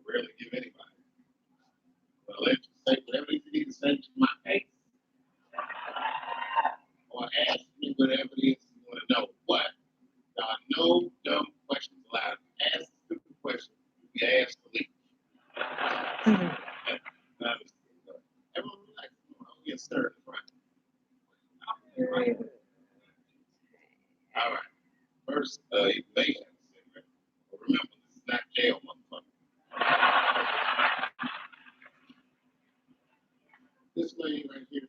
rarely give anybody. But I'll let you say whatever you need to say to my face, or ask me whatever it is you want to know. What? No dumb questions allowed. Ask stupid questions. You ask for leave. Mhm. Everyone relax. Oh, yes, sir. Right. All right. First, you may have to say, right? But remember, this is not jail, motherfucker. This lady right here.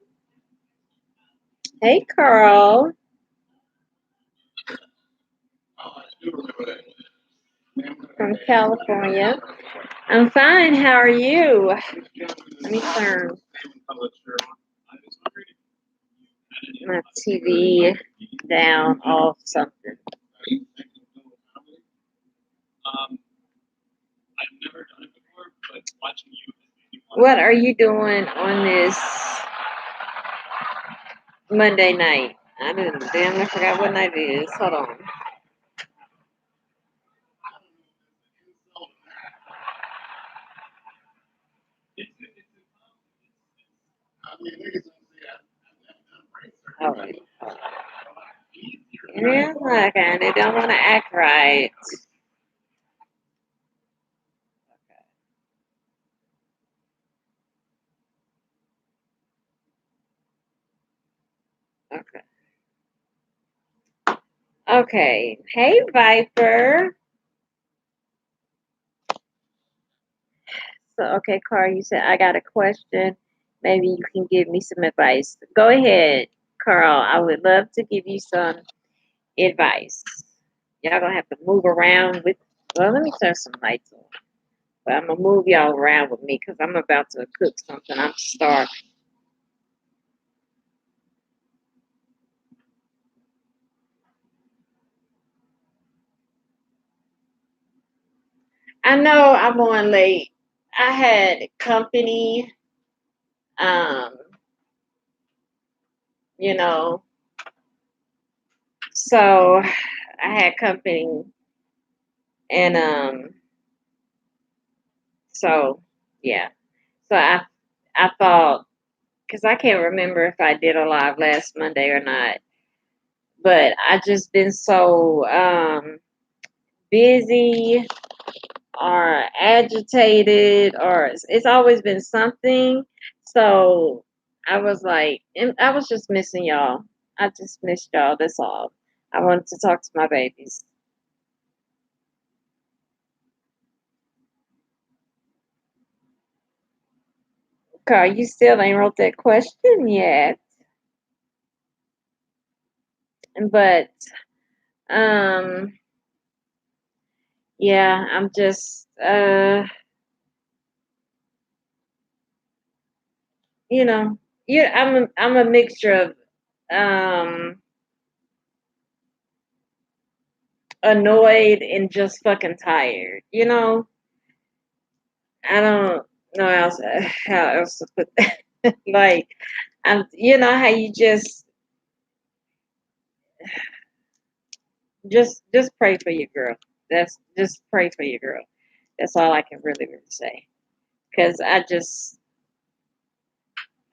Hey, Carl. Oh, I do remember that. Ma'am, From California. I'm fine. How are you? Let me turn my TV down off something. What are you doing on this Monday night? I forgot what night it is. Hold on. Oh, wait. Yeah, look, and they don't want to act right. Okay. Okay. Hey, Viper. So, okay, Carl, you said I got a question. Maybe you can give me some advice. Go ahead, Carl. I would love to give you some advice. Y'all gonna have to move around with. Well, let me turn some lights on. But I'm gonna move y'all around with me because I'm about to cook something. I'm starving. I know I'm on late. I had company. Um, you know, so I had company, and so yeah. So I thought because I can't remember if I did a live last Monday or not, but I just been so busy or agitated or it's always been something. So I was like, and I was just missing y'all. I just missed y'all. That's all. I wanted to talk to my babies. Carl, you still ain't wrote that question yet. But um yeah, I'm just you know, I'm a mixture of um annoyed and just fucking tired. I don't know how else to put that. Like you know how you just pray for your girl. That's just pray for your girl. That's all I can really say. Cause I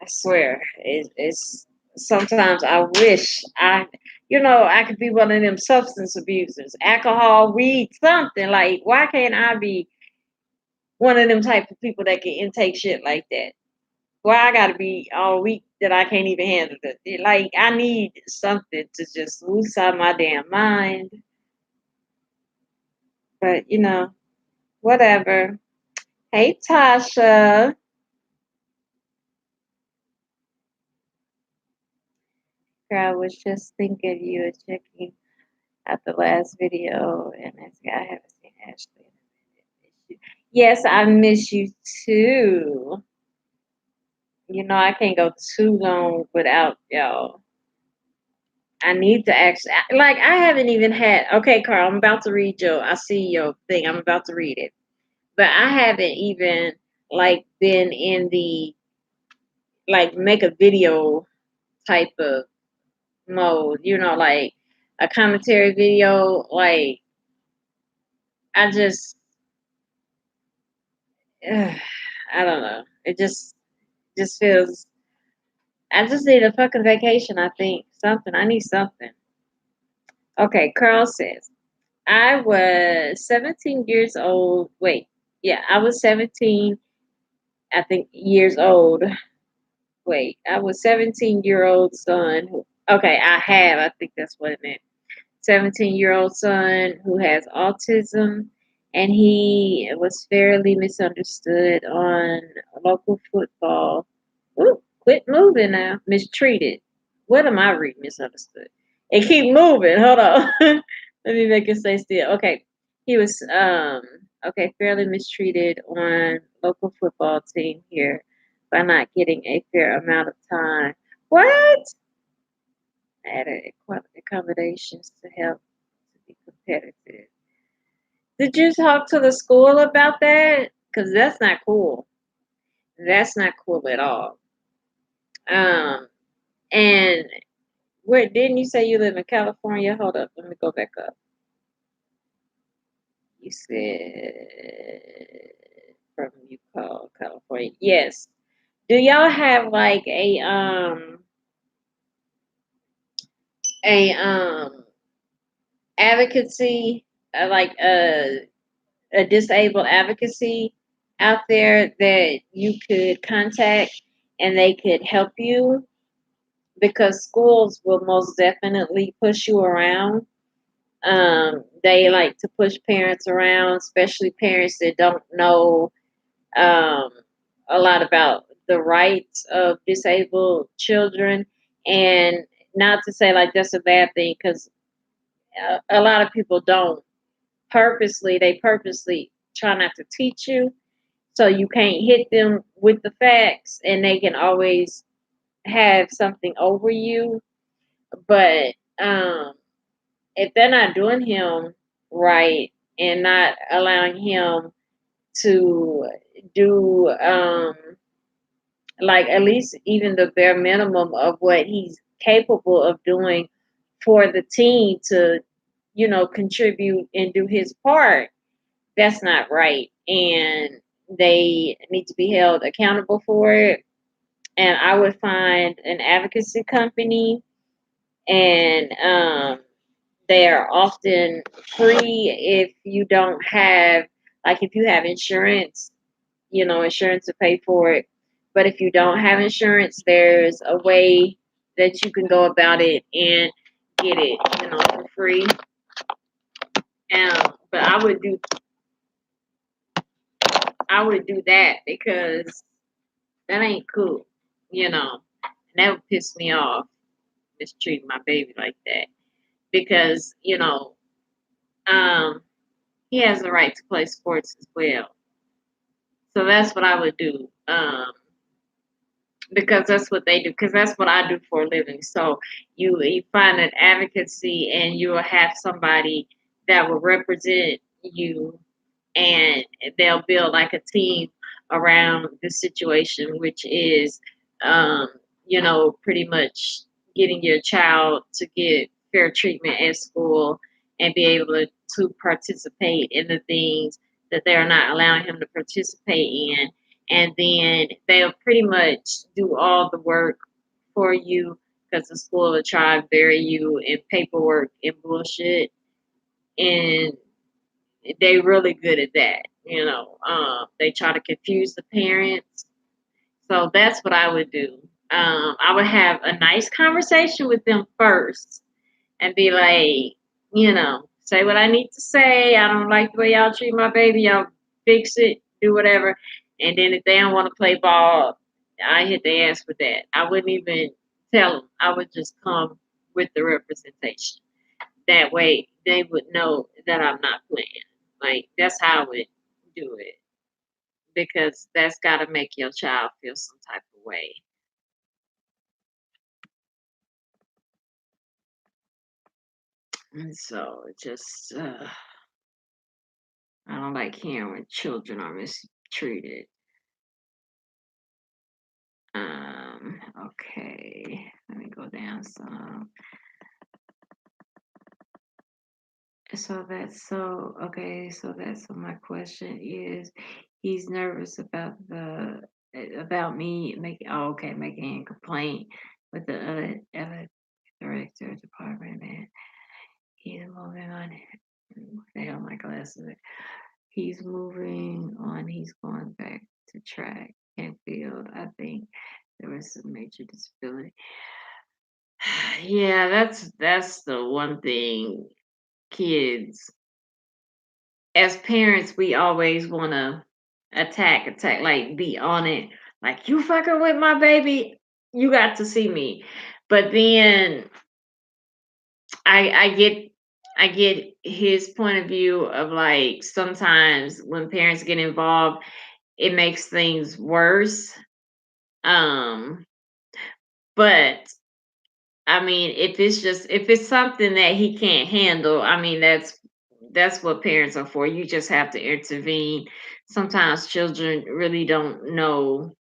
swear, it's sometimes I wish I could be one of them substance abusers, alcohol, weed, something like. Why can't I be one of them type of people that can intake shit like that? Why I gotta be all weak that I can't even handle it? Like I need something to just loose out my damn mind. But whatever. Hey Tasha, girl, I was just thinking of you and checking out the last video, and I haven't seen Ashley. Yes, I miss you too. I can't go too long without y'all. I need to actually, like, I haven't even had. Okay, Carl, I'm about to read I see your thing. I'm about to read it, but I haven't even like been in the like make a video type of mode. Like a commentary video. Like I just I don't know. It just feels. I just need a fucking vacation. I think something. I need something. Okay, Carl says I was 17 years old. Wait, yeah, I was 17. I think years old. Wait, I was 17-year-old son. Okay, I have. I think that's what it meant. 17-year-old son who has autism, and he was fairly misunderstood on local football. Ooh, quit moving now. Mistreated. What am I reading? Misunderstood. And keep moving. Hold on. Let me make it stay still. Okay. He was okay, fairly mistreated on local football team here by not getting a fair amount of time. What? Added accommodations to help to be competitive. Did you talk to the school about that? Because that's not cool. That's not cool at all. Um, and where didn't you say you live in California? Hold up, let me go back up. You said from you call California. Yes. Do y'all have like a advocacy like a disabled advocacy out there that you could contact and they could help you, because schools will most definitely push you around. They like to push parents around, especially parents that don't know um, a lot about the rights of disabled children. And not to say like that's a bad thing, because a lot of people don't they purposely try not to teach you, so you can't hit them with the facts and they can always have something over you. But if they're not doing him right and not allowing him to do like at least even the bare minimum of what he's capable of doing for the team to, contribute and do his part, that's not right. And they need to be held accountable for it. And I would find an advocacy company, and they are often free if you don't have, like, if you have insurance, insurance to pay for it. But if you don't have insurance, there's a way that you can go about it and get it, for free. But I would do that because that ain't cool, And that would piss me off, mistreating my baby like that. Because, um, he has the right to play sports as well. So that's what I would do. Because that's what they do. Because that's what I do for a living. So you find an advocacy, and you will have somebody that will represent you, and they'll build like a team around the situation, which is, um, pretty much getting your child to get fair treatment at school and be able to participate in the things that they're not allowing him to participate in. And then they'll pretty much do all the work for you, because the school will try and bury you in paperwork and bullshit. And they really good at that. They try to confuse the parents. So that's what I would do. I would have a nice conversation with them first and be like, say what I need to say. I don't like the way y'all treat my baby. Y'all fix it, do whatever. And then if they don't want to play ball, I hit their ass with that. I wouldn't even tell them. I would just come with the representation. That way they would know that I'm not playing. Like, that's how I would do it, because that's got to make your child feel some type of way. And so it just, I don't like hearing when children are mistreated. Okay, let me go down some. So that's so okay. So that's so my question is, he's nervous about about me making. Oh, okay, making a complaint with the other director department, and he's moving on. They got my glasses. He's moving on. He's going back to track and field. I think there was some major disability. Yeah, that's the one thing kids as parents, we always want to attack, like be on it. Like you fucking with my baby, you got to see me. But then I get I get his point of view of like sometimes when parents get involved, it makes things worse. Um, but I mean, if it's something that he can't handle, I mean that's what parents are for. You just have to intervene. Sometimes children really don't know,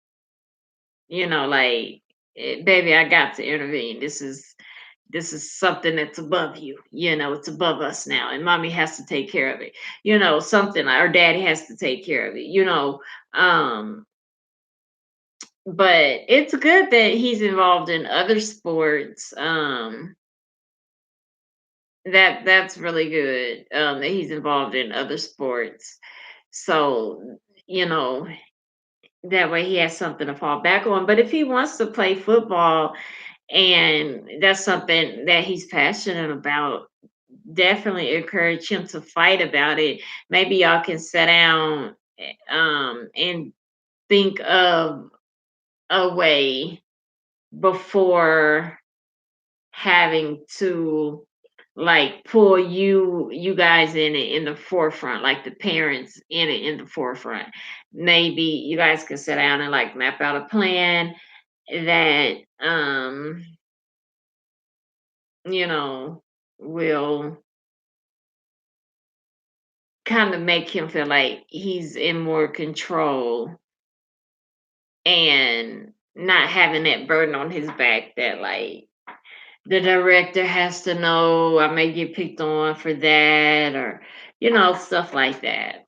like, baby, I got to intervene. This is something that's above you. It's above us now, and mommy has to take care of it. Something or daddy has to take care of it. Um, but it's good that he's involved in other sports. That's really good, that he's involved in other sports. So, you know, that way he has something to fall back on. But if he wants to play football and that's something that he's passionate about, definitely encourage him to fight about it. Maybe y'all can sit down, and think of a way before having to like pull you guys in the forefront, like the parents in the forefront. Maybe you guys can sit down and like map out a plan that you know will kind of make him feel like he's in more control and not having that burden on his back that like the director has to know I may get picked on for that or stuff like that.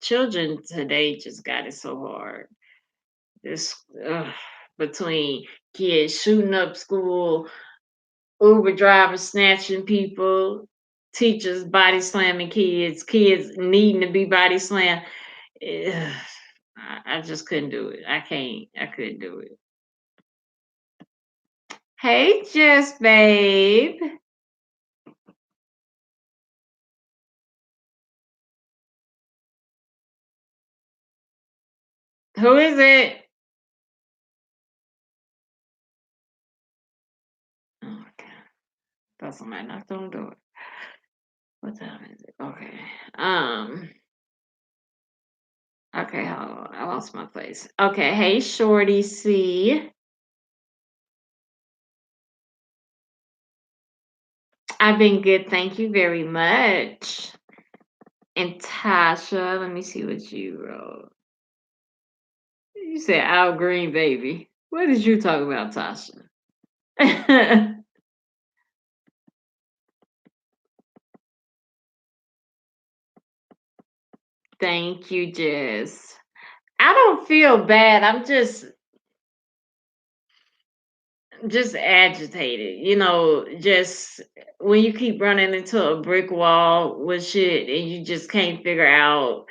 Children today just got it so hard. This between kids shooting up school, Uber drivers snatching people, teachers body slamming kids, kids needing to be body slammed. Ugh, I just couldn't do it. I can't. I couldn't do it. Hey, Jess, babe. Who is it? Oh, okay. Thought somebody knocked on the door. What time is it? Okay. Um. Okay. Hold on. I lost my place. Okay. Hey, Shorty C. I've been good. Thank you very much. And Tasha, let me see what you wrote. You said Al Green, baby. What did you talk about, Tasha? Thank you, Jess. I don't feel bad. I'm just agitated. Just when you keep running into a brick wall with shit and you just can't figure out.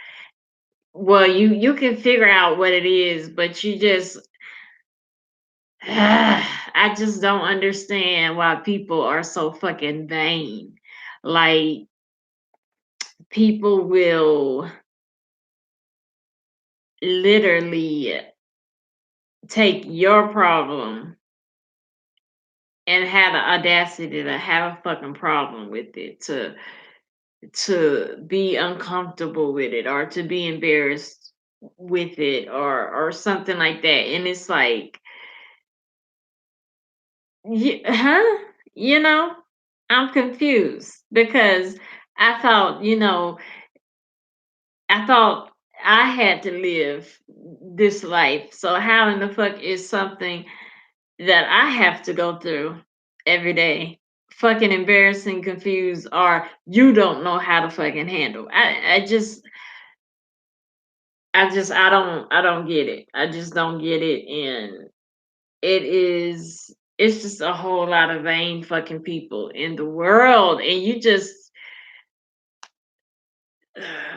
Well, you can figure out what it is, but you just I just don't understand why people are so fucking vain. Like people will literally take your problem and have the audacity to have a fucking problem with it, to be uncomfortable with it or to be embarrassed with it or something like that. And it's like, huh? You know, I'm confused because I thought, I thought I had to live this life. So how in the fuck is something that I have to go through every day fucking embarrassing, confused, or you don't know how to fucking handle. I don't get it. I just don't get it. And it's just a whole lot of vain fucking people in the world. And you just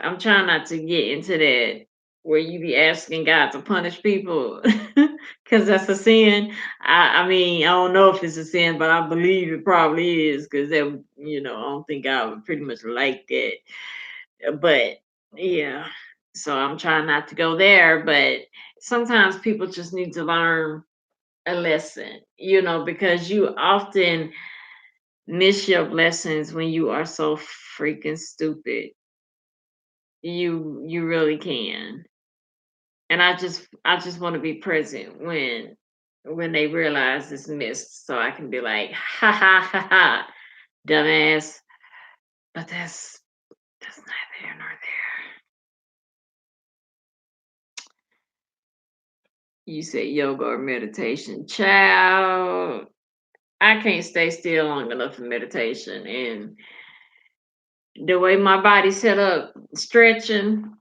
I'm trying not to get into that where you be asking God to punish people because that's a sin. I mean, I don't know if it's a sin, but I believe it probably is because I don't think I would pretty much like that. But yeah, so I'm trying not to go there. But sometimes people just need to learn a lesson, because you often miss your blessings when you are so freaking stupid. You really can. And I just want to be present when they realize it's missed, so I can be like, ha ha ha ha, dumbass. But that's neither here nor there. You say yoga or meditation, child. I can't stay still long enough for meditation, and the way my body's set up, stretching.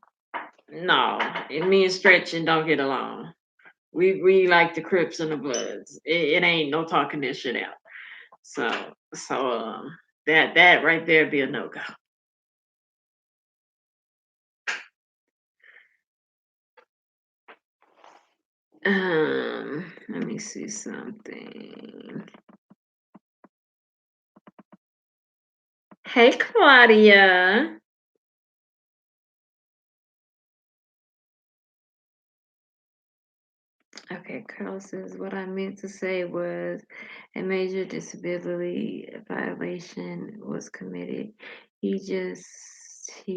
No, me and stretching don't get along. We like the Crips and the Bloods. It ain't no talking this shit out. So that right there be a no go. Let me see something. Hey, Claudia. Okay, Carl says what I meant to say was a major disability violation was committed. He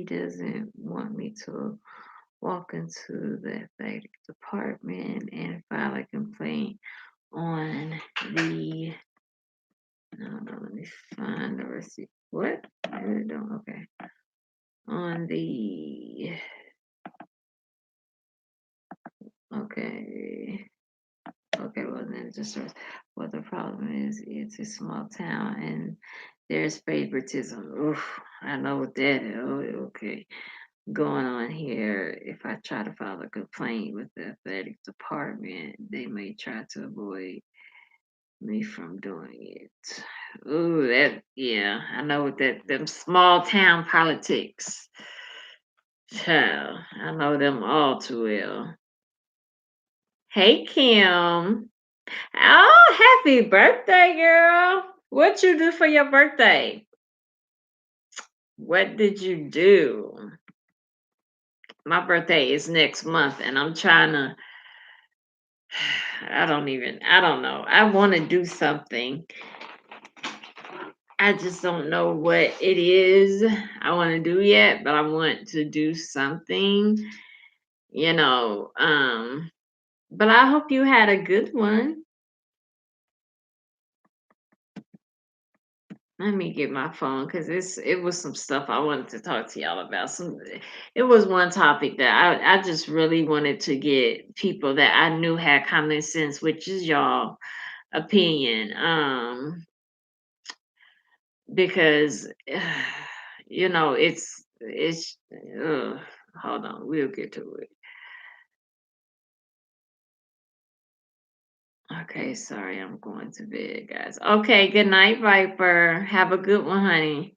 doesn't want me to walk into the athletic department and file a complaint on the let me find the receipt. What? Okay. On the okay. Okay, well then it just starts. Well, the problem is it's a small town and there's favoritism. Oof, I know what that is. Okay. Going on here, if I try to file a complaint with the athletic department, they may try to avoid me from doing it. Ooh, yeah, I know what them small town politics. Child, I know them all too well. Hey, Kim. Oh, happy birthday, girl. What you do for your birthday? What did you do? My birthday is next month and I'm trying to I don't know. I want to do something. I just don't know what it is I want to do yet, but I want to do something, you know. But I hope you had a good one. Let me get my phone because it was some stuff I wanted to talk to y'all about. It was one topic that I just really wanted to get people that I knew had common sense, which is y'all opinion. Because it's hold on, we'll get to it. Okay, sorry, I'm going to bed, guys. Okay, good night, Viper. Have a good one, honey.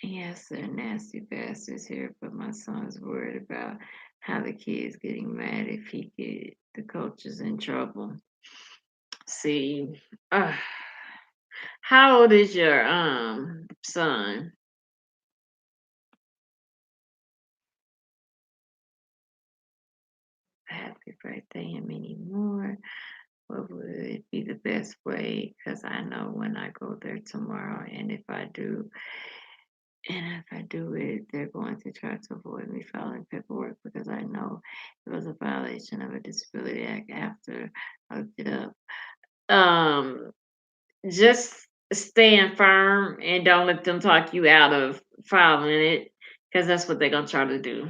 Yes, they're nasty bastards here, but my son's worried about how the kid's getting mad if he get the coaches in trouble. See, how old is your son? Happy birthday and many more. What would be the best way? Because I know when I go there tomorrow, and if I do it, they're going to try to avoid me filing paperwork because I know it was a violation of a disability act after I looked it up. Just stand firm and don't let them talk you out of filing it because that's what they're gonna try to do.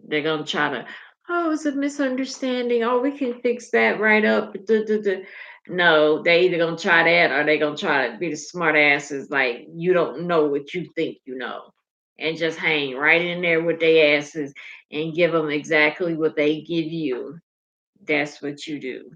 They're gonna try to, oh, it's a misunderstanding. Oh, we can fix that right up. Duh, duh, duh. No, they either gonna try that or they gonna try to be the smart asses like you don't know what you think you know. And just hang right in there with their asses and give them exactly what they give you. That's what you do.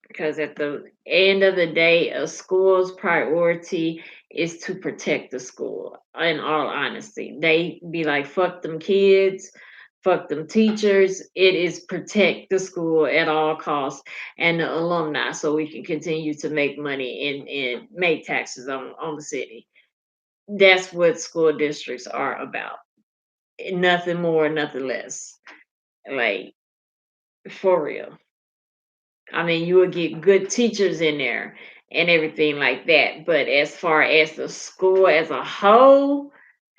Because at the end of the day, a school's priority is to protect the school. In all honesty, they be like, fuck them kids, fuck them teachers. It is protect the school at all costs and the alumni so we can continue to make money and make taxes on the city. That's what school districts are about. Nothing more, nothing less. Like, for real. I mean, you will get good teachers in there and everything like that. But as far as the school as a whole,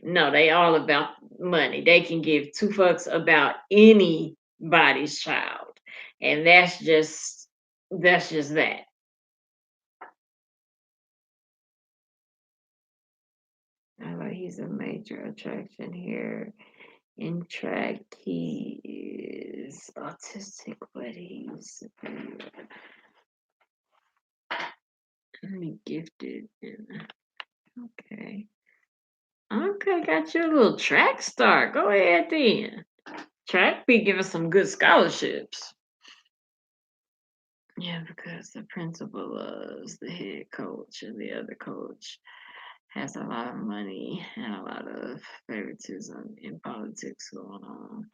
no, they all about money. They can give two fucks about anybody's child. And that's just that. He's a major attraction here. In track, he is autistic, but he's gifted. Okay. Okay, got you a little track star. Go ahead then. Track be giving some good scholarships. Yeah, because the principal loves the head coach and the other coach has a lot of money and a lot of favoritism in politics going on.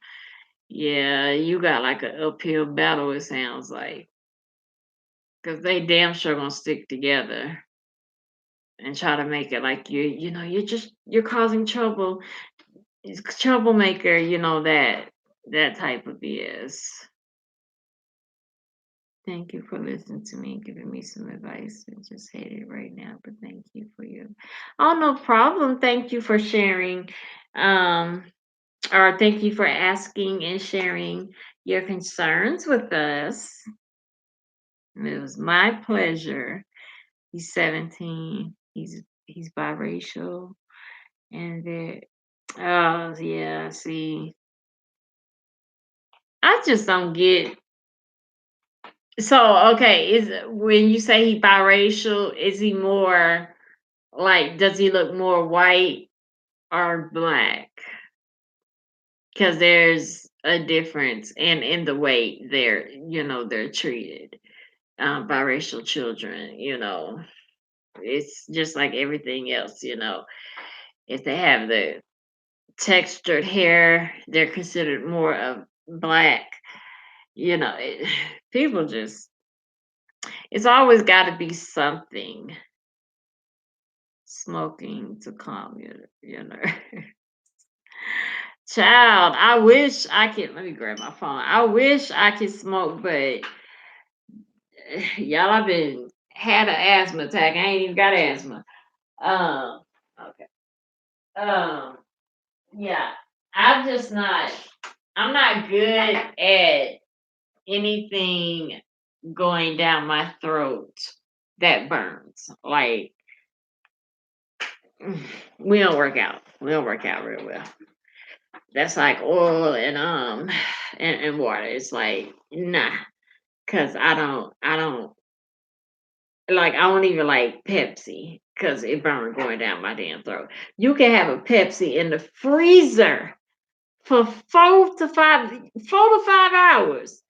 Yeah, you got like an uphill battle, it sounds like. Because they damn sure gonna stick together and try to make it like you're causing trouble. He's a troublemaker, that type of BS. Thank you for listening to me and giving me some advice. I just hate it right now, but thank you for your. Oh, no problem. Thank you for sharing, um, or thank you for asking and sharing your concerns with us. It was my pleasure. He's 17. He's biracial, and oh yeah. See, I just don't get. So, okay, is when you say he biracial, is he more like does he look more white or black? Because there's a difference in the way they're treated. Biracial children, it's just like everything else. If they have the textured hair, they're considered more of black. People just it's always got to be something. Smoking to calm your child, I wish I could let me grab my phone. I wish I could smoke, but y'all I've been had an asthma attack. I ain't even got asthma. Um okay. Um yeah. I'm just not I'm not good at anything going down my throat that burns. Like we don't work out. We don't work out real well. That's like oil and water. It's like nah, cause I don't like I don't even like Pepsi because it burned going down my damn throat. You can have a Pepsi in the freezer for 4 to 5 hours,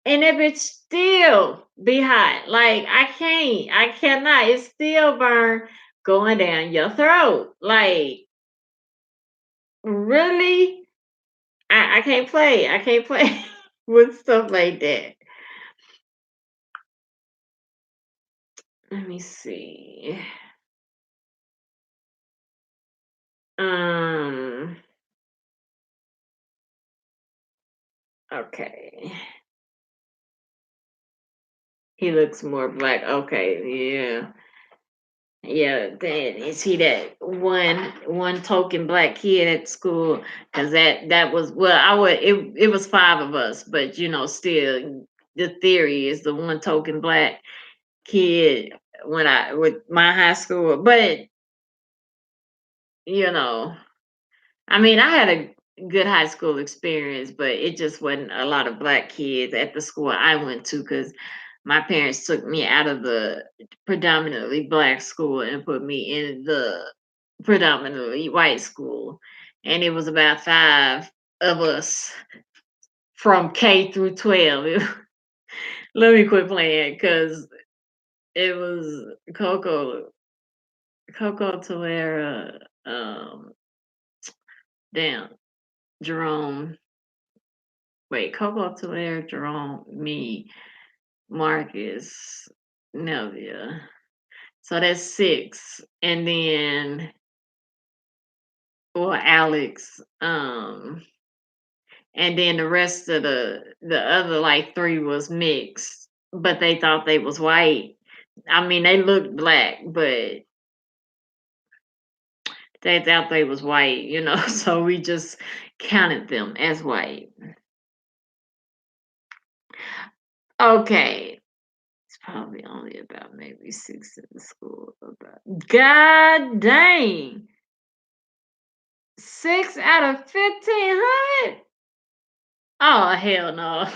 and that bitch still be hot. Like I cannot. It still burn going down your throat. Like really. I can't play. I can't play with stuff like that. Let me see. Um, okay. He looks more black. Okay, yeah. Yeah, then is he that one token black kid at school? Because that was well, I would it was five of us, but still the theory is the one token black kid when I with my high school. But you know, I mean, I had good high school experience, but it just wasn't a lot of black kids at the school I went to because my parents took me out of the predominantly black school and put me in the predominantly white school. And it was about five of us from K through 12. Let me quit playing because it was Coco Tolera, damn, Jerome. Wait, Coco Tolera, Jerome, me, Marcus, Nevia. So that's six. And then or Alex. And then the rest of the other like three was mixed, but they thought they was white. I mean, they looked black, but they thought they was white, so we just counted them as white. Okay. It's probably only about maybe six in the school. God dang. 6 out of 1,500? Oh, hell no.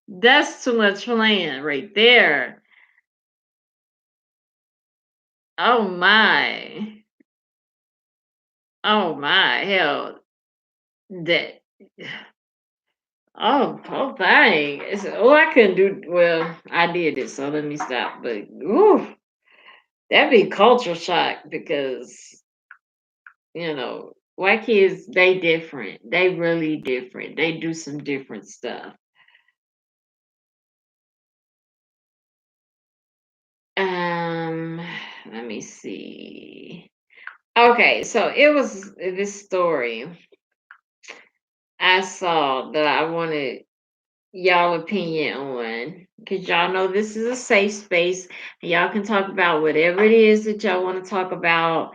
That's too much playing right there. Oh my. Oh my. Hell. That. Oh dang. I couldn't do well. I did it, so let me stop. But ooh, that'd be culture shock because white kids, they different. They really different. They do some different stuff. Um, Let me see. Okay, so it was this story I saw that I wanted y'all opinion on because y'all know this is a safe space. Y'all can talk about whatever it is that y'all want to talk about,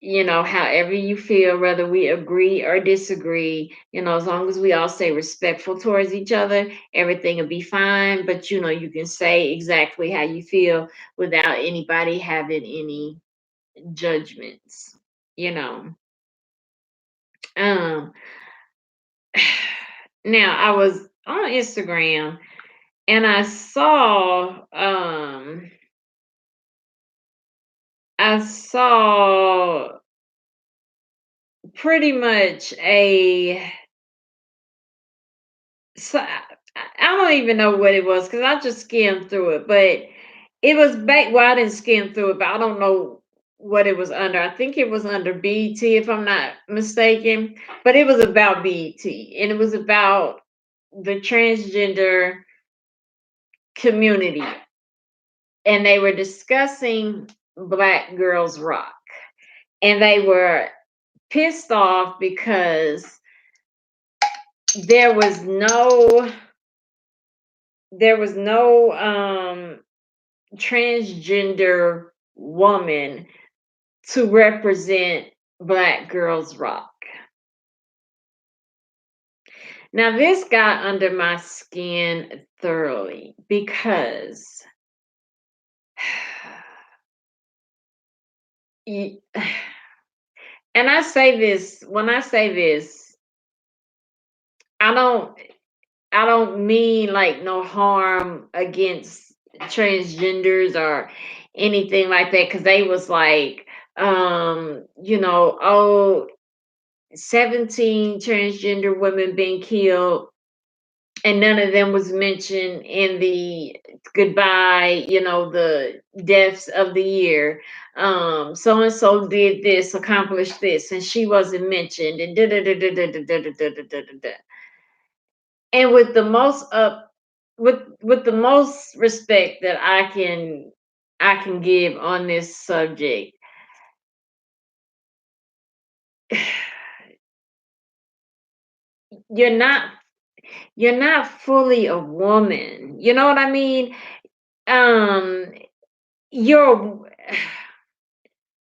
however you feel, whether we agree or disagree, as long as we all stay respectful towards each other, everything will be fine. But you can say exactly how you feel without anybody having any judgments, you know. Um Now I was on Instagram and I saw pretty much I don't even know what it was because I just skimmed through it, but it was back. Well, I didn't skim through it, but I don't know what it was under. I think it was under BET, if I'm not mistaken. But it was about BET, and it was about the transgender community, and they were discussing Black Girls Rock, and they were pissed off because there was no there was no transgender woman to represent Black Girls Rock. Now, this got under my skin thoroughly because, and I say this, when I say this, I don't I don't mean like no harm against transgenders or anything like that because they was like oh, 17 transgender women being killed and none of them was mentioned in the goodbye, the deaths of the year. So and so did this, accomplished this, and she wasn't mentioned, and da da da da da da da da da da da. And with the most respect that I can give on this subject, you're not you're not fully a woman. You know what I mean? Um, you're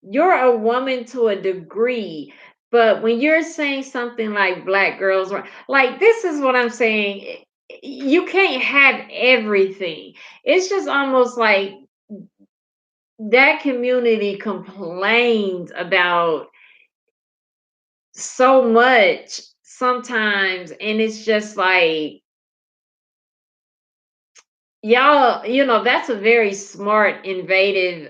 you're a woman to a degree, but when you're saying something like Black Girls Rock, like this is what I'm saying. You can't have everything. It's just almost like that community complains about so much sometimes, and it's just like y'all, that's a very smart, innovative,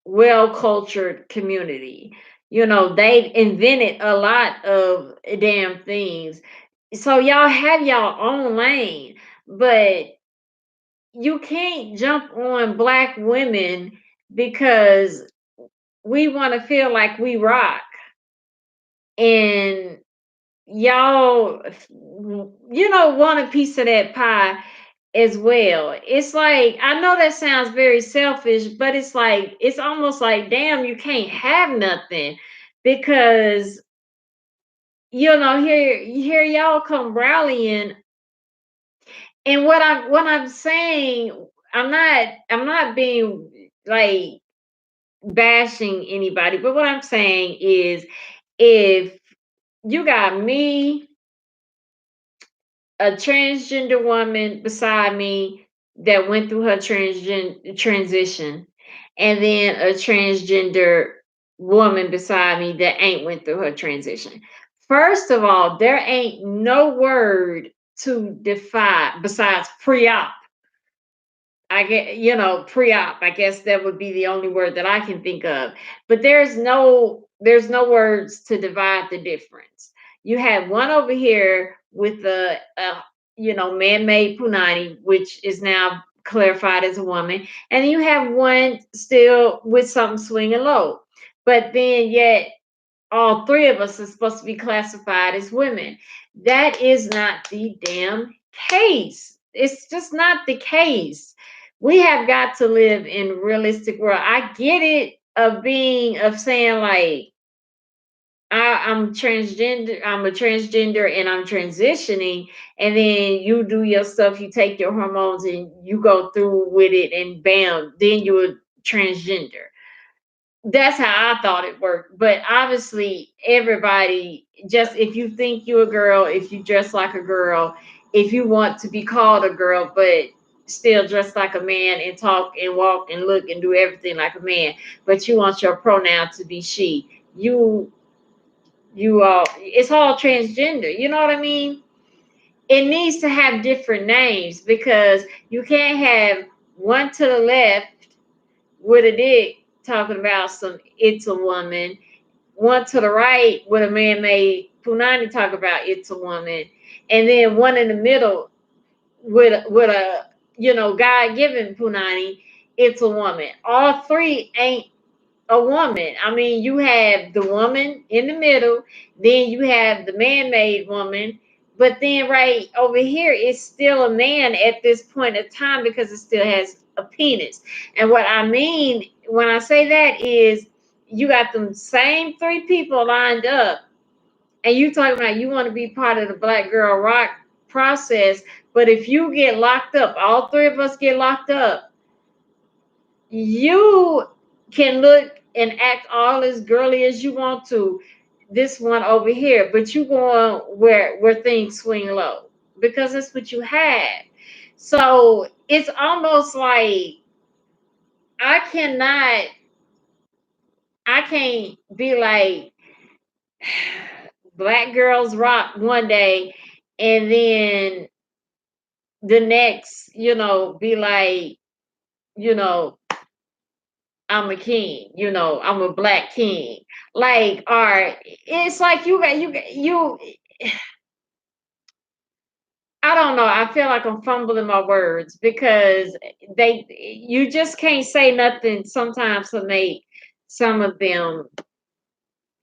well cultured community. They've invented a lot of damn things. So y'all have y'all own lane, but you can't jump on black women because we want to feel like we rock. And y'all, want a piece of that pie as well. It's like, I know that sounds very selfish, but it's like, it's almost like, damn, you can't have nothing because, here y'all come rallying. And what I'm saying, I'm not being like bashing anybody, but what I'm saying is, if you got me, a transgender woman beside me that went through her transition, and then a transgender woman beside me that ain't went through her transition. First of all, there ain't no word to defy besides pre-op. I get, pre-op. I guess that would be the only word that I can think of. But there's no words to divide the difference. You have one over here with a man-made punani, which is now clarified as a woman, and you have one still with something swinging low. But then yet all three of us are supposed to be classified as women. That is not the damn case. It's just not the case. We have got to live in realistic world. I get it of saying like I'm transgender, I'm a transgender and I'm transitioning, and then you do your stuff, you take your hormones and you go through with it and bam, then you're transgender. That's how I thought it worked. But obviously, everybody, just if you think you're a girl, if you dress like a girl, if you want to be called a girl, but still dress like a man and talk and walk and look and do everything like a man, but you want your pronoun to be she, you all, it's all transgender. You know what I mean? It needs to have different names because you can't have one to the left with a dick talking about some it's a woman, one to the right with a man-made punani talk about it's a woman, and then one in the middle with a God-given punani, it's a woman. All three ain't a woman. I mean, you have the woman in the middle, then you have the man-made woman, but then right over here it's still a man at this point of time because it still has a penis. And what I mean when I say that is you got them same three people lined up, and you talking about you want to be part of the Black Girl Rock process, but if you get locked up, all three of us get locked up, you can look and act all as girly as you want to. This one over here, but you going where things swing low because that's what you had. So it's almost like I cannot, I can't be like black girls rock one day and then the next, be like, you know, I'm a king, I'm a black king. Like, or it's like you I don't know. I feel like I'm fumbling my words because you just can't say nothing sometimes to make some of them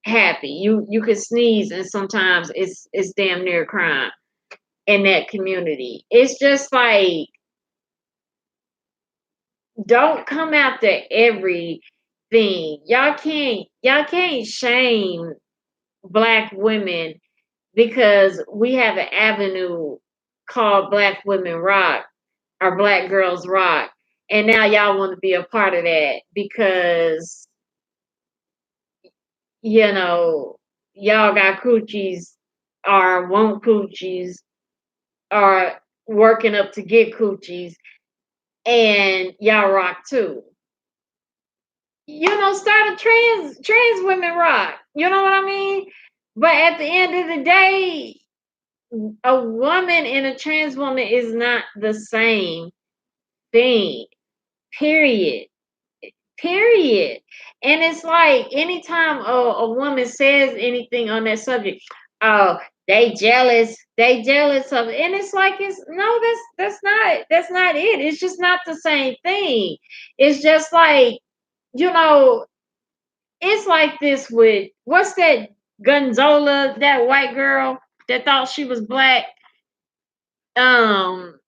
happy. You could sneeze and sometimes it's damn near a crime in that community. It's just like don't come after everything. Y'all can't shame black women because we have an avenue called Black Women Rock or Black Girls Rock. And now y'all want to be a part of that because, you know, y'all got coochies or want coochies or working up to get coochies and y'all rock too. Start a trans women rock. You know what I mean? But at the end of the day, a woman and a trans woman is not the same thing. Period. Period. And it's like anytime a woman says anything on that subject, oh, they jealous of it. And it's like it's no, that's not it. It's just not the same thing. It's just like, you know, it's like this with what's that Gonzola, that white girl that thought she was black. Um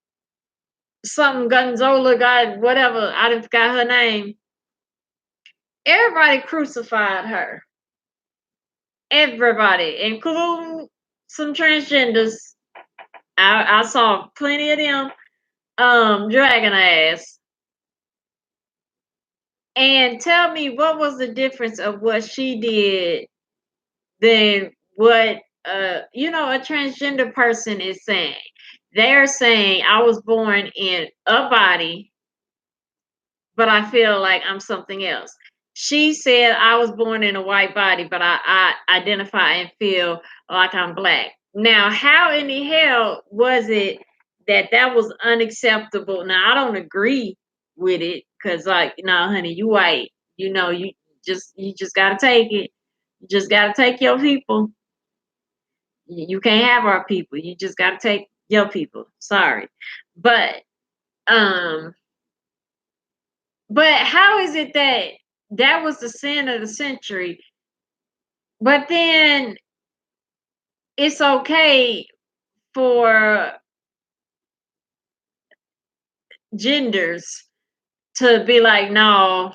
Something Gonzola got whatever, I didn't forgot her name. Everybody crucified her. Everybody, including some transgenders. I saw plenty of them dragging her ass. And tell me what was the difference of what she did than what a transgender person is saying. They're saying I was born in a body, but I feel like I'm something else. She said I was born in a white body, but I identify and feel like I'm black. Now, how in the hell was it that was unacceptable? Now, I don't agree with it because, like, no, honey, you white. You just gotta take it. You just gotta take your people. You can't have our people. You just gotta take your people. Sorry, but um but how is it that that was the sin of the century, but then it's okay for genders to be like, no,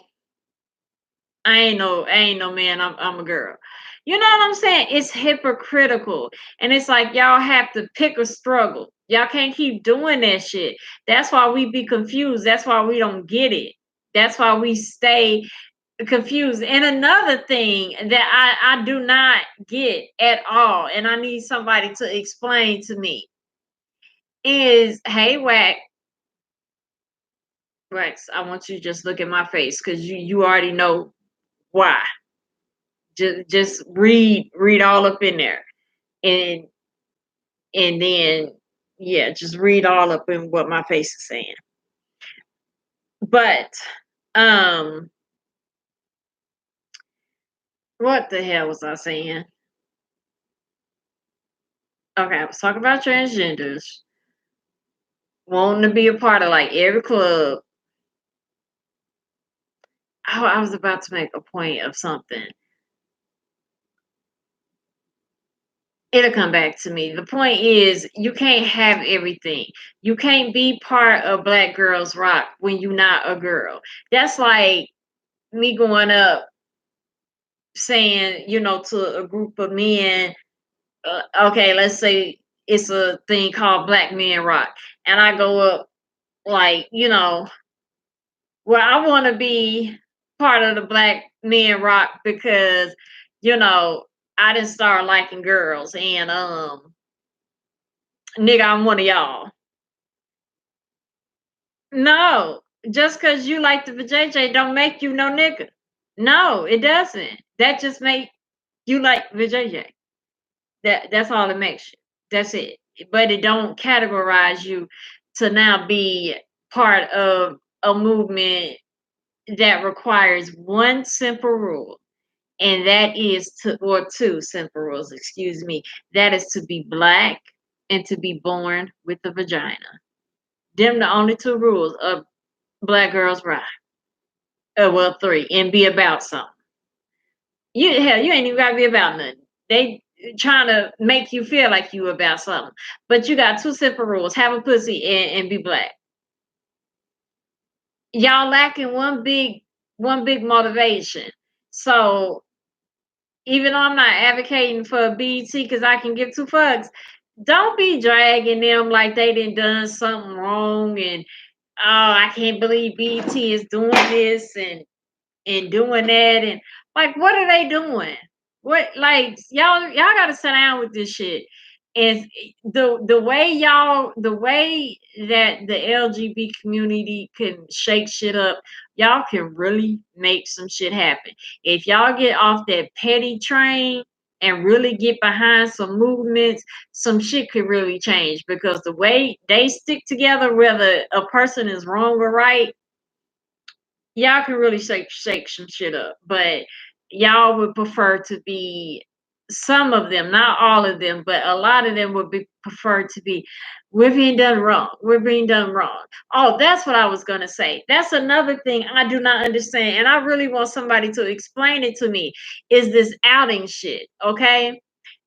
I ain't no man, I'm a girl. You know what I'm saying? It's hypocritical. And it's like y'all have to pick a struggle. Y'all can't keep doing that shit. That's why we be confused. That's why we don't get it. That's why we stay confused. And another thing that I do not get at all, and I need somebody to explain to me, is hey Wax, I want you to just look at my face because you already know why. Just read all up in there. And then yeah, just read all up in what my face is saying. But um what the hell was I saying? Okay, I was talking about transgenders wanting to be a part of like every club. Oh, I was about to make a point of something. It'll come back to me. The point is, you can't have everything. You can't be part of Black Girls Rock when you're not a girl. That's like me going up saying, to a group of men, okay, let's say it's a thing called Black Men Rock. And I go up like, well, I want to be part of the Black Men Rock because, I didn't start liking girls and nigga, I'm one of y'all. No, just because you like the VJJ don't make you no nigga. No, it doesn't. That just make you like VJJ. That's all it makes you. That's it. But it don't categorize you to now be part of a movement that requires one simple rule, and that is or two simple rules, excuse me. That is to be black and to be born with a vagina. Them the only two rules of Black Girls Rock. Well, three, and be about something. You ain't even gotta be about nothing. They trying to make you feel like you about something. But you got two simple rules: have a pussy and be black. Y'all lacking one big motivation. So even though I'm not advocating for BET because I can give two fucks, don't be dragging them like they done something wrong and oh, I can't believe BET is doing this and doing that and like what are they doing? What like y'all gotta sit down with this shit. is the way that the LGBT community can shake shit up, y'all can really make some shit happen. If y'all get off that petty train and really get behind some movements, some shit could really change, because the way they stick together, whether a person is wrong or right, y'all can really shake some shit up. But y'all would prefer to be, some of them, not all of them, but a lot of them would be preferred to be, we're being done wrong. We're being done wrong. Oh, that's what I was gonna say. That's another thing I do not understand, and I really want somebody to explain it to me. Is this outing shit? Okay.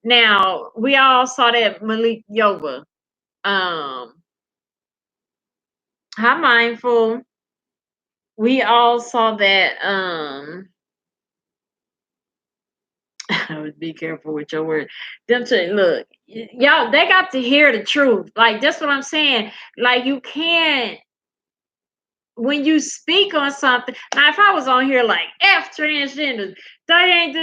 Now we all saw that Malik Yoba. Hi, mindful. We all saw that. I would be careful with your word. Them say, look, y'all, they got to hear the truth. Like, that's what I'm saying. Like, you can't, when you speak on something. Now, if I was on here like F transgenders, they ain't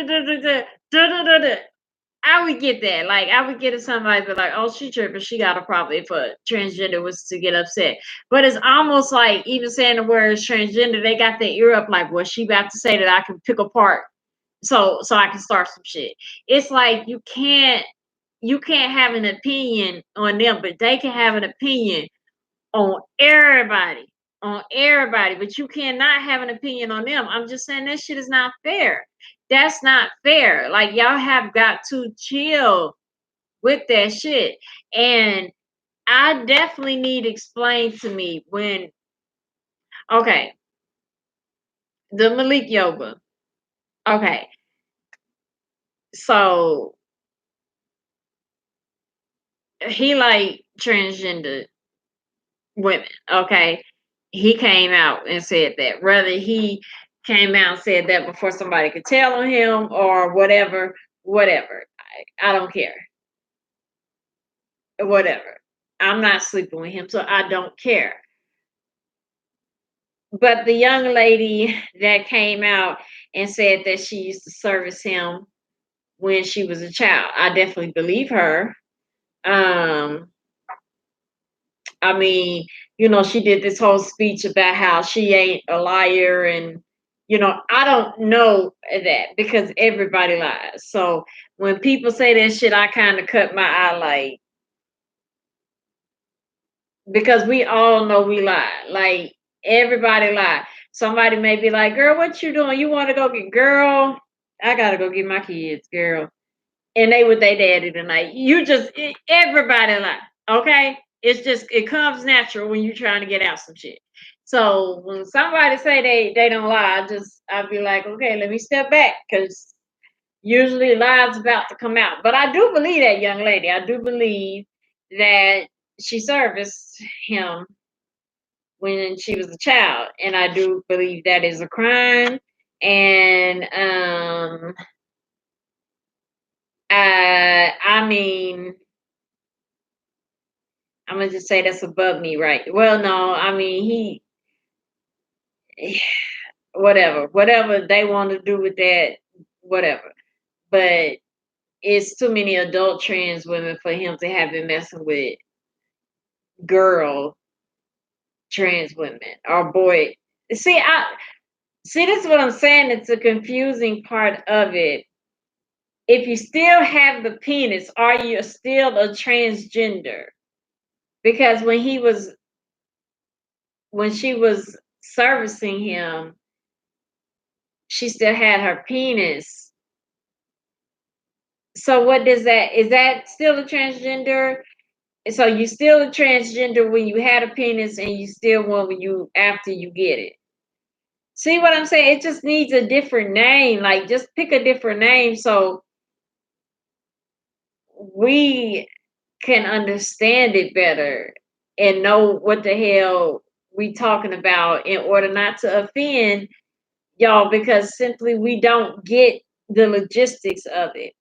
I would get that. Like, I would get it, somebody be like, oh, she tripping, she got a problem, if a transgender was to get upset. But it's almost like, even saying the words transgender, they got their ear up like, what she about to say that I can pick apart, so I can start some shit. It's like you can't have an opinion on them, but they can have an opinion on everybody, but you cannot have an opinion on them. I'm just saying that shit is not fair. That's not fair. Like, y'all have got to chill with that shit. And I definitely need explained to me when, okay, the Malik Yoba. Okay. So he like transgender women. Okay. He came out and said that. Whether he came out and said that before somebody could tell on him or whatever, whatever. I don't care. Whatever. I'm not sleeping with him, so I don't care. But the young lady that came out and said that she used to service him when she was a child, I definitely believe her. Um, I mean, she did this whole speech about how she ain't a liar, and I don't know that, because everybody lies. So when people say that shit, I kind of cut my eye, like, because we all know we lie. Like, everybody lie. Somebody may be like, "Girl, what you doing? You want to go get girl? I gotta go get my kids, girl." And they with their daddy tonight. Everybody lie. Okay? It's just, it comes natural when you're trying to get out some shit. So when somebody say they don't lie, I'll be like, okay, let me step back, because usually lies about to come out. But I do believe that young lady. I do believe that she serviced him when she was a child, and I do believe that is a crime. And I mean, I'm gonna just say that's above me, right? Well, no, I mean, whatever they want to do with that, whatever. But it's too many adult trans women for him to have been messing with girl trans women or boy. See, this is what I'm saying. It's a confusing part of it. If you still have the penis, are you still a transgender? Because when she was servicing him, she still had her penis. So what does that, is that still a transgender? So you still a transgender when you had a penis, and you still one when you, after you get it. See what I'm saying? It just needs a different name. Like, just pick a different name so we can understand it better and know what the hell we talking about, in order not to offend y'all, because simply we don't get the logistics of it.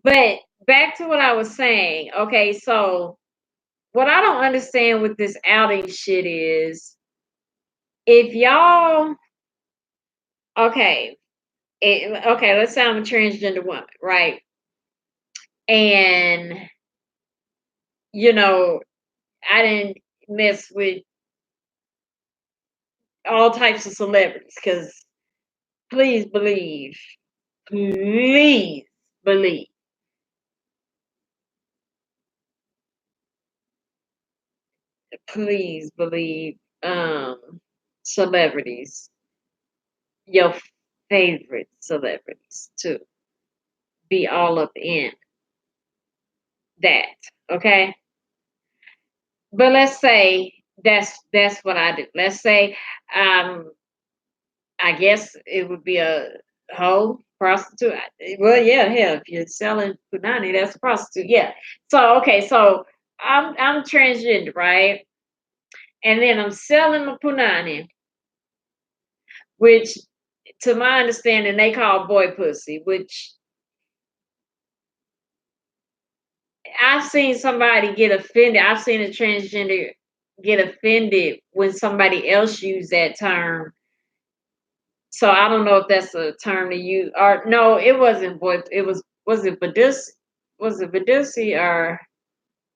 But back to what I was saying. Okay, so what I don't understand with this outing shit is, if y'all, okay, okay, let's say I'm a transgender woman, right? And you know, I didn't mess with all types of celebrities because please believe, please believe, please believe, celebrities, your favorite celebrities to be all up in that. Okay. But let's say that's what I do. Let's say um I guess it would be a hoe prostitute. Well, yeah, yeah. If you're selling punani, that's a prostitute. Yeah. So okay, so I'm transgender, right? And then I'm selling my punani, which to my understanding they call boy pussy, which I've seen somebody get offended. I've seen a transgender get offended when somebody else used that term. So I don't know if that's a term to use or no, it wasn't boy. It was it Badus? Was it Badusi or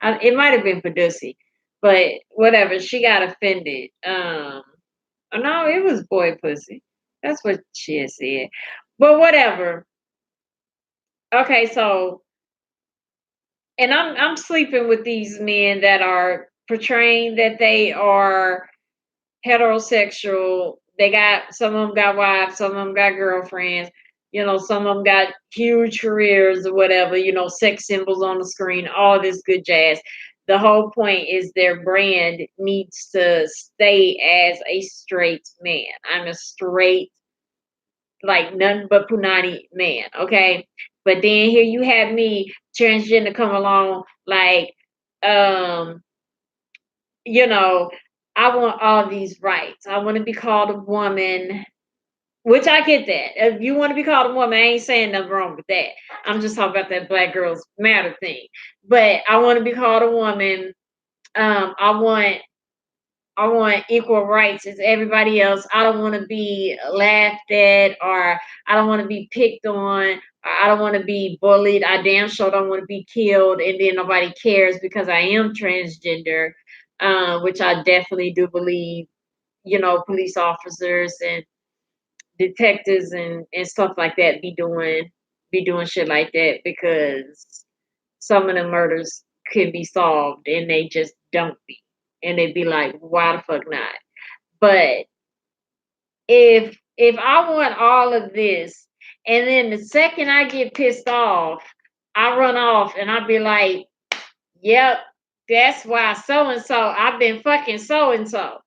it might have been Badusi, but whatever. She got offended. No, it was boy pussy. That's what she had said. But whatever. Okay, so and I'm sleeping with these men that are portraying that they are heterosexual. They got some of them got wives, some of them got girlfriends. You know, some of them got huge careers or whatever. You know, sex symbols on the screen, all this good jazz. The whole point is their brand needs to stay as a straight man. I'm a straight, like nothing but punani man. Okay, but then here you have me transgender come along, like um you know, I want all these rights. I want to be called a woman, which I get that. If you want to be called a woman, I ain't saying nothing wrong with that. I'm just talking about that Black Girls Matter thing. But I want to be called a woman. I want equal rights as everybody else. I don't want to be laughed at, or I don't want to be picked on, or I don't want to be bullied. I damn sure don't want to be killed, and then nobody cares because I am transgender, which I definitely do believe. Police officers and detectives and stuff like that be doing shit like that because some of the murders could be solved and they just don't be. And they'd be like, why the fuck not? But if I want all of this, and then the second I get pissed off, I run off and I'll be like, yep, that's why so and so, I've been fucking so and so.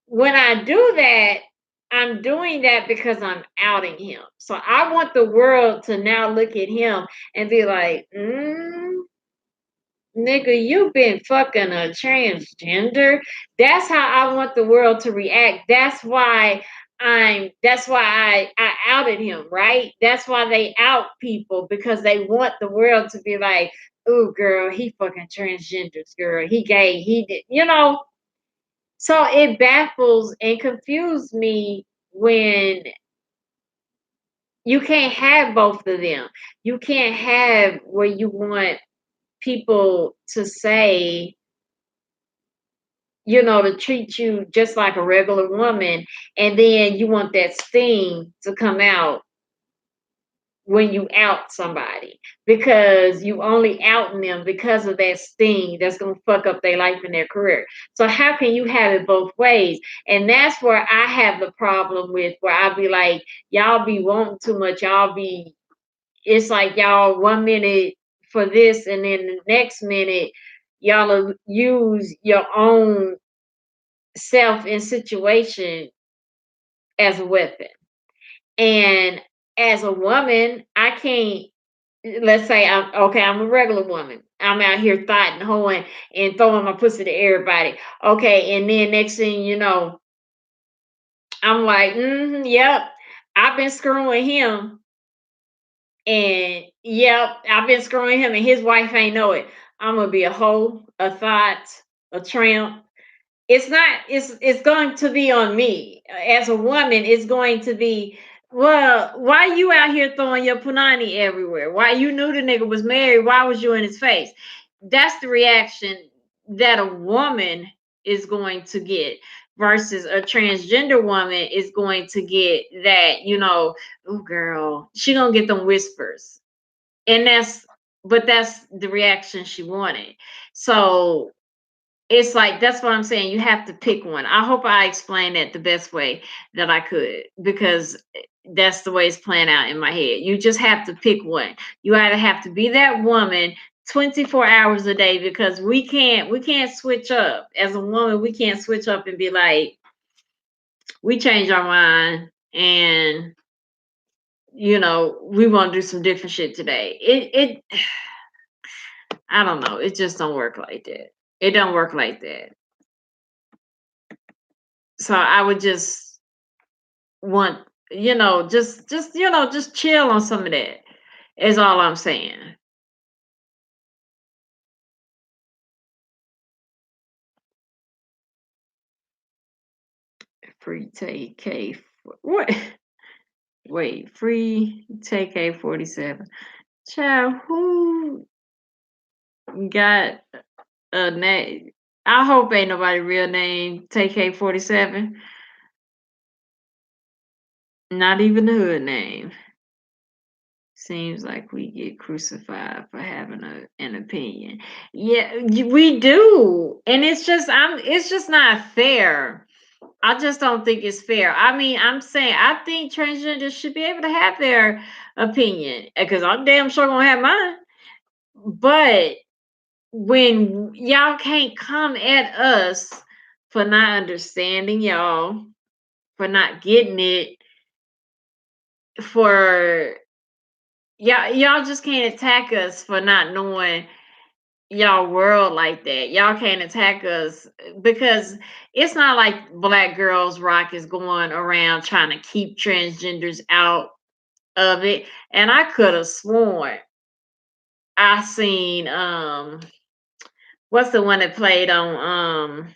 When I do that, I'm doing that because I'm outing him. So I want the world to now look at him and be like, nigga, you been fucking a transgender. That's how I want the world to react. That's why I outed him, right? That's why they out people because they want the world to be like, ooh, girl, he fucking transgenders, girl. He gay, he did. So it baffles and confuses me when you can't have both of them. You can't have where you want people to say, to treat you just like a regular woman, and then you want that sting to come out when you out somebody because you only outing them because of that sting that's gonna fuck up their life and their career. So how can you have it both ways? And that's where I have the problem with where I be like, y'all be wanting too much, it's like y'all 1 minute for this and then the next minute y'all will use your own self and situation as a weapon. And as a woman, I can't, let's say I'm a regular woman. I'm out here thotting, hoeing, and throwing my pussy to everybody. Okay, and then next thing you know, I'm like, yep, I've been screwing him, and yep, I've been screwing him, and his wife ain't know it. I'm gonna be a hoe, a thought, a tramp. It's not. It's going to be on me as a woman. It's going to be. Well, why you out here throwing your punani everywhere? Why you knew the nigga was married? Why was you in his face? that's the reaction that a woman is going to get versus a transgender woman is going to get that, oh girl, she gonna get them whispers. And that's the reaction she wanted. So it's like that's what I'm saying. You have to pick one. I hope I explained it the best way that I could because that's the way it's playing out in my head. You just have to pick one. You either have to be that woman 24 hours a day because we can't switch up as a woman. We can't switch up and be like we change our mind and we want to do some different shit today. It I don't know. It just don't work like that. It don't work like that. So I would just want, just chill on some of that. Is all I'm saying. Free take K. What? Wait, free take K-47. Child, who got a name? I hope ain't nobody real name take K-47. Not even the hood name. Seems like we get crucified for having an opinion. Yeah, we do. And it's just not fair. I just don't think it's fair. I mean, I'm saying I think transgenders should be able to have their opinion because I'm damn sure gonna have mine. But when y'all can't come at us for not understanding y'all, for not getting it, for y'all just can't attack us for not knowing y'all world like that. Y'all can't attack us because it's not like Black Girls Rock is going around trying to keep transgenders out of it. And I could have sworn I seen what's the one that played on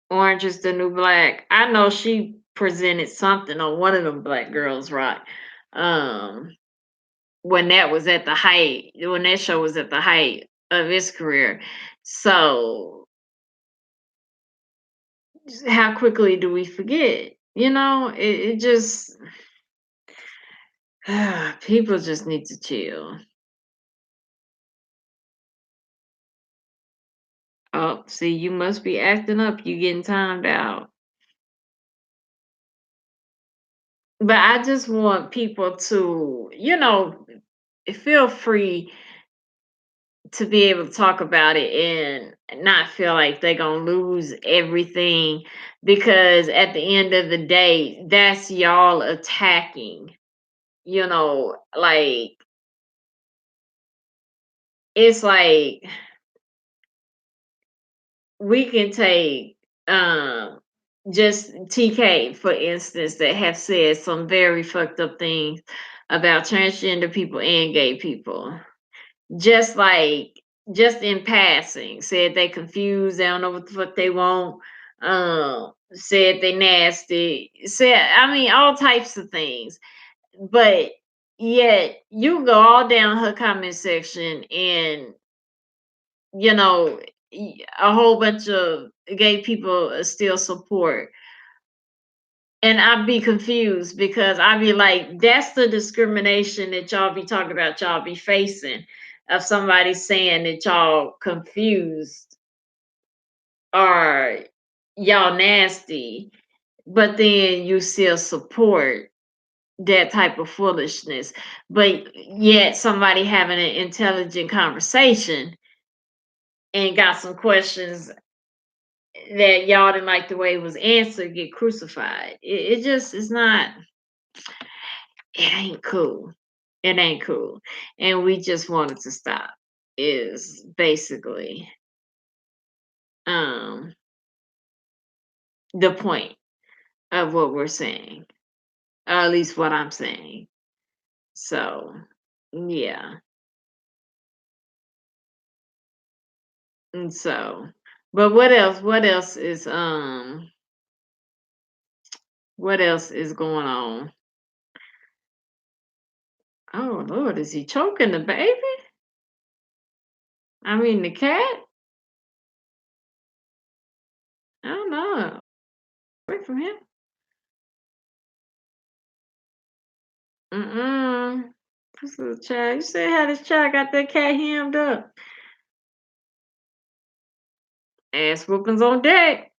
Orange is the New Black. I know she presented something on one of them Black Girls Rock. Um when that was at the height, when that show was at the height of its career. So how quickly do we forget? It just people just need to chill. Oh, see, you must be acting up. You getting timed out. But I just want people to, feel free to be able to talk about it and not feel like they're gonna lose everything because at the end of the day, that's y'all attacking. Like it's like we can take just TK for instance that have said some very fucked up things about transgender people and gay people. Just like just in passing, said they confused, they don't know what the fuck they want, said they nasty, said I mean all types of things. But yet you go all down her comment section and you know, a whole bunch of gay people still support. And I'd be confused because I'd be like, that's the discrimination that y'all be talking about, y'all be facing of somebody saying that y'all confused or y'all nasty, but then you still support that type of foolishness. But yet somebody having an intelligent conversation and got some questions that y'all didn't like the way it was answered get crucified. It just is not. It ain't cool. It ain't cool, and we just wanted to stop. Is basically um the point of what we're saying, or at least what I'm saying. So yeah, and so, but what else? What else is going on? Oh Lord, is he choking the baby? I mean, the cat? I don't know. Away from him. Mm-mm. This little child. You see how this child got that cat hemmed up? Ass whoopings on deck.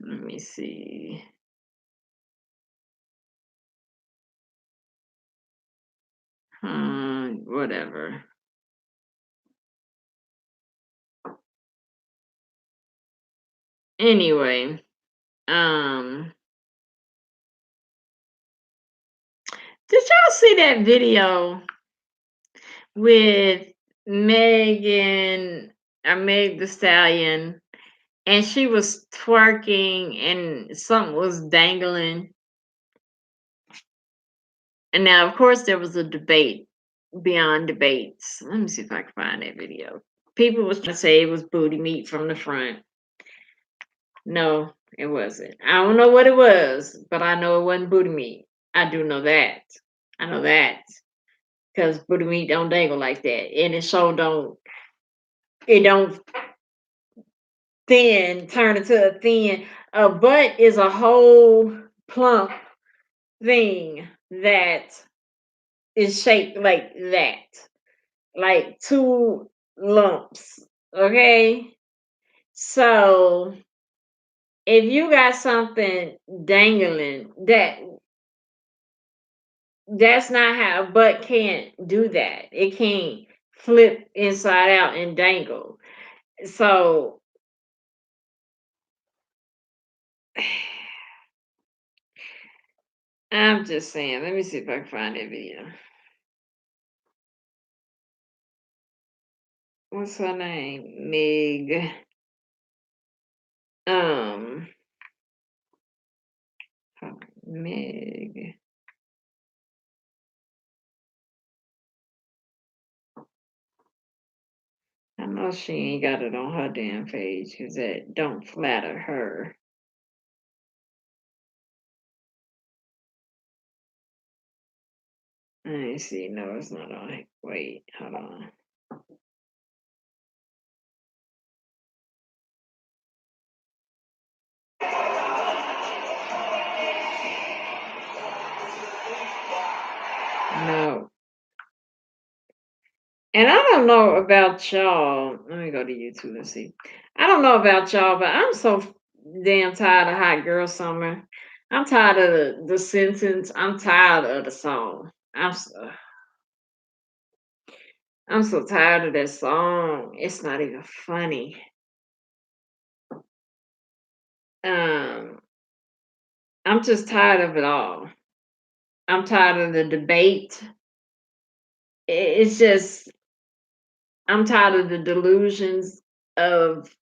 Let me see. Whatever. Anyway, um, did y'all see that video with Megan or Meg the Stallion, and she was twerking and something was dangling? And now, of course, there was a debate beyond debates. Let me see if I can find that video. People was trying to say it was booty meat from the front. No, it wasn't. I don't know what it was, but I know it wasn't booty meat. I do know that. I know that because booty meat don't dangle like that, and it sure don't. It don't thin turn into a thin. A butt is a whole plump thing that is shaped like that, like two lumps. Okay, so if you got something dangling, that's not how a butt can't do that. It can't flip inside out and dangle. So I'm just saying, let me see if I can find that video. What's her name? Meg. Um, Meg. I know she ain't got it on her damn page because that don't flatter her. Let me see. No, it's not on it. Wait, hold on. No. And I don't know about y'all. Let me go to YouTube and see. I don't know about y'all, but I'm so damn tired of Hot Girl Summer. I'm tired of the sentence. I'm tired of the song. I'm so tired of that song. It's not even funny. Um, I'm just tired of it all. I'm tired of the debate. It's just I'm tired of the delusions of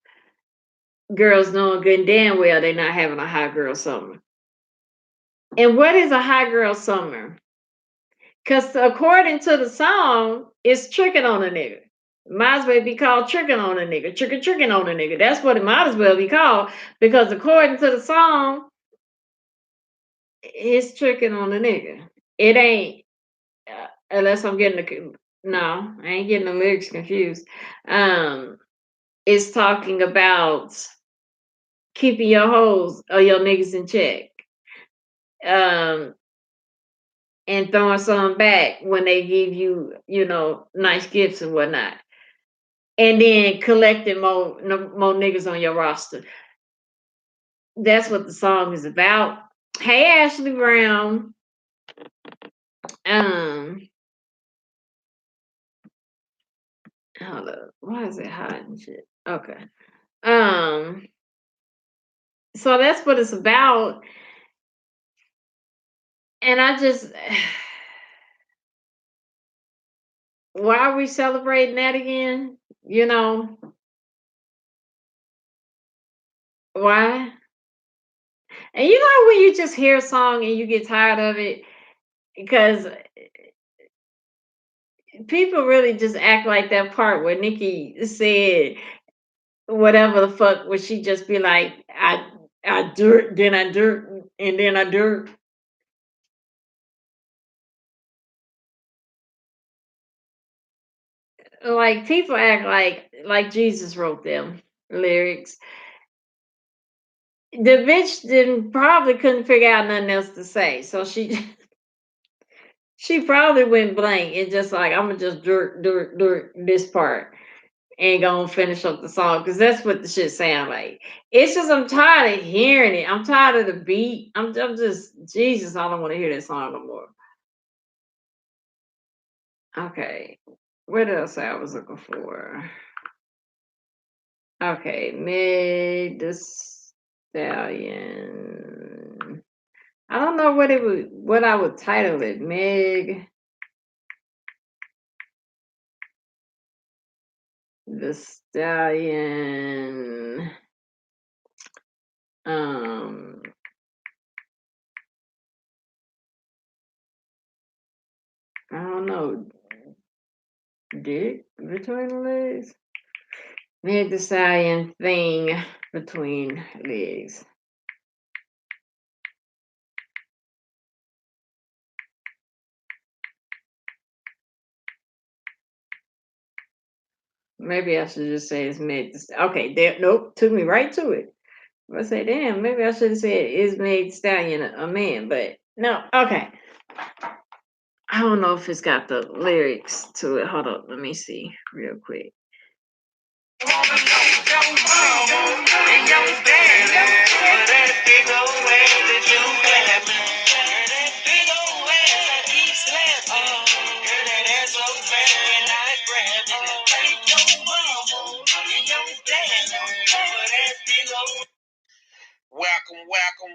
girls knowing good and damn well they're not having a hot girl summer. And what is a hot girl summer? Because according to the song, it's tricking on a nigga. Might as well be called tricking on a nigga. Tricking on a nigga. That's what it might as well be called. Because according to the song, it's tricking on a nigga. It ain't, unless I'm getting no, I ain't getting the lyrics confused. It's talking about keeping your hoes or your niggas in check. Um, and throwing some back when they give you, nice gifts and whatnot. And then collecting more niggas on your roster. That's what the song is about. Hey, Ashley Brown. Um, Hold up. Why is it hot and shit? Okay. Um, so that's what it's about. And I just why are we celebrating that again? You know, why? And you know when you just hear a song and you get tired of it because people really just act like that part where Nikki said whatever the fuck would she just be like, I dirt, then I dirt, and then I dirt. like people act like Jesus wrote them lyrics. The bitch didn't probably couldn't figure out nothing else to say, so she probably went blank and just like I'm gonna just dirt this part and gonna finish up the song because that's what the shit sound like. It's just I'm tired of hearing it. I'm tired of the beat. I'm just Jesus. I don't want to hear that song no more. Okay, what else I was looking for? Okay, Meg the Stallion. I don't know what I would title it. Meg the Stallion. Um I don't know. Dick between the legs? Meg the Stallion thing between legs. Maybe I should just say it's Meg the Stallion. Okay, there, nope, took me right to it. I say, damn, maybe I should have said is Meg the Stallion a man, but no, okay. I don't know if it's got the lyrics to it. Hold up, let me see real quick.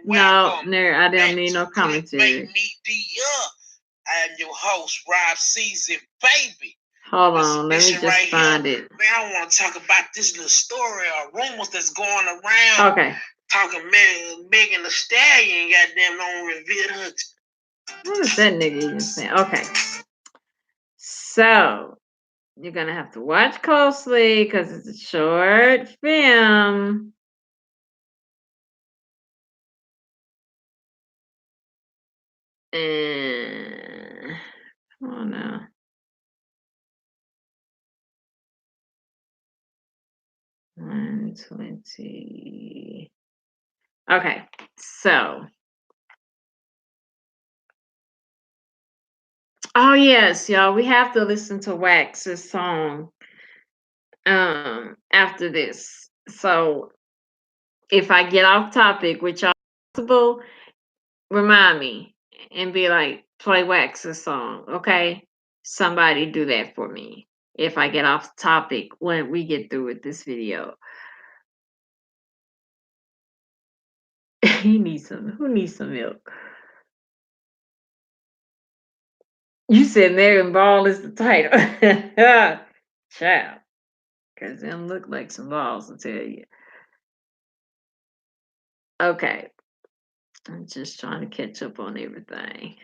No, no, I don't need no commentary. I'm your host, Rob Season, baby. Hold on, let me just find it. Man, I want to talk about this little story or rumors that's going around. Okay. Talking Megan Thee Stallion, goddamn, don't reveal her. What is that nigga even saying? Okay. So you're gonna have to watch closely because it's a short film. And come on now. $120. Okay, so oh yes, y'all, we have to listen to Wax's song after this. So if I get off topic, which y'all possible, remind me and be like, play Wax's song, okay? Somebody do that for me if I get off topic when we get through with this video. Who needs some milk? You said Megan Ball is the title. Child. Because them look like some balls, I tell you. Okay. I'm just trying to catch up on everything.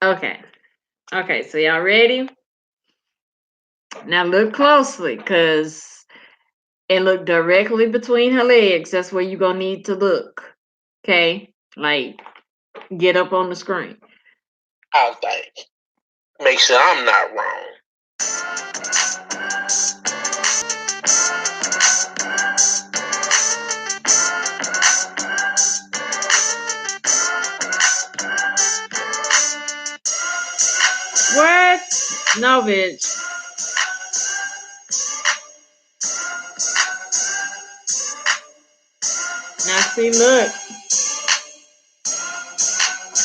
Okay. Okay, so y'all ready? Now look closely, because and look directly between her legs. That's where you're gonna need to look. Okay? Like get up on the screen. I was like, make sure I'm not wrong. What? No, bitch. Now see, look.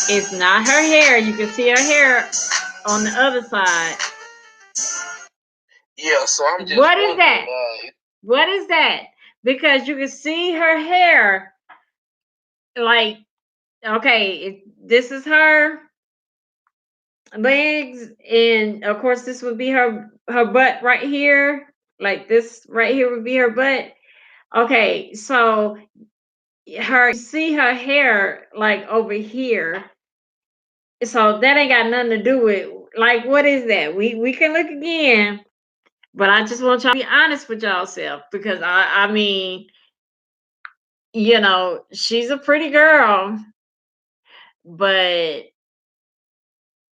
It's not her hair. You can see her hair on the other side. Yeah, so I'm just what is that? What is that? Because you can see her hair. Like, okay, this is her legs, and of course, this would be her butt right here. Like this right here would be her butt. Okay, so you see her hair like over here. So that ain't got nothing to do with like what is that? We can look again, but I just want y'all to be honest with y'all self because I mean, you know, she's a pretty girl, but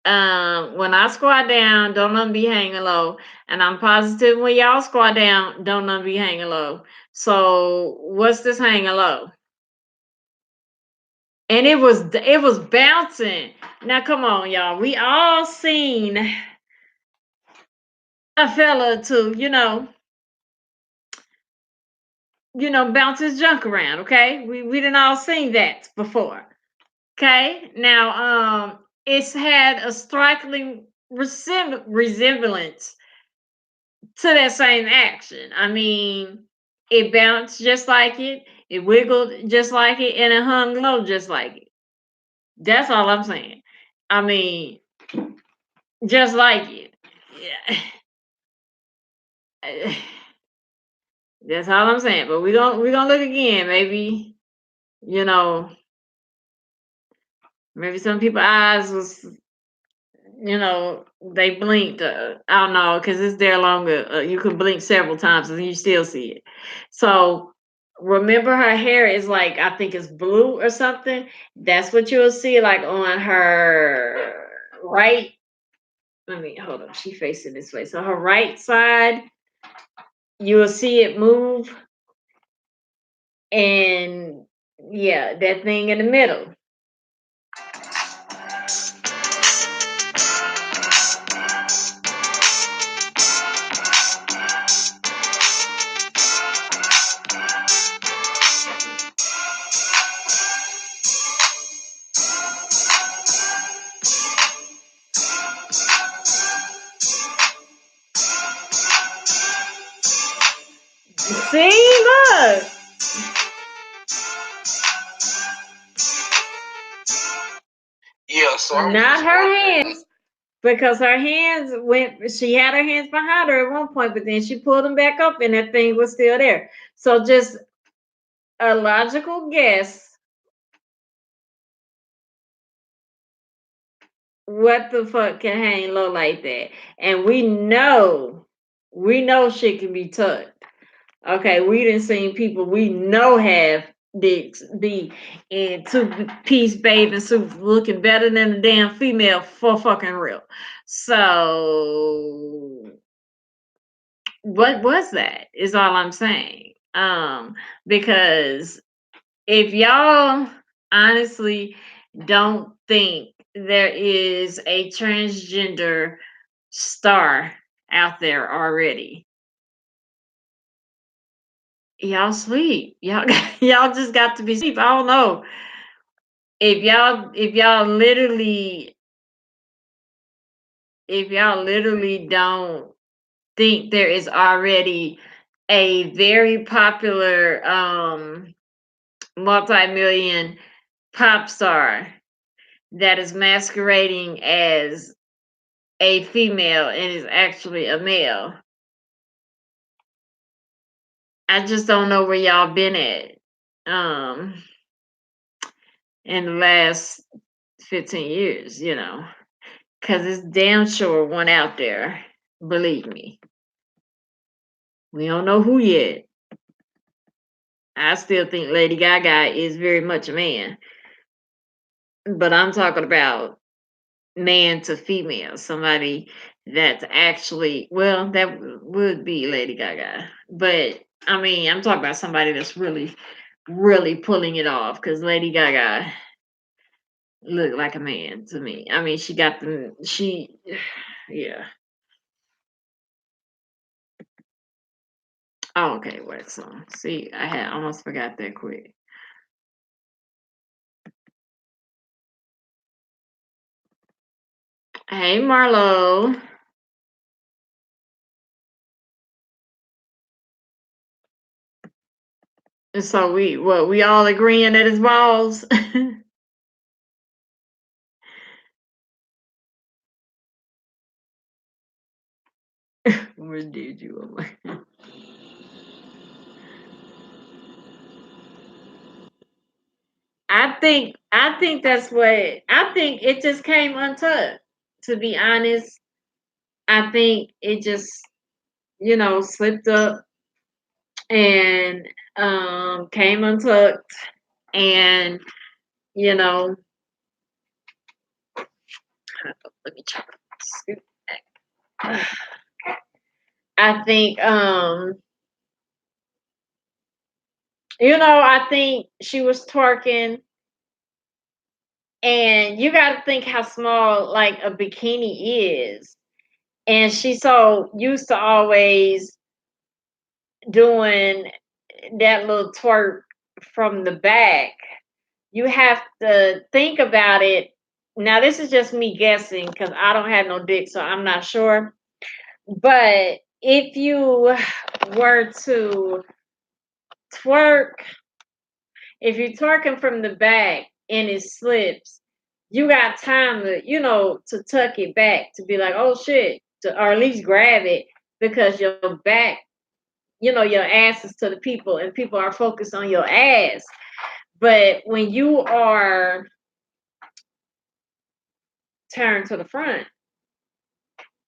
When I squat down, don't none be hanging low. And I'm positive when y'all squat down, don't none be hanging low. So what's this hanging low? And it was bouncing. Now come on, y'all. We all seen a fella to, bounce his junk around, okay? We didn't all seen that before. Okay? Now it's had a striking resemblance to that same action. I mean, it bounced just like it wiggled just like it, and it hung low just like it. That's all I'm saying. I mean, just like it. Yeah. That's all I'm saying. But we're gonna look again. You know, maybe some people's eyes was, they blinked. I don't know, because it's there longer. You can blink several times and you still see it. So remember, her hair is like, I think it's blue or something. That's what you'll see, like on her right. Let me hold up. She facing this way. So her right side, you will see it move, and yeah, that thing in the middle. See, look. Yeah, so Not her hands, because her hands went. She had her hands behind her at one point, but then she pulled them back up, and that thing was still there. So just a logical guess. What the fuck can hang low like that? And we know shit can be tucked. Okay, we didn't seen people we know have dicks be in two-piece bathing suits looking better than a damn female for fucking real. So what was that? Is all I'm saying. Because if y'all honestly don't think there is a transgender star out there already, y'all sleep. Y'all y'all just got to be sleep. I don't know. If y'all literally don't think there is already a very popular multi-million pop star that is masquerading as a female and is actually a male, I just don't know where y'all been at in the last 15 years, because it's damn sure one out there. Believe me. We don't know who yet. I still think Lady Gaga is very much a man, but I'm talking about man to female, somebody that's actually, well, that would be Lady Gaga. But I mean, I'm talking about somebody that's really, really pulling it off, because Lady Gaga looked like a man to me. I mean, yeah. Oh, okay, wait, so see, I had almost forgot that quick. Hey, Marlo. And so we all agreeing that it's balls? Where did you? I think that's what I think. It just came untucked. To be honest, I think it just slipped up and came untucked, and you know Let me try to scoot back. I think I think she was twerking, and you got to think how small like a bikini is, and she's so used to always doing that little twerk from the back. You have to think about it. Now, this is just me guessing because I don't have no dick, so I'm not sure. But if you were to twerk, if you're twerking from the back and it slips, you got time to, to tuck it back to be like, oh shit, or at least grab it because your back, your ass is to the people and people are focused on your ass. But when you are turned to the front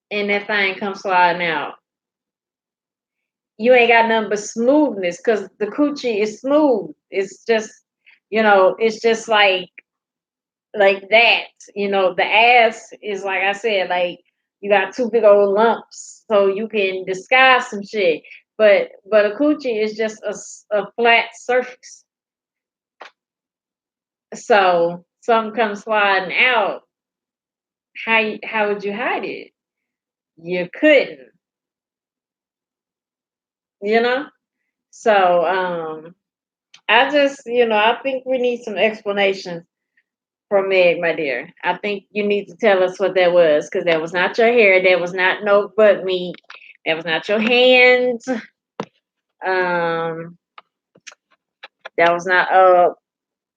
and that thing comes sliding out, you ain't got nothing but smoothness because the coochie is smooth. It's just, it's just like that. The ass is like I said, like you got two big old lumps, so you can disguise some shit. But a coochie is just a flat surface. So something comes sliding out. How would you hide it? You couldn't, So I just, I think we need some explanations from Meg, my dear. I think you need to tell us what that was, because that was not your hair, that was not no butt meat, that was not your hands. That was not a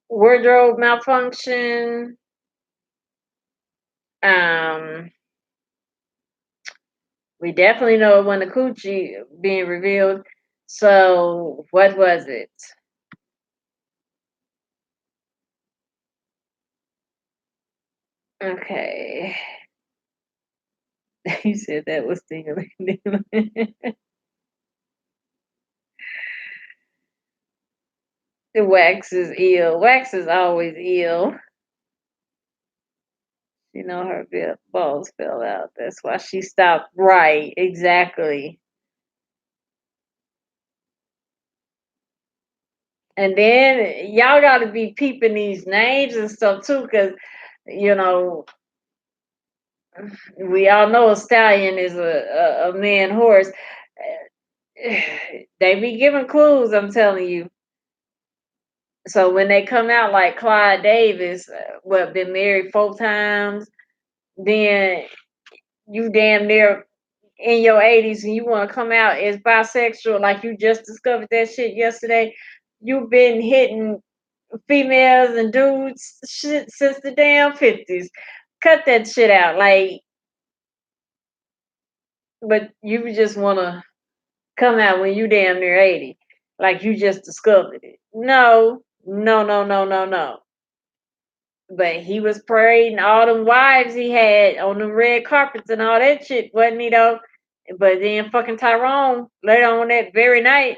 wardrobe malfunction. We definitely know when the coochie being revealed. So what was it? Okay. He said that was dingling. The wax is ill. Wax is always ill. Her balls fell out. That's why she stopped. Right, exactly. And then y'all got to be peeping these names and stuff too, because we all know a stallion is a man horse. They be giving clues, I'm telling you. So when they come out like Clyde Davis, been married 4 times, then you damn near in your 80s and you want to come out as bisexual, like you just discovered that shit yesterday. You've been hitting females and dudes shit since the damn 50s. Cut that shit out. But you just want to come out when you damn near 80, like you just discovered it. No, no, no, no, no, no. But he was parading all them wives he had on the red carpets and all that shit, wasn't he though? But then fucking Tyrone later on that very night,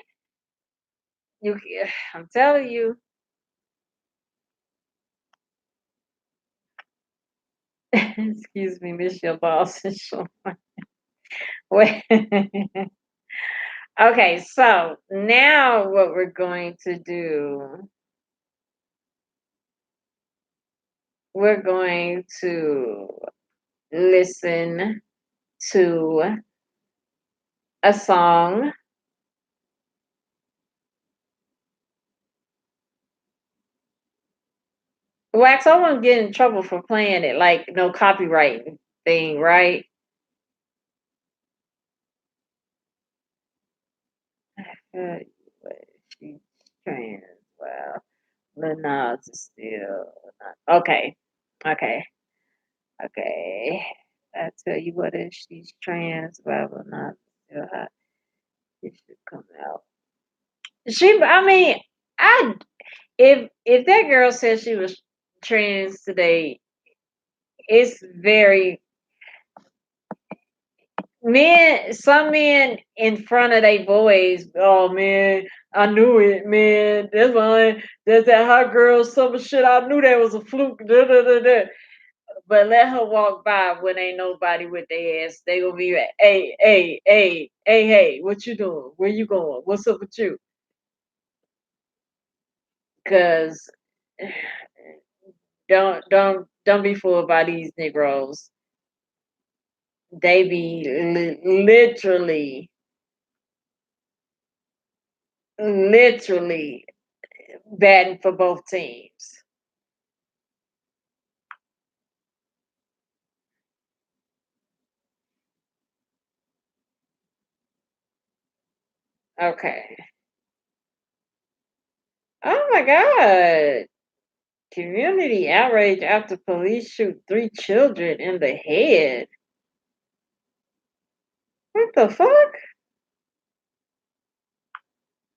I'm telling you. Excuse me, Miss Your Boss. Okay, so now what we're going to do, we're going to listen to a song. Wax, I won't get in trouble for playing it, like no copyright thing, right? She's trans. Wow. Lil Nas is still okay. Okay. Okay. I tell you what, if she's trans, blah blah not still hot. It should come out. I mean, if that girl said she was trans today, it's very some men in front of their boys. Oh man, I knew it, man. That's why there's that hot girl summer shit. I knew that was a fluke. Da, da, da, da. but let her walk by when ain't nobody with their ass. They gonna be like, hey, what you doing? Where you going? What's up with you? Cause don't be fooled by these Negroes. They be literally batting for both teams. Okay. Oh my God. Community outrage after police shoot 3 children in the head. What the fuck?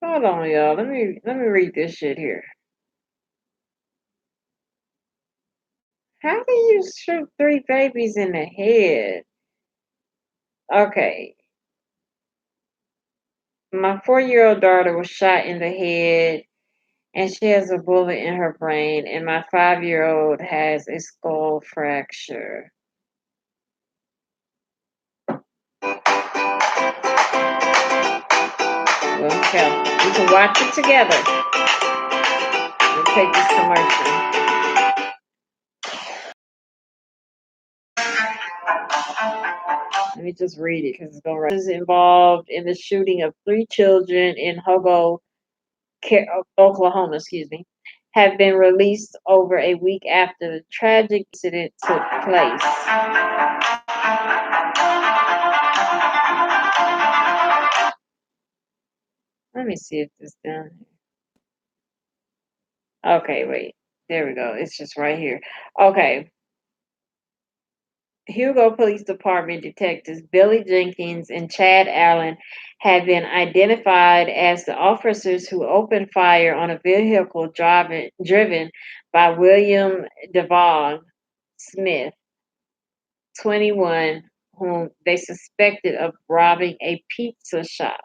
Hold on, y'all. Let me read this shit here. How do you shoot 3 babies in the head? Okay. My 4-year-old daughter was shot in the head and she has a bullet in her brain, and my 5-year-old has a skull fracture. Well, okay. We can watch it together. We'll take this commercial. Let me just read it because it's going right. Is involved in the shooting of 3 children in Hobo, Oklahoma, have been released over a week after the tragic incident took place. Let me see if this down here. Okay, wait. There we go. It's just right here. Okay. Hugo Police Department detectives Billy Jenkins and Chad Allen have been identified as the officers who opened fire on a vehicle driven by William Devon Smith, 21, whom they suspected of robbing a pizza shop.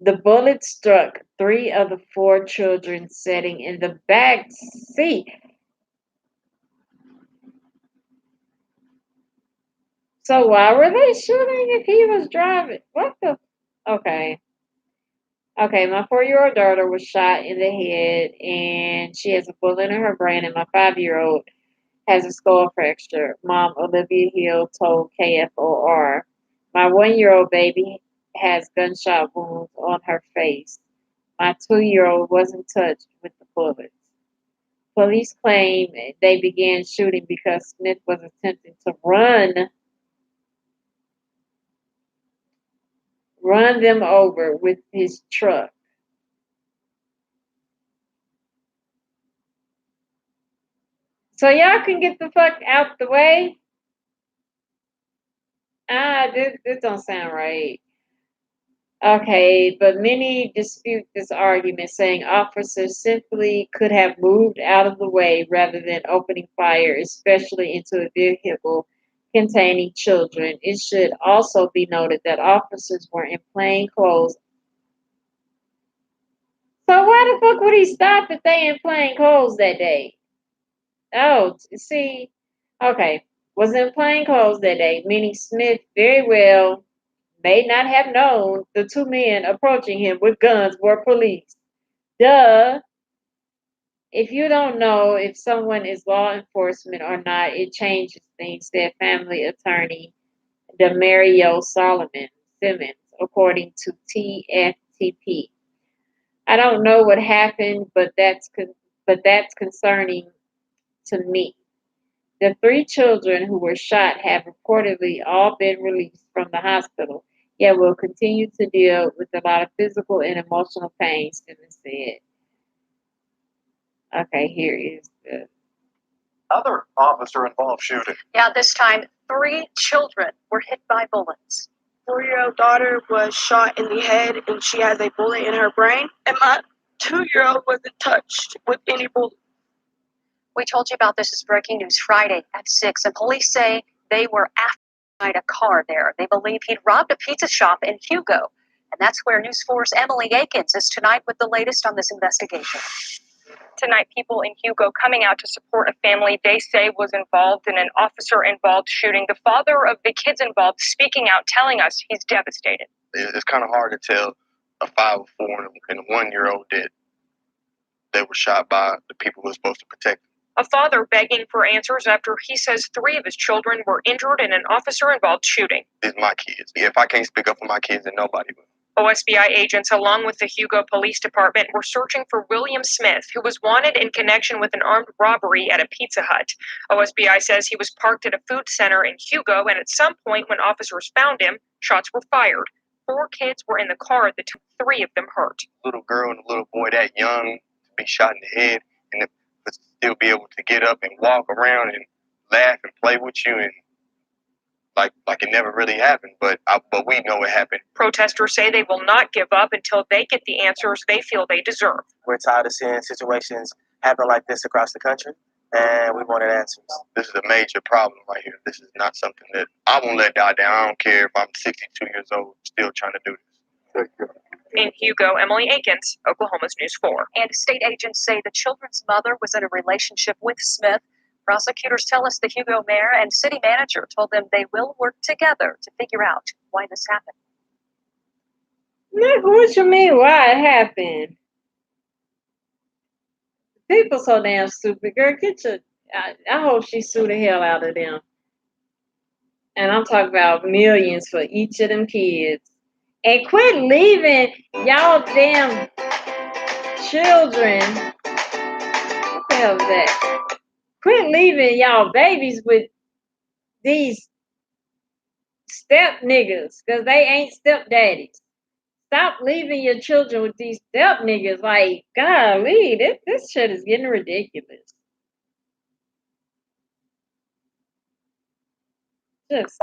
The bullet struck 3 of the 4 children sitting in the back seat. So why were they shooting if he was driving? What the? Okay. Okay, my 4-year-old daughter was shot in the head and she has a bullet in her brain, and my 5-year-old has a skull fracture, Mom Olivia Hill told KFOR. My 1-year-old baby has gunshot wounds on her face. My 2-year-old wasn't touched with the bullets. Police claim they began shooting because Smith was attempting to run them over with his truck. So y'all can get the fuck out the way. This don't sound right. Okay, but many dispute this argument, saying officers simply could have moved out of the way rather than opening fire, especially into a vehicle containing children. It should also be noted that officers were in plain clothes. So why the fuck would he stop if they in plain clothes that day? Oh, see, okay, was in plain clothes that day, meaning Smith very well may not have known the 2 men approaching him with guns were police. Duh. If you don't know if someone is law enforcement or not, it changes things, said family attorney Demario Simmons, according to TFTP. I don't know what happened, but that's concerning to me. The 3 children who were shot have reportedly all been released from the hospital, yet will continue to deal with a lot of physical and emotional pain, Simmons said. Okay, here is the other officer-involved shooting. Yeah, this time 3 children were hit by bullets. 4-year-old daughter was shot in the head and she has a bullet in her brain. And my 2-year-old wasn't touched with any bullet. We told you about this as breaking news Friday at 6, and police say they were after a car there. They believe he'd robbed a pizza shop in Hugo. And that's where News 4's Emily Akins is tonight with the latest on this investigation. Tonight, people in Hugo coming out to support a family they say was involved in an officer-involved shooting. The father of the kids involved speaking out, telling us he's devastated. It's kind of hard to tell a 5 or 4 and a 1-year-old that they were shot by the people who were supposed to protect them. A father begging for answers after he says 3 of his children were injured in an officer-involved shooting. These are my kids. If I can't speak up for my kids, then nobody will. OSBI agents, along with the Hugo Police Department, were searching for William Smith, who was wanted in connection with an armed robbery at a Pizza Hut. OSBI says he was parked at a food center in Hugo, and at some point when officers found him, shots were fired. 4 kids were in the car at the time, 3 of them hurt. Little girl and a little boy that young to be shot in the head and to still be able to get up and walk around and laugh and play with you and like it never really happened, but we know it happened. Protesters say they will not give up until they get the answers they feel they deserve. We're tired of seeing situations happen like this across the country, and we wanted answers. This is a major problem right here. This is not something that I won't let die down. I don't care if I'm 62 years old, still trying to do this. In Hugo, Emily Akins, Oklahoma's News 4. And state agents say the children's mother was in a relationship with Smith. Prosecutors tell us the Hugo mayor and city manager told them they will work together to figure out why this happened. Look, what you mean, why it happened? People so damn stupid. Girl, get your... I hope she sue the hell out of them. And I'm talking about millions for each of them kids. And quit leaving y'all damn children. What the hell is that? Quit leaving y'all babies with these step niggas, because they ain't step daddies. Stop leaving your children with these step niggas. Like, golly, this shit is getting ridiculous. Just,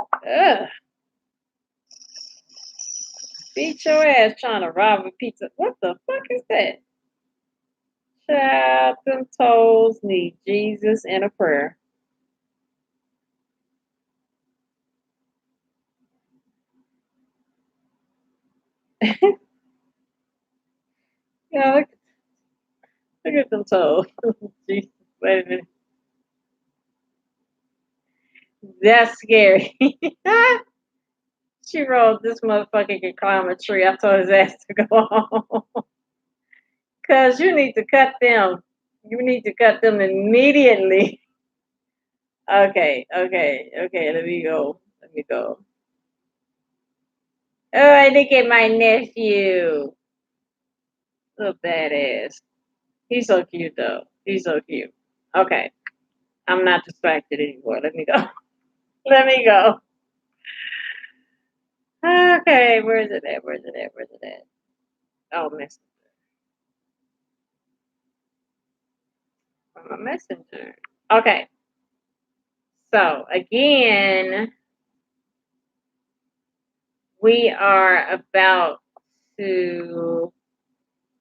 beat your ass trying to rob a pizza. What the fuck is that? Child, them toes need Jesus and a prayer. Yeah, look at them toes. Jesus, wait a minute. That's scary. She rolled this motherfucker can climb a tree. I told his ass to go home. Because you need to cut them. You need to cut them immediately. Okay. Let me go. Oh, look at my nephew. Little badass. He's so cute, though. He's so cute. Okay. I'm not distracted anymore. Let me go. Okay, where is it at? Oh, Messenger. From a messenger. Okay. So, again, we are about to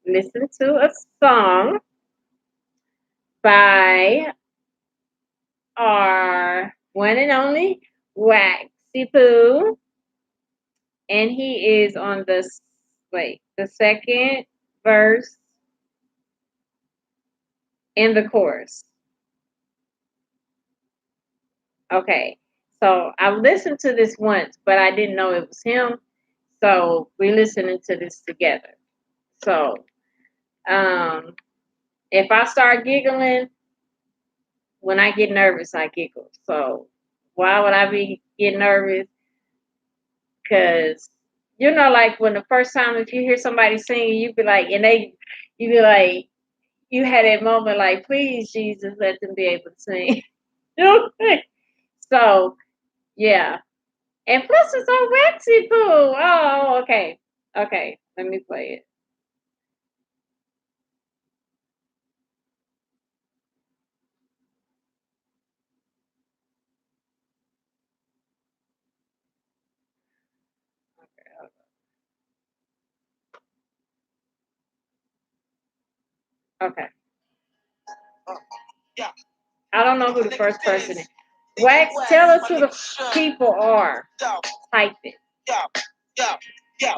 listen to a song by our one and only Waxy Poo. And he is on the second verse in the chorus. Okay. So I listened to this once, but I didn't know it was him. So we're listening to this together. So if I start giggling, when I get nervous, I giggle. So why would I be getting nervous? Because, you know, like when the first time if you hear somebody singing, you be like, you had that moment like, please, Jesus, let them be able to sing. So, yeah. And plus it's on Waxy Poo. Oh, okay. Okay, let me play it. Okay. Yeah. I don't know who the first person is. Wax, tell us who the people are. Type it. Yeah.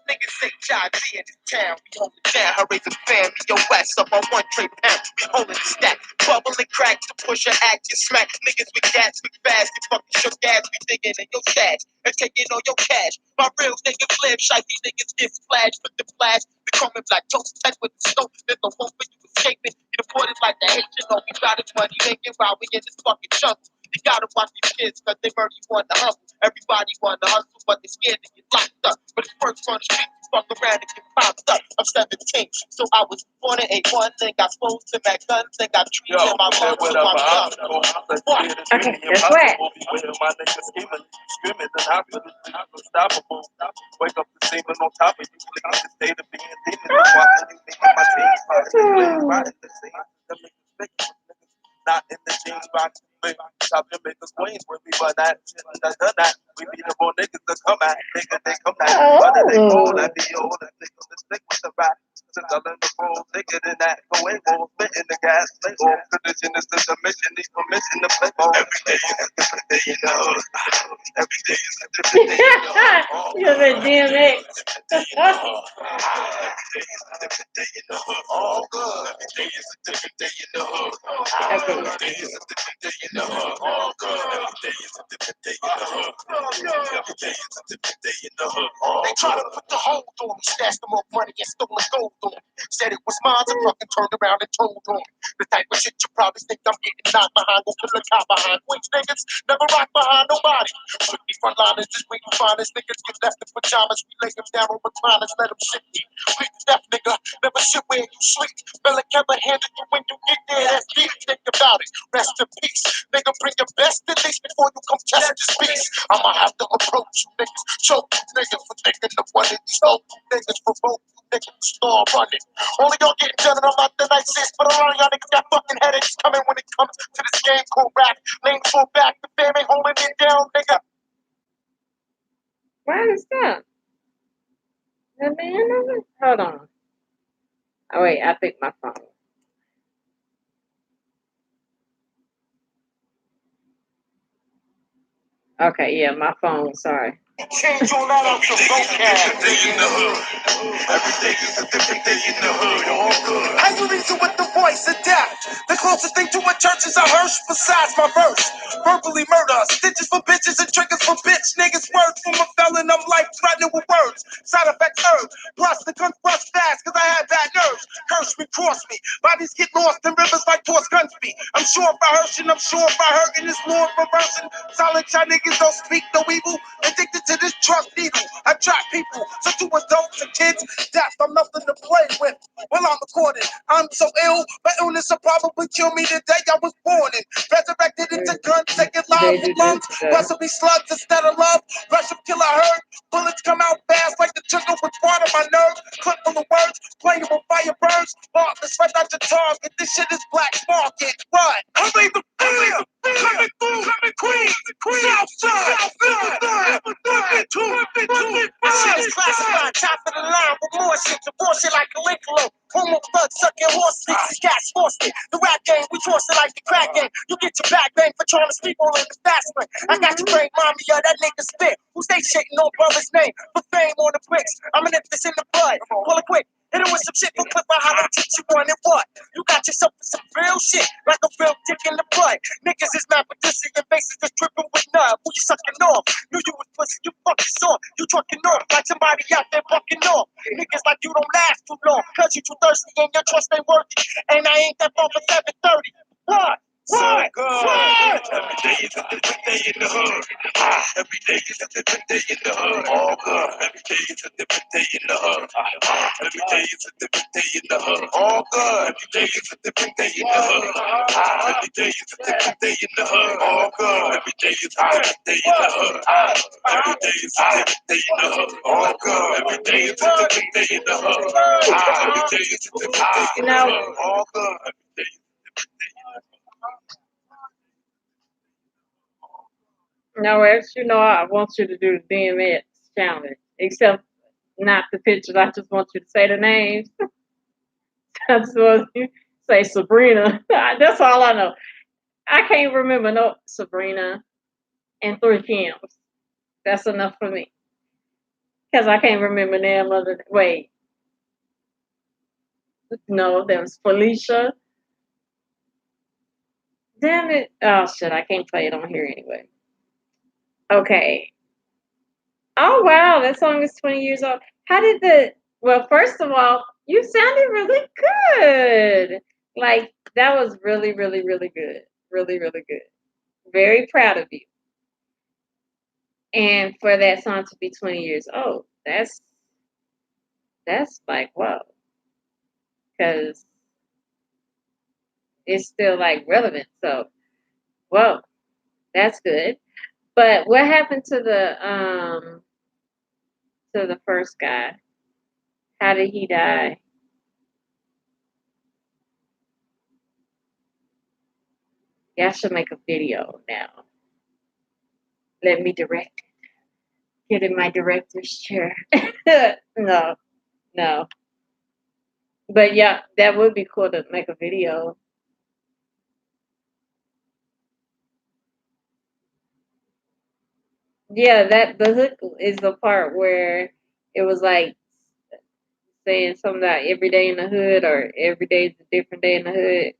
niggas say Johnny in this town. We hold it down, her raise the fam. Yo, West up on one trade pound. We holding the stack. Bubbling cracks to push your act. You smack niggas with gas, we fast. You fucking shook ass. We digging in your stash and taking all your cash. My real niggas live, shifty niggas get splashed with the flash. We coming like toast touch with the stove. There's no hope for you escaping. You deported like the Haitian. All we got is money making while we in this fucking jungle. You gotta watch these kids, cause they murder you on the hustle. Everybody want to hustle, but they scared to get locked up. But it's first on the street, you fuck around and get popped up. I'm 17, so I was born in A1, then got exposed to Mac guns, then got treated in my mouth, so I'm young. Okay, that's what. My niggas scheming, screaming, and I'm unstoppable. Wake up the demon on top of you, in the state of being demon. Watching me and my team, riding the scene. Them niggas fake, niggas not in the jeans, box. Top them niggas queens where we run that shit and done that. We be the more niggas that come at, nigga, they come at. Whether they fall, that be old, that niggas that stick with the rap. Since I learned the roll, thicker than that. Go in, go spit in the gas, play all. Condition is the mission, need permission to play ball. Every day is a different day in the hood. Every day is a different day in the hood. You're the DMX. Every day is a different day in the hood. All good. Every day is a different day in the hood. Every day is a different day in the hood. All good. Every day is a different day in the hood. Every day is a different day in the hood. They try to put the hold on me, stashed them up money and stolen gold on me. Said it was mine, I fucking turned around and told on me. The type of shit you probably think I'm getting knocked behind, go put the cop behind. Queens niggas never rock behind nobody. Should be frontliners, just waiting to find us. Niggas get left in pajamas, we lay them down on recliners, let them shit me. Quick death nigga, never shit where you sleep. Fella never handed you when you get there, that's deep. Think about it, rest in peace. Nigga, bring your best at least before you come test this piece. I'ma have to approach you niggas, choke you niggas for thinking of one of these dope niggas, provoke you niggas, start running. Only y'all getting done and I'm not the nicest, but a lot of y'all niggas got fucking headaches coming when it comes to this game called rap. Lane fall back, the fam ain't holding it down, nigga. Why is that? Hold on. Oh wait, I picked my phone. Okay, yeah, my phone, sorry. Change all that out your vocab. Every day is a different day in the hood. All good. How you reason with the voice adapt? The closest thing to a church is a hearse besides my verse. Verbally murder, stitches for bitches and triggers for bitch niggas. Words from a felon, I'm life threatening with words. Side effects herb. Plus the guns bust fast cause I had bad nerves. Curse me, cross me. Bodies get lost in rivers like Torch Gunsby. I'm sure if I hurt I'm sure if I hurt in this law of reversing. Solid shot niggas don't speak no evil. Addicted to this drug needle. I track people, so to adults and kids, death, I'm nothing to play with. Well, I'm recorded. I'm so ill, my illness will probably kill me the day I was born in. Resurrected into guns, taking lives with lungs. Possibly slugs instead of love. Rush of kill, I heard. Bullets come out fast like the trigger with part of my nerves. Clip full of words, playing with fire burns. Heartless, right out your target. This shit is black market. What? Hurry the fear! Coming through, coming queen, Southside, shit is classified, top of the line with more shit, the bullshit like Caligula. Homo blood sucking horse sticks, these cats forced it. The rap game, we forced it like the crack game. You get your back bang for trying to sleep on in the fast lane. I got your brain, mommy, yo, that nigga spit. Who say shitting on brother's name? For fame on the bricks, I'm an this in the blood. Pull it quick. Hit it with some shit for clip on how to teach you one and what? You got yourself some real shit, like a real dick in the butt. Niggas is mad for this and your faces is dripping with nub. Who you sucking off? Knew you was pussy, you fucking soft. You trucking off like somebody out there fucking off. Niggas like you don't last too long, cause you too thirsty and your trust ain't worthy. And I ain't that far for 730. What? What? What? Every day is a different day in the hood. Every day is a different day in the hood. All good. Every day is a different day in the hood. Every day is a different day in the hood. All good. Every day is a different day in the hood. Every day is a different day in the hood. All good. Every day is a different day in the hood. Every day is a different day in the hood. All good. Every day is a different day in the hood. Every day is a different day in the hood. All good. Every day is a different day in the hood. No, as you know, I want you to do the DMX challenge, except not the pictures. I just want you to say the names. I just want you to say Sabrina. That's all I know. I can't remember no Sabrina and 3 Kims. That's enough for me. Because I can't remember name other. Wait, no, there was Felicia. Damn it! Oh shit, I can't play it on here anyway. Okay. Oh wow, that song is 20 years old. How did the? Well, first of all, you sounded really good. Like that was really, really, really good. Really, really good. Very proud of you. And for that song to be 20 years old, that's like whoa, because it's still like relevant. So whoa, that's good. But what happened to the first guy? How did he die? Yeah, I should make a video now. Let me direct it. Get in my director's chair. No, no. But yeah, that would be cool to make a video. Yeah, that the hook is the part where it was like saying something about every day in the hood or every day is a different day in the hood.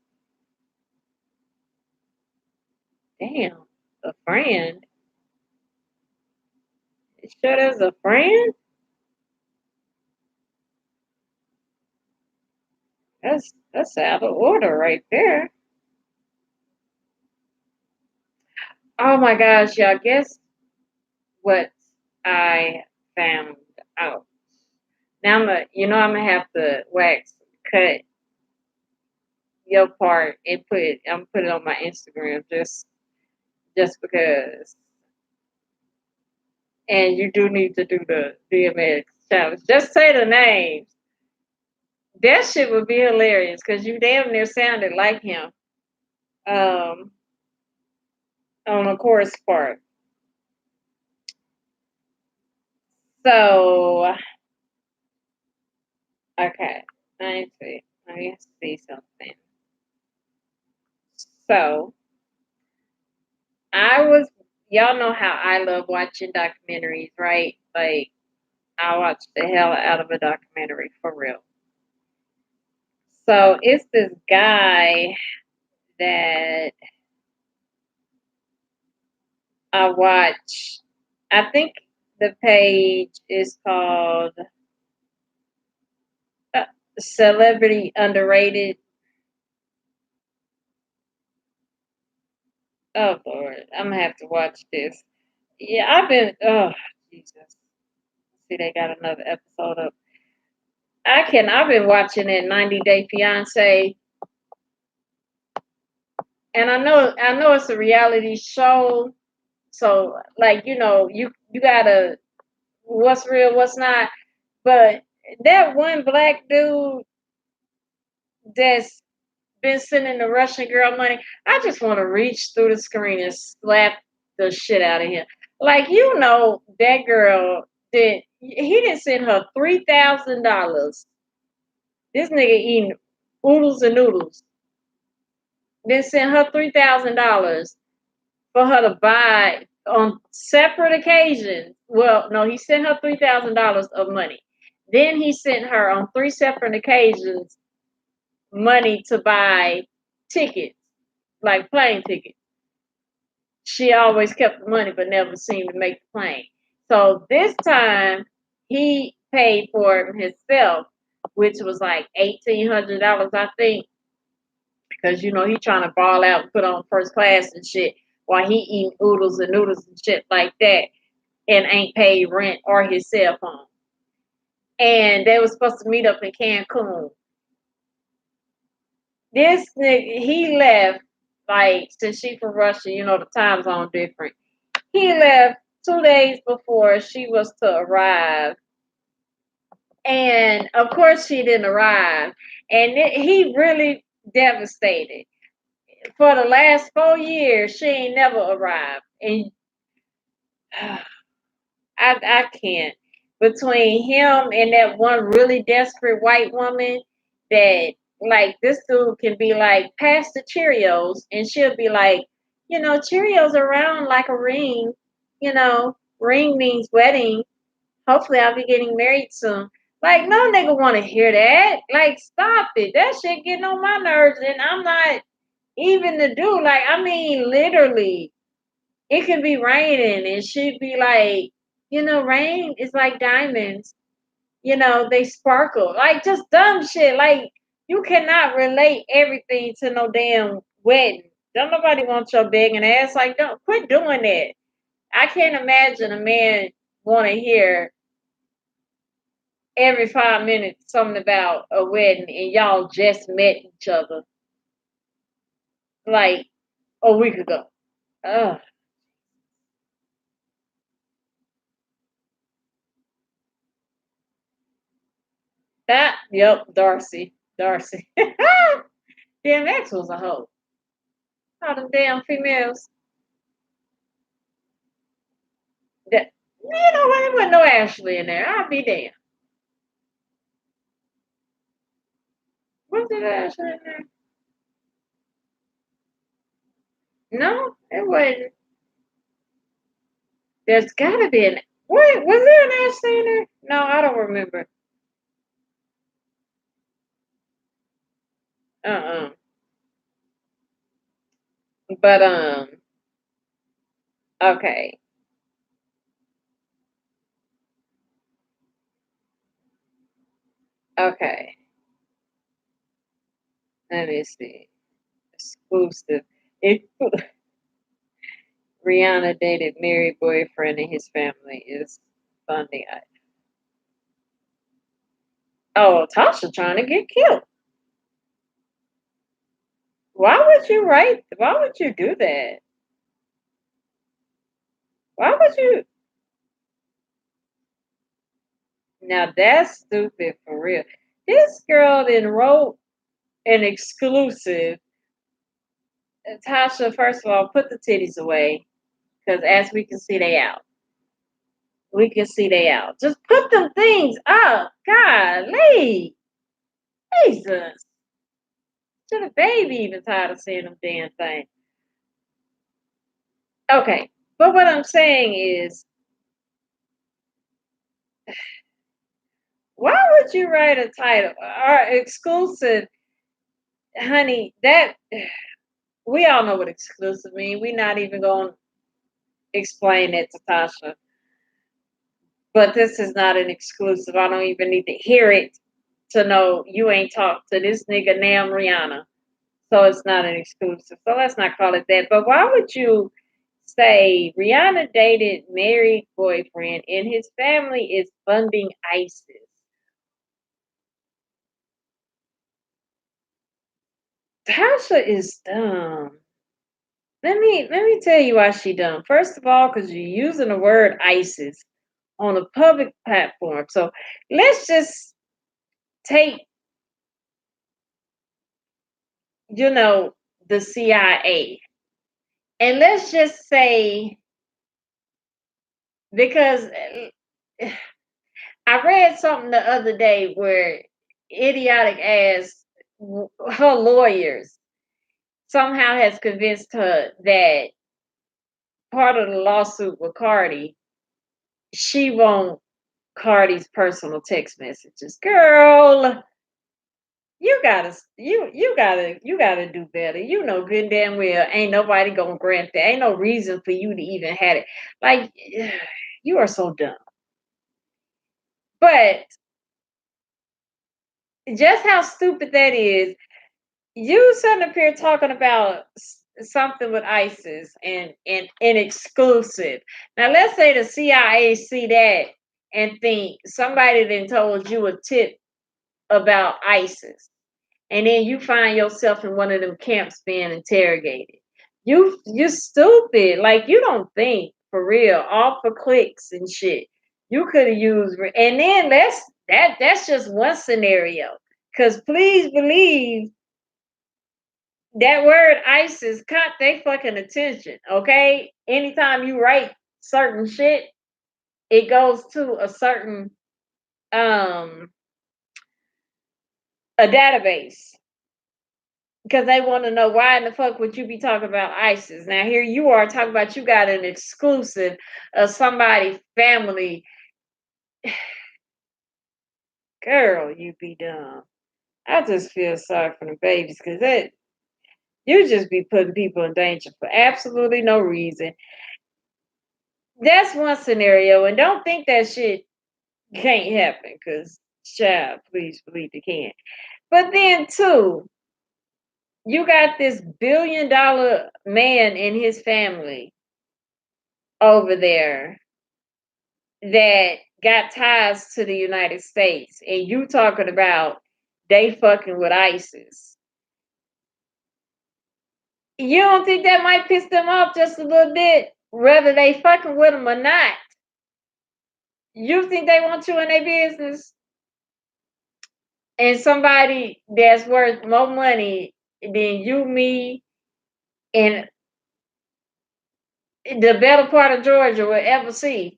Damn, a friend. You sure there's a friend? That's out of order right there. Oh my gosh, y'all, guess what I found out. Now I'm gonna have to cut your part and put it on my Instagram just because. And you do need to do the DMX challenge. Just say the names. That shit would be hilarious because you damn near sounded like him um, on the chorus part. So, okay, let me see something. So, y'all know how I love watching documentaries, right? Like, I watch the hell out of a documentary for real. So, it's this guy that I watch. I think the page is called Celebrity Underrated. Oh Lord, I'm gonna have to watch this. Yeah, oh Jesus. See, they got another episode up. I've been watching that 90 Day Fiance, and I know it's a reality show. So like, you gotta what's real, what's not. But that one black dude that's been sending the Russian girl money, I just want to reach through the screen and slap the shit out of him. Like, that girl he didn't send her $3,000. This nigga eating oodles and noodles. Then sent her $3,000 for her to buy on separate occasions. Well, no, he sent her $3,000 of money. Then he sent her on 3 separate occasions money to buy tickets, like plane tickets. She always kept the money but never seemed to make the plane. So this time he paid for it himself, which was like $1,800, I think, because he trying to ball out and put on first class and shit while he eating oodles and noodles and shit like that and ain't paid rent or his cell phone. And they were supposed to meet up in Cancun. This nigga, he left, like, since she from Russia, the time zone different. He left 2 days before she was to arrive. And of course she didn't arrive. And he really devastated. For the last 4 years, she ain't never arrived. And I can't. Between him and that one really desperate white woman that, like, this dude can be like, pass the Cheerios, and she'll be like, Cheerios are round like a ring, ring means wedding. Hopefully, I'll be getting married soon. Like, no nigga want to hear that. Like, stop it. That shit getting on my nerves, and I'm not even the dude. Like, I mean, literally, it could be raining, and she'd be like, rain is like diamonds. They sparkle. Like, just dumb shit. Like, you cannot relate everything to no damn wedding. Don't nobody want your begging ass. Like, don't quit doing that. I can't imagine a man want to hear every 5 minutes something about a wedding and y'all just met each other like a week ago. Ugh. Yep, Darcy. Darcy. DMX was a hoe. All them damn females. That, what? There wasn't no Ashley in there. I'll be damned. Was it Ashley in there? No, it wasn't. There's gotta be an. Wait, was there an Ashley in there? No, I don't remember. Uh-uh. But okay. Okay. Let me see. Exclusive. If Rihanna dated married boyfriend and his family is funding. Oh, Tasha trying to get killed. Why would you write? Why would you do that? Why would you? Now that's stupid for real. This girl then wrote an exclusive. Tasha, first of all, put the titties away because as we can see, they out. We can see they out. Just put them things up. Golly. Jesus. To the baby even tired of seeing them damn things. Okay. But what I'm saying is, why would you write a title? Our exclusive, honey, that we all know what exclusive mean. We're not even going to explain it to Tasha. But this is not an exclusive. I don't even need to hear it to know you ain't talked to this nigga named Rihanna. So it's not an exclusive. So let's not call it that. But why would you say Rihanna dated married boyfriend and his family is funding ISIS? Tasha is dumb. Let me tell you why she dumb. First of all, because you're using the word ISIS on a public platform. So let's just take, the CIA. And let's just say, because I read something the other day where idiotic ass, her lawyers somehow has convinced her that part of the lawsuit with Cardi, she won't Cardi's personal text messages. Girl, you gotta do better. You know good and damn well ain't nobody gonna grant that. Ain't no reason for you to even have it. Like, you are so dumb. But just how stupid that is, you sitting up here talking about something with ISIS and exclusive. Now let's say the CIA see that and think somebody then told you a tip about ISIS, and then you find yourself in one of them camps being interrogated. You stupid. Like, you don't think for real, all for clicks and shit. You could have used, and then that's just one scenario. Cause please believe that word ISIS caught they fucking attention. Okay, anytime you write certain shit, it goes to a certain a database because they want to know why in the fuck would you be talking about ISIS. Now here you are talking about you got an exclusive of somebody's family girl, you be dumb. I just feel sorry for the babies because that you just be putting people in danger for absolutely no reason. That's one scenario, and don't think that shit can't happen because, child, please believe it can. But then, too, you got this $1 billion man and his family over there that got ties to the United States, and you talking about they fucking with ISIS. You don't think that might piss them off just a little bit, whether they fucking with them or not? You think they want you in their business? And somebody that's worth more money than you, me, and the better part of Georgia will ever see.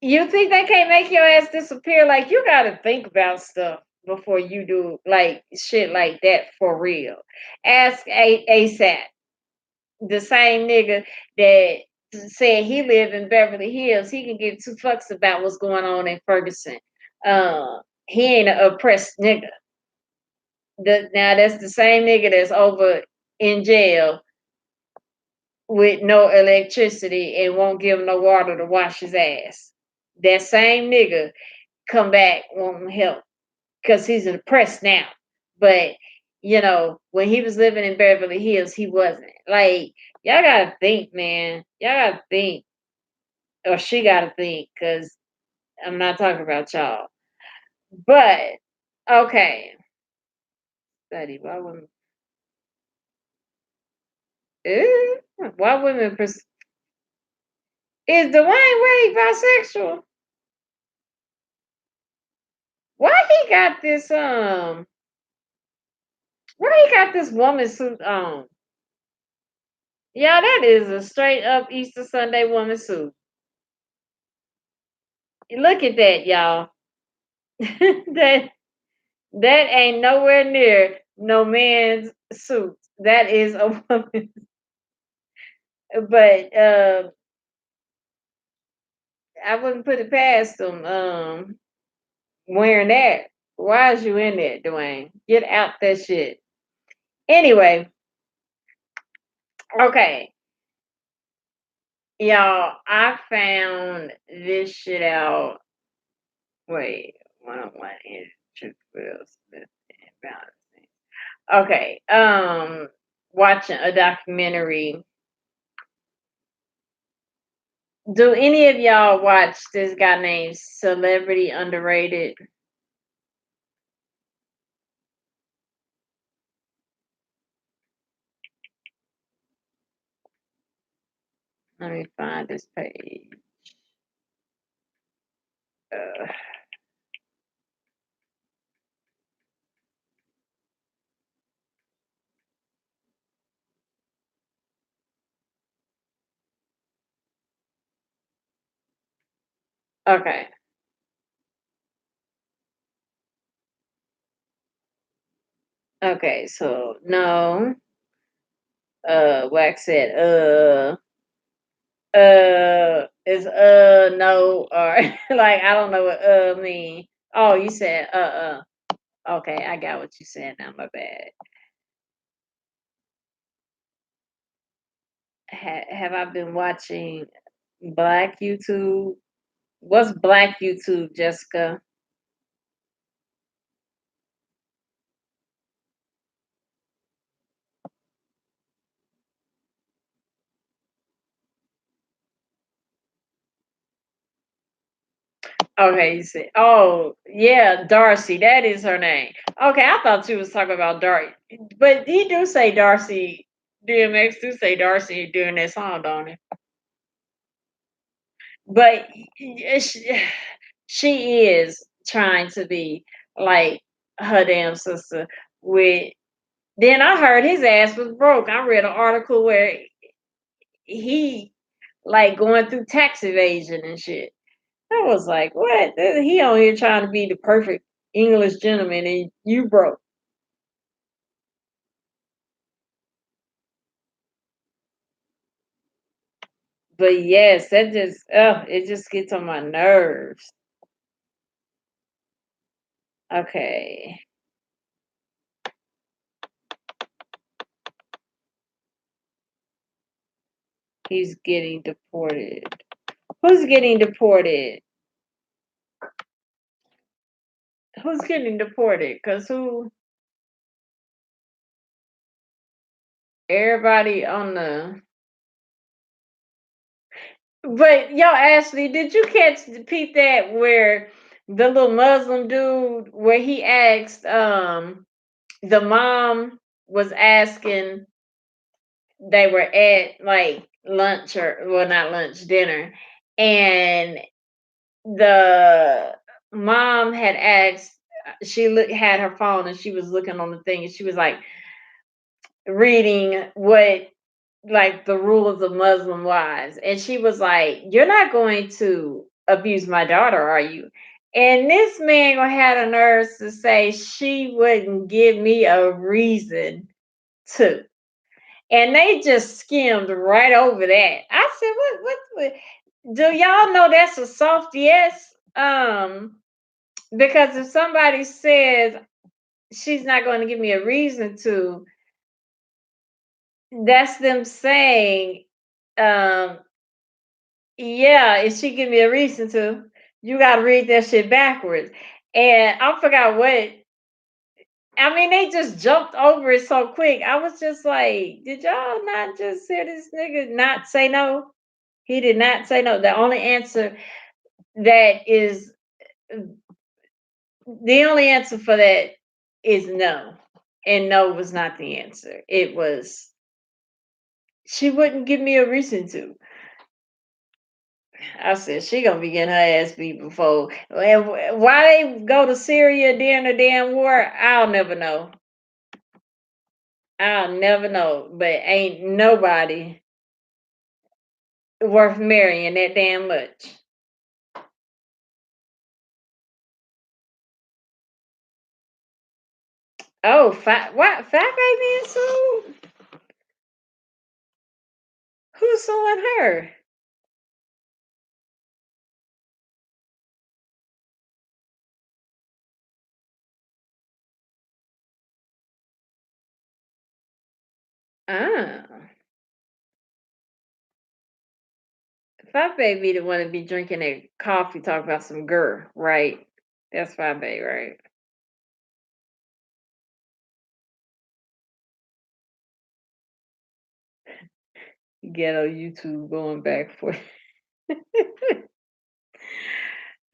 You think they can't make your ass disappear? Like, you gotta think about stuff before you do like shit like that for real. Ask ASAP, the same nigga that said he lived in Beverly Hills. He can give two fucks about what's going on in Ferguson. He ain't an oppressed nigga. Now that's the same nigga that's over in jail with no electricity and won't give him no water to wash his ass. That same nigga come back wanting help because he's oppressed now. But when he was living in Beverly Hills, he wasn't. Like, y'all gotta think, man. Y'all gotta think, or she gotta think, because I'm not talking about y'all. But okay, study why women. Why women is Dwayne Wade bisexual? Why he got this why he got this woman suit on? Yeah, that is a straight up Easter Sunday woman suit. Look at that, y'all. that that ain't nowhere near no man's suit. That is a woman. But I wouldn't put it past them wearing that. Why is you in there, Dwayne? Get out that shit. Anyway, okay. Y'all, I found this shit out. Wait, 101 is Will Smith and Balancing. Okay, watching a documentary. Do any of y'all watch this guy named Celebrity Underrated? Let me find this page. Uh, okay. Okay, so no. Wax said, is no, or like I don't know what mean. Oh, you said okay, I got what you said now, my bad. Have I been watching Black YouTube? What's Black YouTube, Jessica? Okay, you said, oh yeah, Darcy, that is her name. Okay, I thought you was talking about Darcy, but he do say Darcy. DMX do say Darcy during that song, don't he? But she is trying to be like her damn sister. With then I heard his ass was broke. I read an article where he like going through tax evasion and shit. I was like, what? He on here trying to be the perfect English gentleman, and you broke. But yes, that just it just gets on my nerves. Okay. He's getting deported. Who's getting deported? Who's getting deported? Cause who? Everybody on the. But yo, Ashley, did you catch peep that where the little Muslim dude where he asked the mom was asking, they were at like lunch, or well, not lunch, dinner, and the mom had asked, had her phone and she was looking on the thing and she was like reading what, like, the rules of Muslim wives, and she was like, "You're not going to abuse my daughter, are you?" And this man had a nerve to say she wouldn't give me a reason to. And they just skimmed right over that. I said, what do y'all know that's a soft yes? Because if somebody says she's not going to give me a reason to, that's them saying, um, yeah, if she give me a reason to, you got to read that shit backwards. And I forgot what. I mean, they just jumped over it so quick. I was just like, did y'all not just hear this nigga not say no? He did not say no. The only answer that is, the only answer for that is no. And no was not the answer. It was, she wouldn't give me a reason to. I said she gonna be getting her ass beat before. And why they go to Syria during the damn war, I'll never know. I'll never know. But ain't nobody worth marrying that damn much. Oh, what? Fat Baby being sued? Who's suing her? Ah, Fat Baby the one to be drinking that coffee, talk about some girl, right? That's Fat Baby, right? Ghetto YouTube going back for.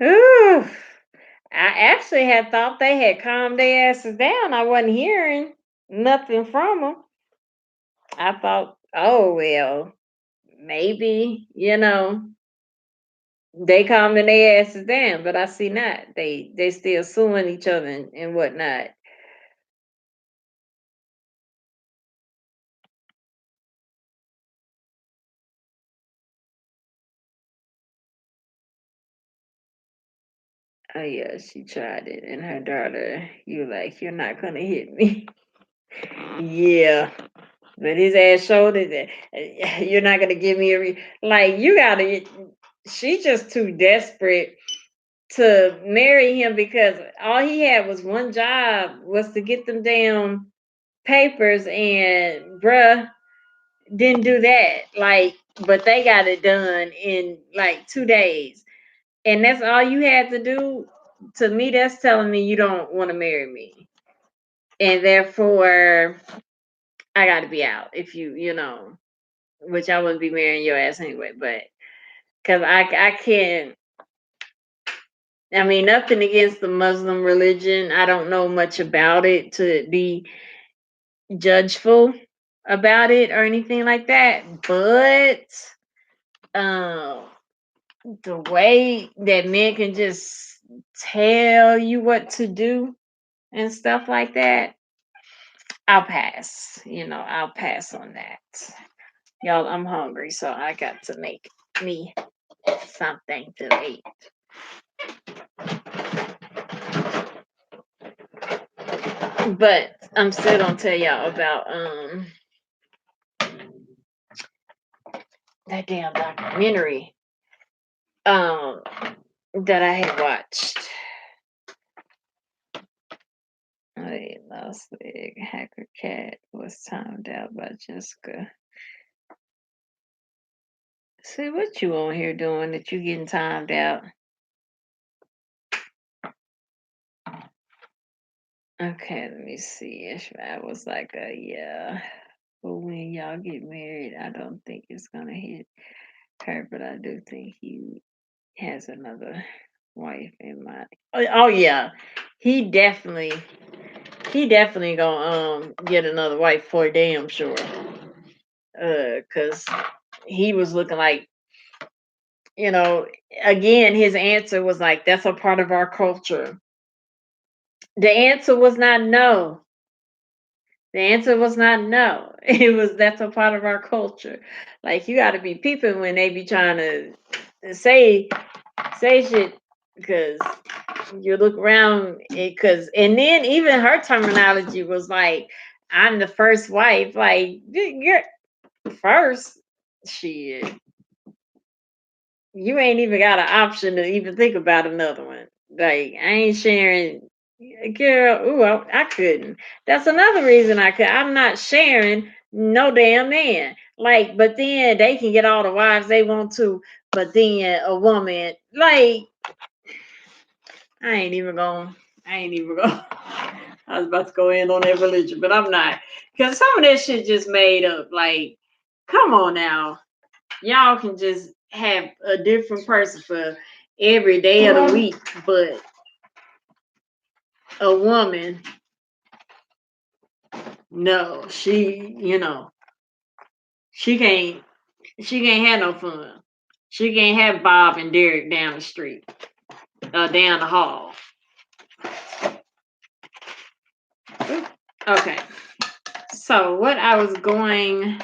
Ooh. I actually had thought they had calmed their asses down. I wasn't hearing nothing from them. I thought, oh well, maybe, they calming their asses down, but I see not. They still suing each other and whatnot. Oh yeah, she tried it, and her daughter, you like, you're not gonna hit me. Yeah, but his ass showed it that you're not gonna give me like, you gotta. She's just too desperate to marry him because all he had was one job, was to get them damn papers, and bruh didn't do that. Like, but they got it done in like 2 days. And that's all you had to do. To me, that's telling me you don't want to marry me. And therefore I gotta be out if which I wouldn't be marrying your ass anyway, but because I can't. I mean, nothing against the Muslim religion. I don't know much about it to be judgeful about it or anything like that. But um, the way that men can just tell you what to do and stuff like that, I'll pass. I'll pass on that. Y'all, I'm hungry, so I got to make me something to eat. But I'm still gonna tell y'all about that damn documentary that I had watched. Wait, last week, Hacker Cat was timed out by Jessica. See what you on here doing that you getting timed out? Okay, let me see. Ishmael was like, yeah. But when y'all get married, I don't think it's gonna hit her, but I do think he has another wife in mind. Oh yeah, he definitely gonna get another wife for damn sure. Cause he was looking like, you know, again, his answer was like, that's a part of our culture. The answer was not no. The answer was not no. It was that's a part of our culture. Like you got to be peeping when they be trying to say shit because you look around because and then even her terminology was like, I'm the first wife. Like you're first. Shit, you ain't even got an option to even think about another one. Like I ain't sharing, girl. Ooh, I couldn't. That's another reason I could. I'm not sharing no damn man. Like, but then they can get all the wives they want to. But then a woman, like, I ain't even going. I was about to go in on that religion, but I'm not. Because some of that shit just made up. Like, come on now. Y'all can just have a different person for every day of the week, but a woman, no, she can't have no fun. She can't have Bob and Derek down the street, down the hall. Okay. So what I was going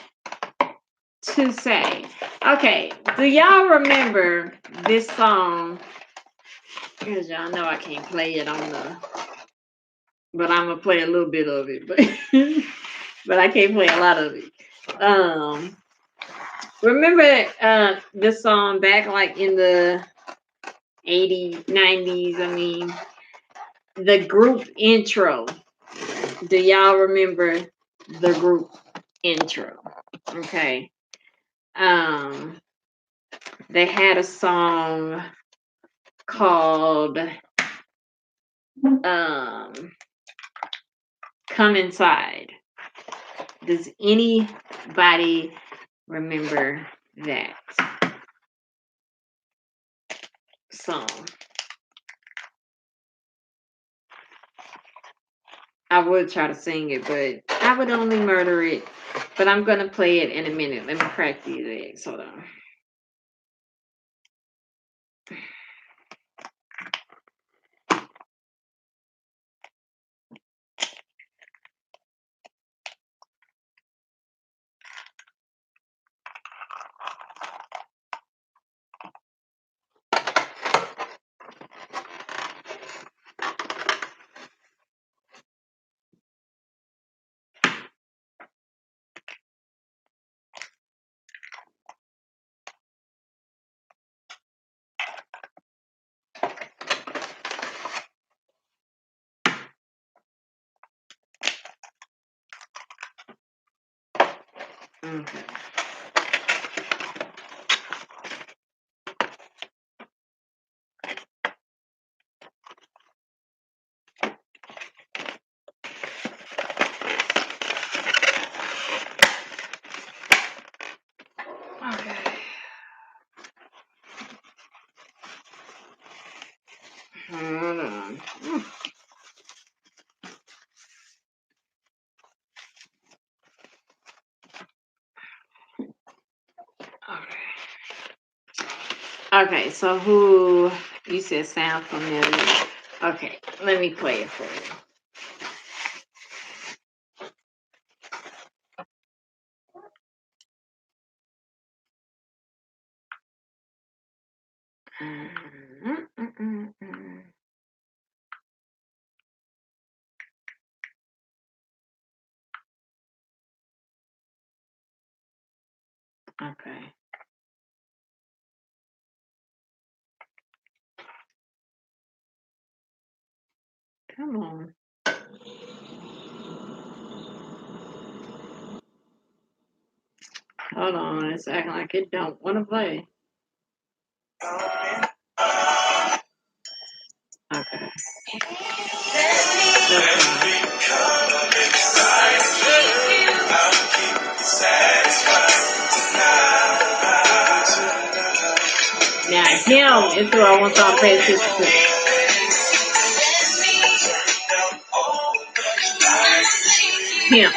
to say. Okay, do y'all remember this song? Because y'all know I can't play it on but I'm gonna play a little bit of it, but but I can't play a lot of it. Remember this song back like in the 80s, 90s, I mean, the group intro. Do y'all remember the group intro? Okay. They had a song called Come Inside. Does anybody remember that song? I would try to sing it, but I would only murder it. But I'm gonna play it in a minute. Let me crack these eggs. Hold on. Okay. Okay. Hold on. Okay. Okay, so who you said sound familiar? Okay, let me play it for you. Okay. Come on. Hold on, it's acting like it don't want to play. Okay. Now him is who I want y'all to pay attention to. Him.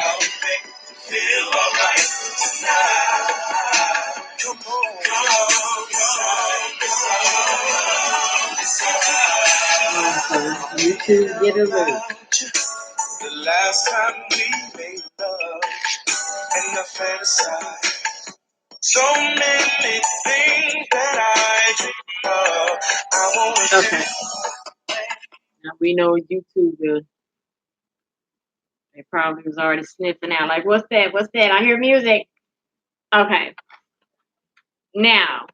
YouTube get a look. The last time we made love and I fantasized. So many things that I dream of. I want Okay. Now we know YouTube good. They probably was already sniffing out. Like, what's that? What's that? I hear music. Okay. Now,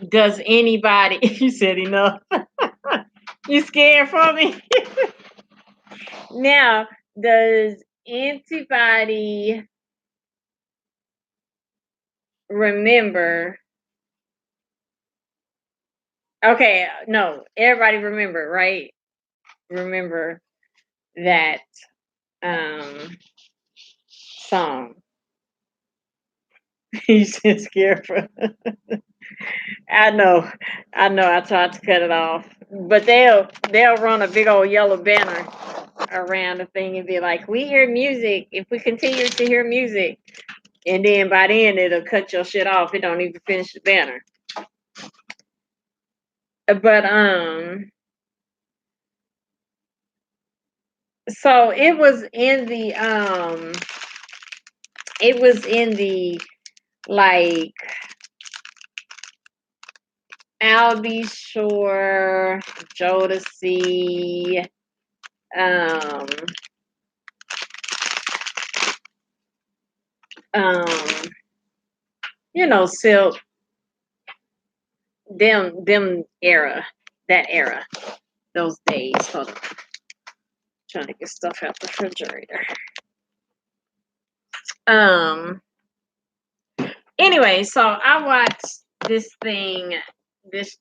does anybody? You said enough. You scared for me? Now, does anybody remember? Okay, no, everybody remember, right? Remember that song. You said scared for. I know, I tried to cut it off, but they'll run a big old yellow banner around the thing and be like, "We hear music. If we continue to hear music," and then by then it'll cut your shit off. It don't even finish the banner. But so it was in the like Albie Shore, Jodeci, um, Silk, them era, that era, those days. Hold on. Trying to get stuff out the refrigerator. Anyway, so I watched this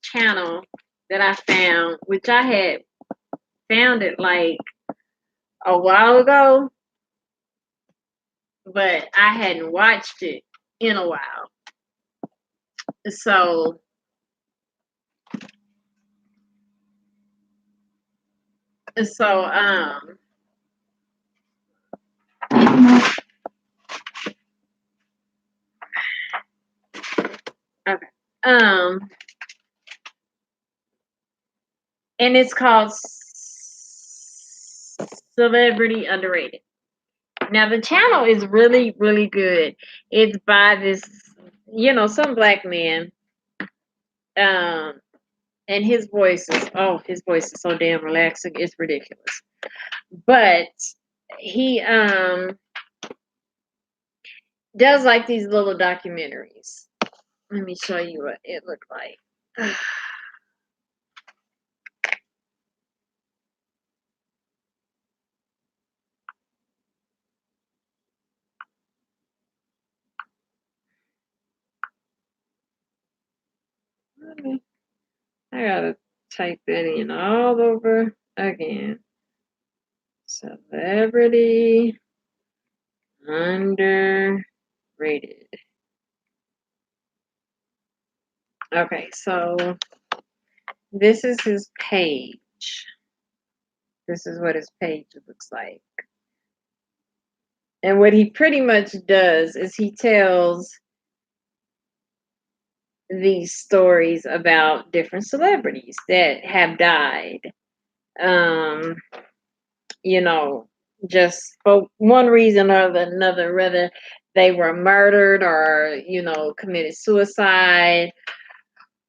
channel that I found, which I had found it like a while ago, but I hadn't watched it in a while. So okay. And it's called Celebrity Underrated. Now the channel is really, really good. It's by this, some black man. And his voice is so damn relaxing, it's ridiculous. But he does like these little documentaries. Let me show you what it looked like. I gotta type that in all over again. Celebrity underrated. Okay, so this is his page. This is what his page looks like. And what he pretty much does is he tells these stories about different celebrities that have died. Just for one reason or another, whether they were murdered or, committed suicide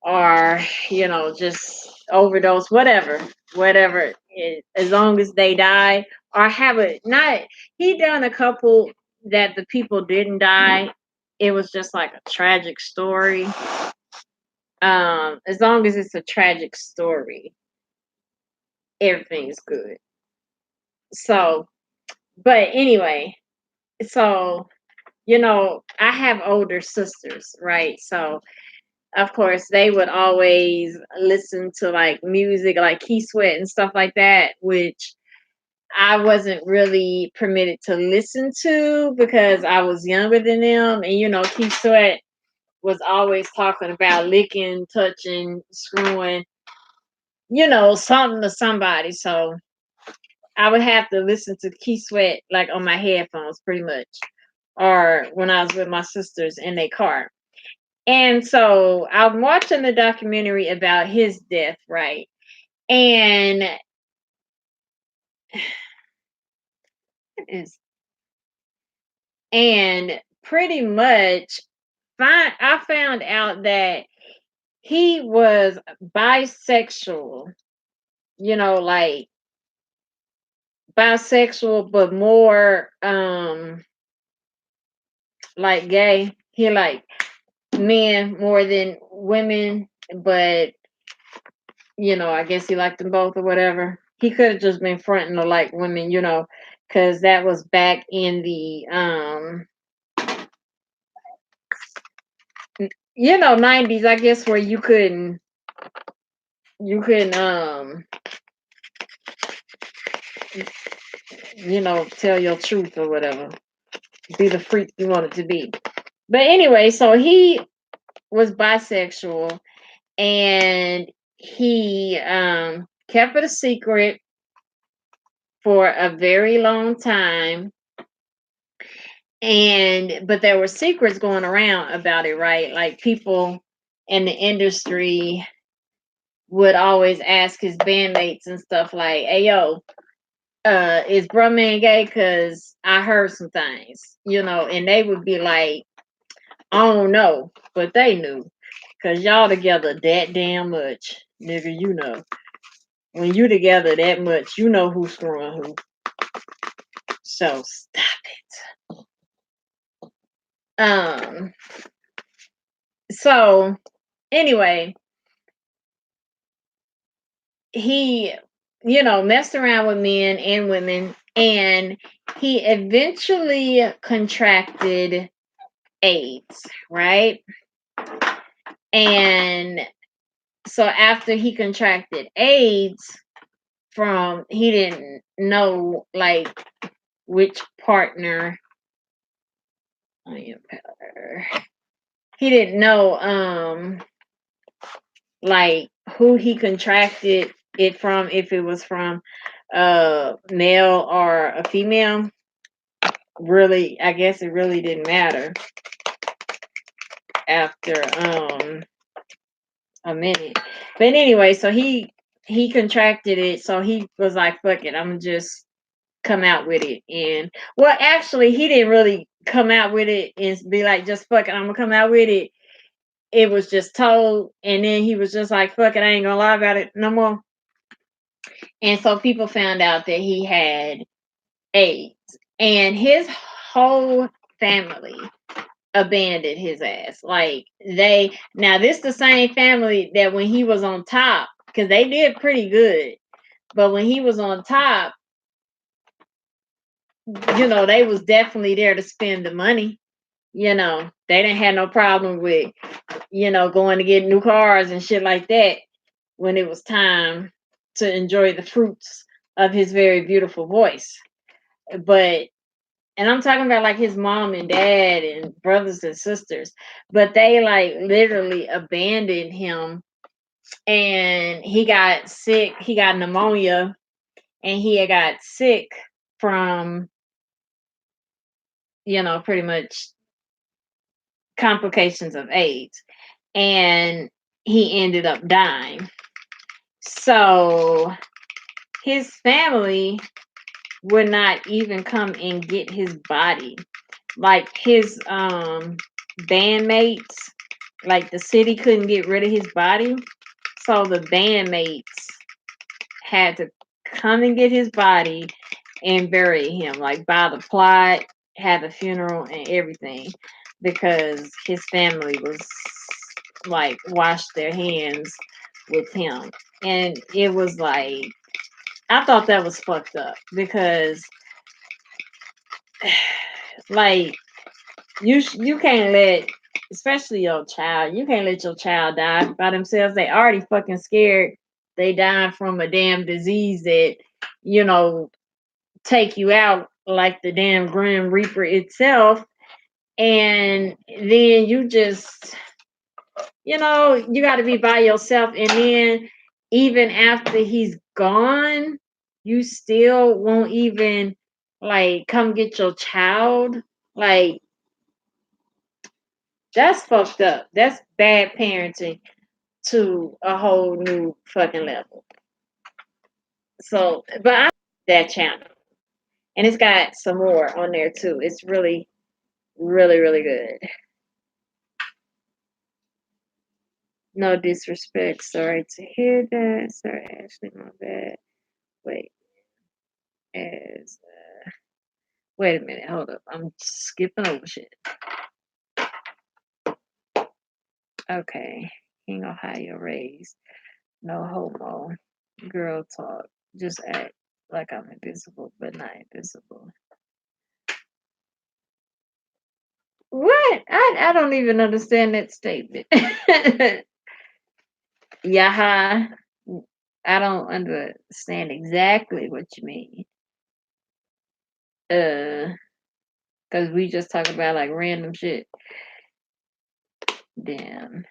or, just overdose, whatever, as long as they die or he done a couple that the people didn't die. It was just like a tragic story. As long as it's a tragic story, everything's good. So, but anyway, so I have older sisters, right? So of course they would always listen to like music like Key Sweat and stuff like that, which I wasn't really permitted to listen to because I was younger than them. And Keith Sweat was always talking about licking, touching, screwing, something to somebody. So I would have to listen to Keith Sweat like on my headphones pretty much. Or when I was with my sisters in their car. And so I'm watching the documentary about his death, right? And is and pretty much I found out that he was bisexual, like bisexual, but more like gay. He like men more than women, but I guess he liked them both or whatever. He could have just been fronting to like women, because that was back in the 90s, I guess, where you couldn't tell your truth or whatever. Be the freak you wanted to be. But anyway, so he was bisexual and he kept it a secret for a very long time. But there were secrets going around about it, right? Like people in the industry would always ask his bandmates and stuff like, "Hey, yo, is bruh man gay? Cause I heard some things, and they would be like, I don't know, but they knew, cause y'all together that damn much, nigga. When you together that much, who's screwing who. So stop it. So anyway, he, messed around with men and women, and he eventually contracted AIDS, right? And so after he contracted AIDS he didn't know like which partner, he didn't know like who he contracted it from, if it was from a male or a female. Really, I guess it really didn't matter after a minute. But anyway, so he contracted it, so he was like, fuck it, I'm just come out with it. And well, actually he didn't really come out with it and be like, just fuck it, I'm gonna come out with it. It was just told, and then he was just like, fuck it, I ain't gonna lie about it no more. And so people found out that he had AIDS, and his whole family abandoned his ass. Like this the same family that when he was on top, because they did pretty good, but when he was on top, they was definitely there to spend the money. They didn't have no problem with, going to get new cars and shit like that when it was time to enjoy the fruits of his very beautiful voice. But, and I'm talking about like his mom and dad and brothers and sisters, but they like literally abandoned him, and he got sick. He got pneumonia, and he had got sick from, pretty much complications of AIDS, and he ended up dying. So his family would not even come and get his body. Like his bandmates, like the city couldn't get rid of his body, so the bandmates had to come and get his body and bury him, like by the plot, had a funeral and everything, because his family was like washed their hands with him. And it was like, I thought that was fucked up because, like, you can't let, especially your child, you can't let your child die by themselves. They already fucking scared. They dying from a damn disease that, you know, take you out like the damn Grim Reaper itself. And then you just, you know, you got to be by yourself. And then even after he's gone, you still won't even like come get your child. Like, that's fucked up. That's bad parenting to a whole new fucking level. So, but I like that channel. And it's got some more on there too. It's really, really, really good. No disrespect. Sorry to hear that. Sorry, Ashley, my bad. Wait. As wait a minute, hold up. I'm skipping over shit. Okay. King Ohio raised. No homo. Girl talk. Just act like I'm invisible, but not invisible. What? I don't even understand that statement. Yaha. I don't understand exactly what you mean. Cause we just talk about like random shit. Damn.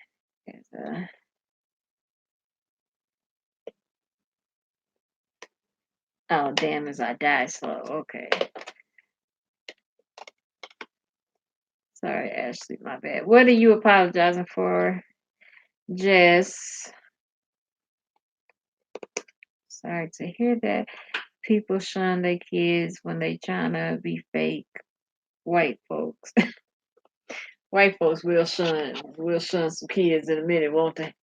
Oh damn, as I die slow. Okay. Sorry, Ashley, my bad. What are you apologizing for, Jess? Sorry to hear that. People shun their kids when they trying to be fake white folks. White folks will shun some kids in a minute, won't they?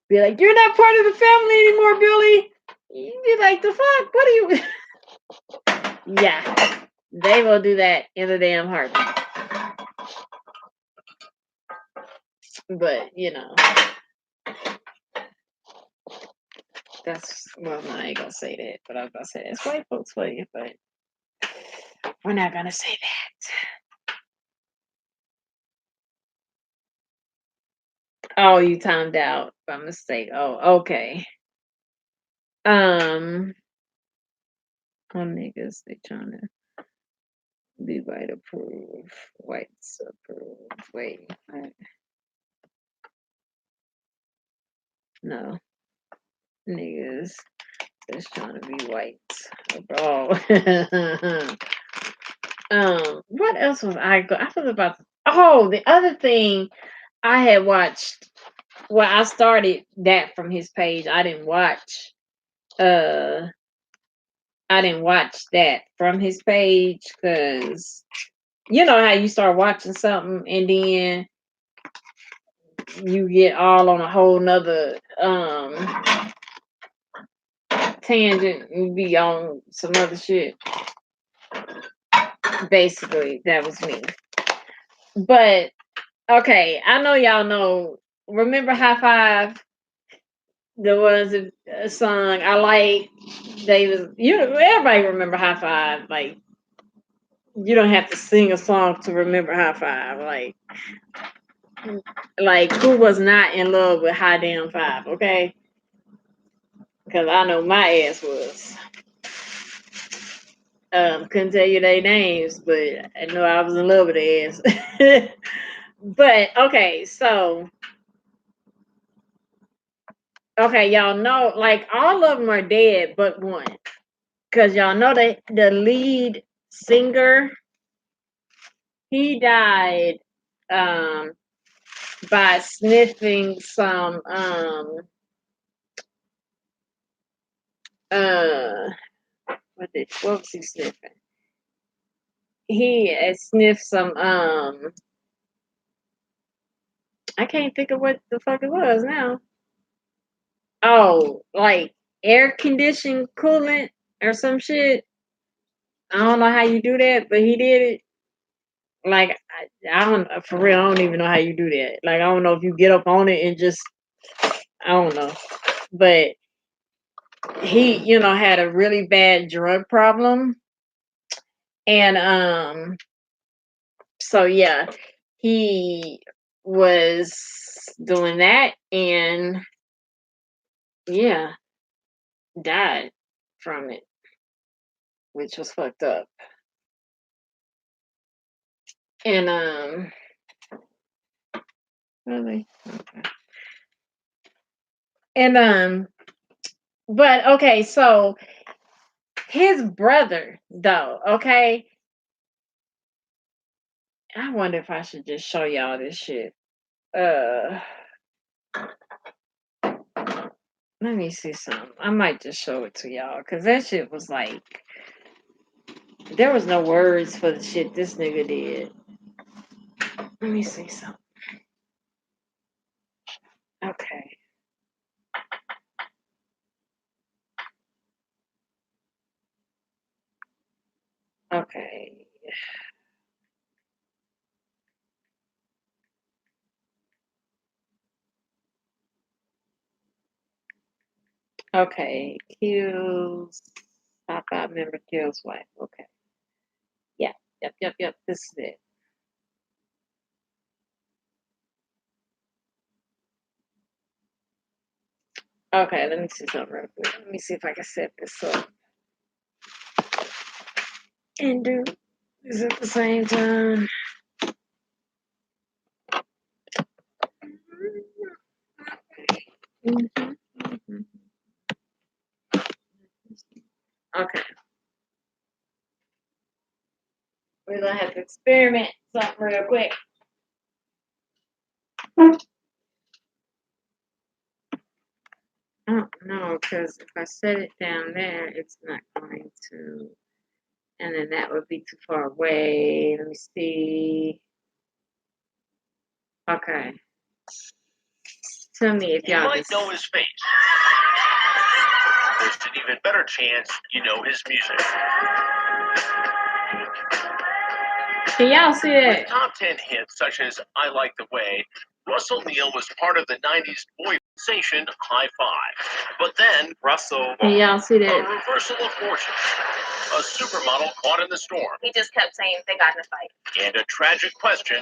Be like, you're not part of the family anymore, Billy. You be like, the fuck? What are you? Yeah, they will do that in a damn heartbeat. But you know, that's well, no, I ain't gonna say that. But I was gonna say that's white folks for you. But we're not gonna say that. Oh, you timed out by mistake. Oh, okay. Some niggas they trying to be white approved, whites approved. Wait, what? No, niggas that's trying to be whites. Oh. What else was I was about to, the other thing I had watched. Well, I started that from his page. I didn't watch that from his page because you know how you start watching something and then you get all on a whole nother tangent and be on some other shit. Basically, that was me. But okay, I know y'all know. Remember High Five? There was a song I like. Everybody remember High Five. Like, you don't have to sing a song to remember High Five. Like who was not in love with High Damn Five? Okay, because I know my ass was. Couldn't tell you their names, but I know I was in love with their ass. But okay, so y'all know, like all of them are dead, but one, because y'all know that the lead singer, he died by sniffing some what was he sniffing? He had sniffed some I can't think of what the fuck it was now. Oh, like air conditioned coolant or some shit. I don't know how you do that, but he did it. Like I don't for real. I don't even know how you do that. Like I don't know if you get up on it and just I don't know, but he, had a really bad drug problem. And so yeah, he was doing that and yeah, died from it, which was fucked up. And really? Okay. And but okay, so his brother though, okay. I wonder if I should just show y'all this shit. Uh Let me see something. I might just show it to y'all because that shit was like there was no words for the shit this nigga did. Let me see something. Okay. Okay. Okay. Kills top five member kills wife. Okay. Yeah. Yep. This is it. Okay, let me see something real quick. Let me see if I can set this up and do this at the same time. Okay. We're gonna have to experiment something real quick. I don't know, because if I set it down there, it's not going to, and then that would be too far away. Let me see. Okay. Tell me if You y'all might know his face. There's an even better chance you know his music. Can y'all see With that? top 10 hits such as I Like the Way, Russell Neal was part of the 90s boy sensation High Five. But then, Russell, Can y'all see a that? reversal of fortune, a supermodel caught in the storm, He just kept saying they got in a fight. and a tragic question,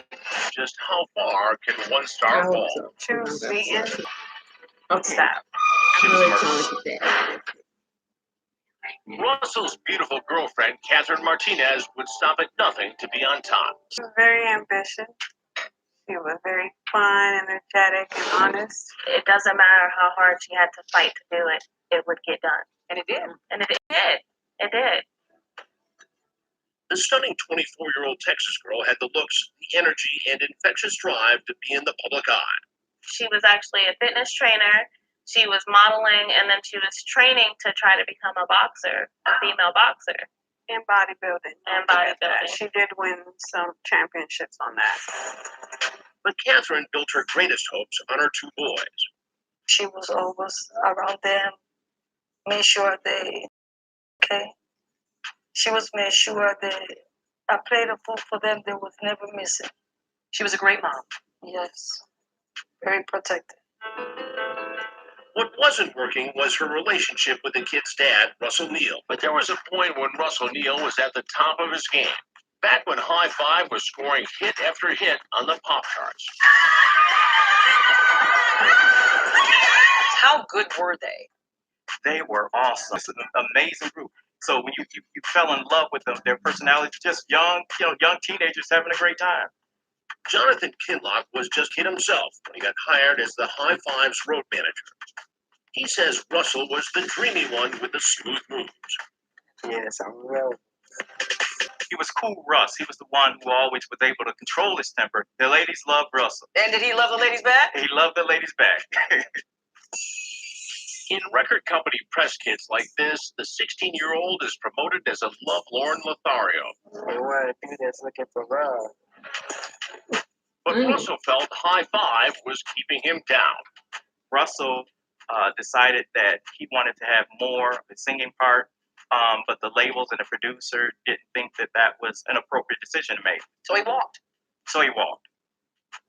just how far can one I star hope fall? so. True, sweet, Okay. stop. I'm gonna let y'all look at that. Russell's beautiful girlfriend, Catherine Martinez, would stop at nothing to be on top. She was very ambitious. She was very fun, energetic, and honest. It doesn't matter how hard she had to fight to do it, it would get done. And it did. And it did. It did. The stunning 24-year-old Texas girl had the looks, the energy, and infectious drive to be in the public eye. She was actually a fitness trainer. She was modeling, and then she was training to try to become a boxer, a female boxer. In bodybuilding. And bodybuilding. She did win some championships on that. But Catherine built her greatest hopes on her two boys. She was always around them, made sure they okay. She was made sure that I played the food for them. They was never missing. She was a great mom. Yes, very protected. What wasn't working was her relationship with the kid's dad, Russell Neal. But there was a point when Russell Neal was at the top of his game. Back when High Five was scoring hit after hit on the pop charts. How good were they? They were awesome. It's an amazing group. So when you fell in love with them, their personalities, just young teenagers having a great time. Jonathan Kinlock was just kid himself when he got hired as the High Five's road manager. He says Russell was the dreamy one with the smooth moves. Yes, I will. He was cool Russ. He was the one who always was able to control his temper. The ladies loved Russell. And did he love the ladies back? He loved the ladies back. In record company press kits like this, the 16-year-old is promoted as a lovelorn Lothario. They want a dude that's looking for love. But Russell felt High Five was keeping him down. Russell decided that he wanted to have more of a singing part, but the labels and the producer didn't think that that was an appropriate decision to make. So he walked.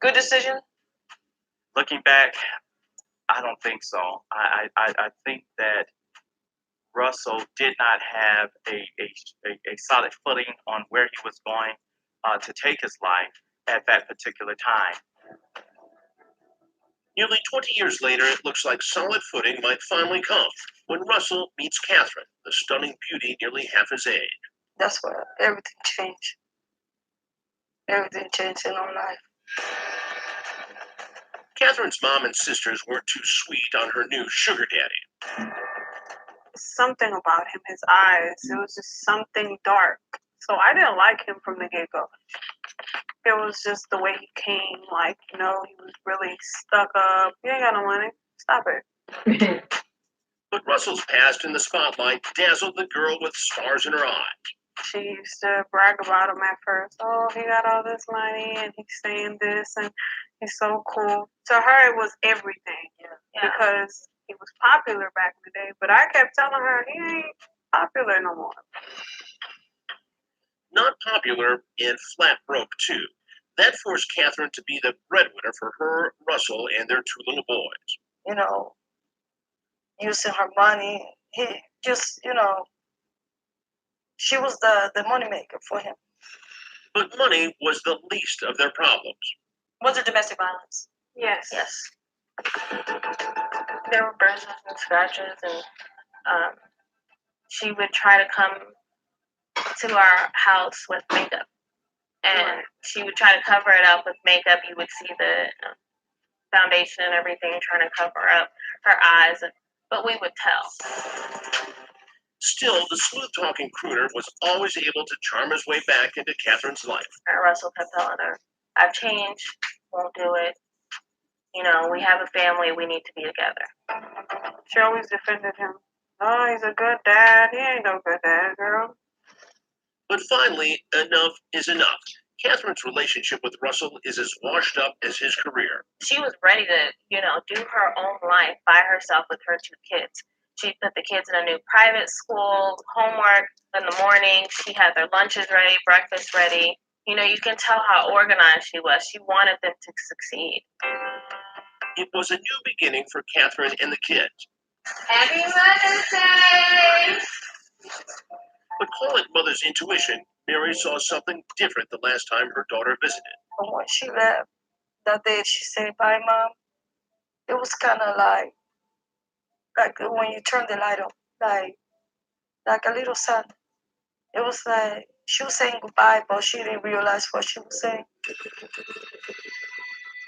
Good decision? Looking back, I don't think so. I think that Russell did not have a solid footing on where he was going to take his life at that particular time. Nearly 20 years later, it looks like solid footing might finally come when Russell meets Catherine, the stunning beauty nearly half his age. That's where everything changed. Everything changed in our life. Catherine's mom and sisters weren't too sweet on her new sugar daddy. Something about him, his eyes, it was just something dark. So I didn't like him from the get-go. It was just the way he came, like, he was really stuck up. You ain't got no money. Stop it. But Russell's past in the spotlight dazzled the girl with stars in her eyes. She used to brag about him at first. Oh, he got all this money and he's saying this and he's so cool. To her, it was everything. Yeah. Because he was popular back in the day. But I kept telling her he ain't popular no more. Not popular and flat broke, too. That forced Catherine to be the breadwinner for her, Russell, and their two little boys. Using her money. He just, she was the money maker for him. But money was the least of their problems. Was it domestic violence? Yes. Yes. There were bruises and scratches, and she would try to come to our house with makeup. And she would try to cover it up with makeup. You would see the foundation and everything trying to cover up her eyes, but we would tell. Still, the smooth-talking crooner was always able to charm his way back into Catherine's life. And Russell kept telling her, I've changed, won't do it. We have a family, we need to be together. She always defended him. Oh, he's a good dad. He ain't no good dad, girl. But finally, enough is enough. Catherine's relationship with Russell is as washed up as his career. She was ready to, do her own life by herself with her two kids. She put the kids in a new private school, homework in the morning. She had their lunches ready, breakfast ready. You can tell how organized she was. She wanted them to succeed. It was a new beginning for Catherine and the kids. Happy Mother's Day! But call it mother's intuition, Mary saw something different the last time her daughter visited. But when she left, that day she said, bye, Mom. It was kind of like when you turn the light on, like a little sun. It was like she was saying goodbye, but she didn't realize what she was saying.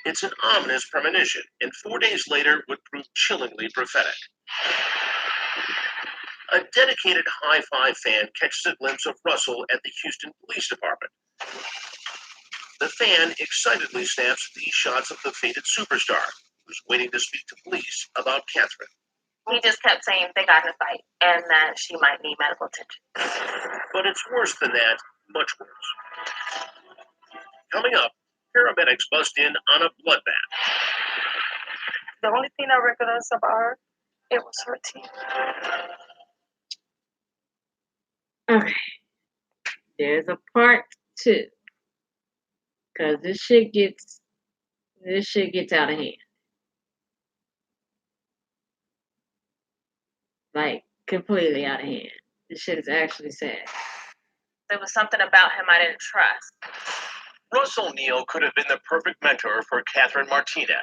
It's an ominous premonition, and 4 days later would prove chillingly prophetic. A dedicated High Five fan catches a glimpse of Russell at the Houston Police Department. The fan excitedly snaps these shots of the faded superstar, who's waiting to speak to police about Catherine. He just kept saying they got in a fight and that she might need medical attention. But it's worse than that, much worse. Coming up, paramedics bust in on a bloodbath. The only thing I recognize about her, it was her teeth. Okay. There's a part 2. Cause this shit gets out of hand. Like completely out of hand. This shit is actually sad. There was something about him I didn't trust. Russell Neal could have been the perfect mentor for Catherine Martinez,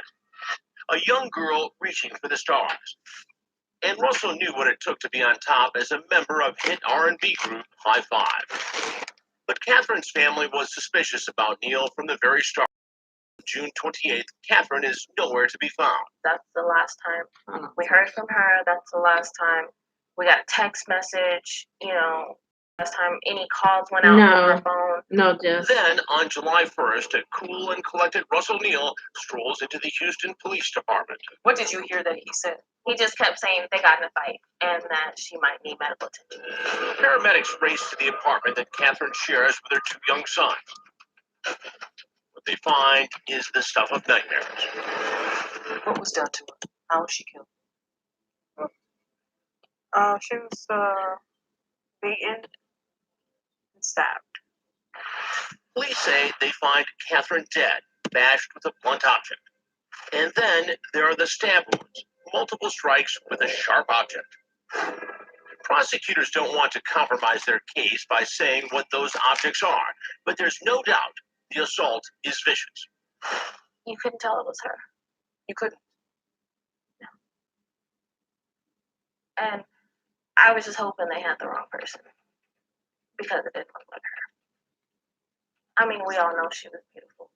a young girl reaching for the stars. And Russell knew what it took to be on top as a member of hit R&B group High Five. But Catherine's family was suspicious about Neal from the very start. June 28th, Catherine is nowhere to be found. That's the last time we heard from her. That's the last time we got a text message. Last time any calls went out on her phone. No, just. Then, on July 1st, a cool and collected Russell Neal strolls into the Houston Police Department. What did you hear that he said? He just kept saying they got in a fight and that she might need medical attention. Paramedics race to the apartment that Catherine shares with her two young sons. What they find is the stuff of nightmares. What was done to her? How was she killed? She was beaten and stabbed. Police say they find Catherine dead, bashed with a blunt object. And then there are the stab wounds, multiple strikes with a sharp object. Prosecutors don't want to compromise their case by saying what those objects are, but there's no doubt the assault is vicious. You couldn't tell it was her. You couldn't. No. And I was just hoping they had the wrong person because it didn't look like her. I mean, we all know she was beautiful,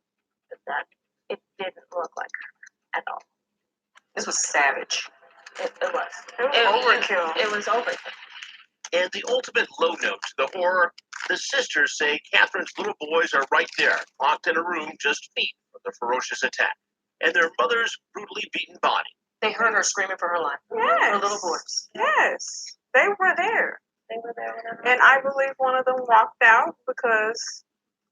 but that it didn't look like her at all. This was savage. It was. It was overkill. It was overkill. And the ultimate low note to the horror, the sisters say Catherine's little boys are right there, locked in a room just feet from the ferocious attack, and their mother's brutally beaten body. They heard her screaming for her life. Yes. Her little boys. Yes. They were there. They were there whenever. And I believe one of them walked out because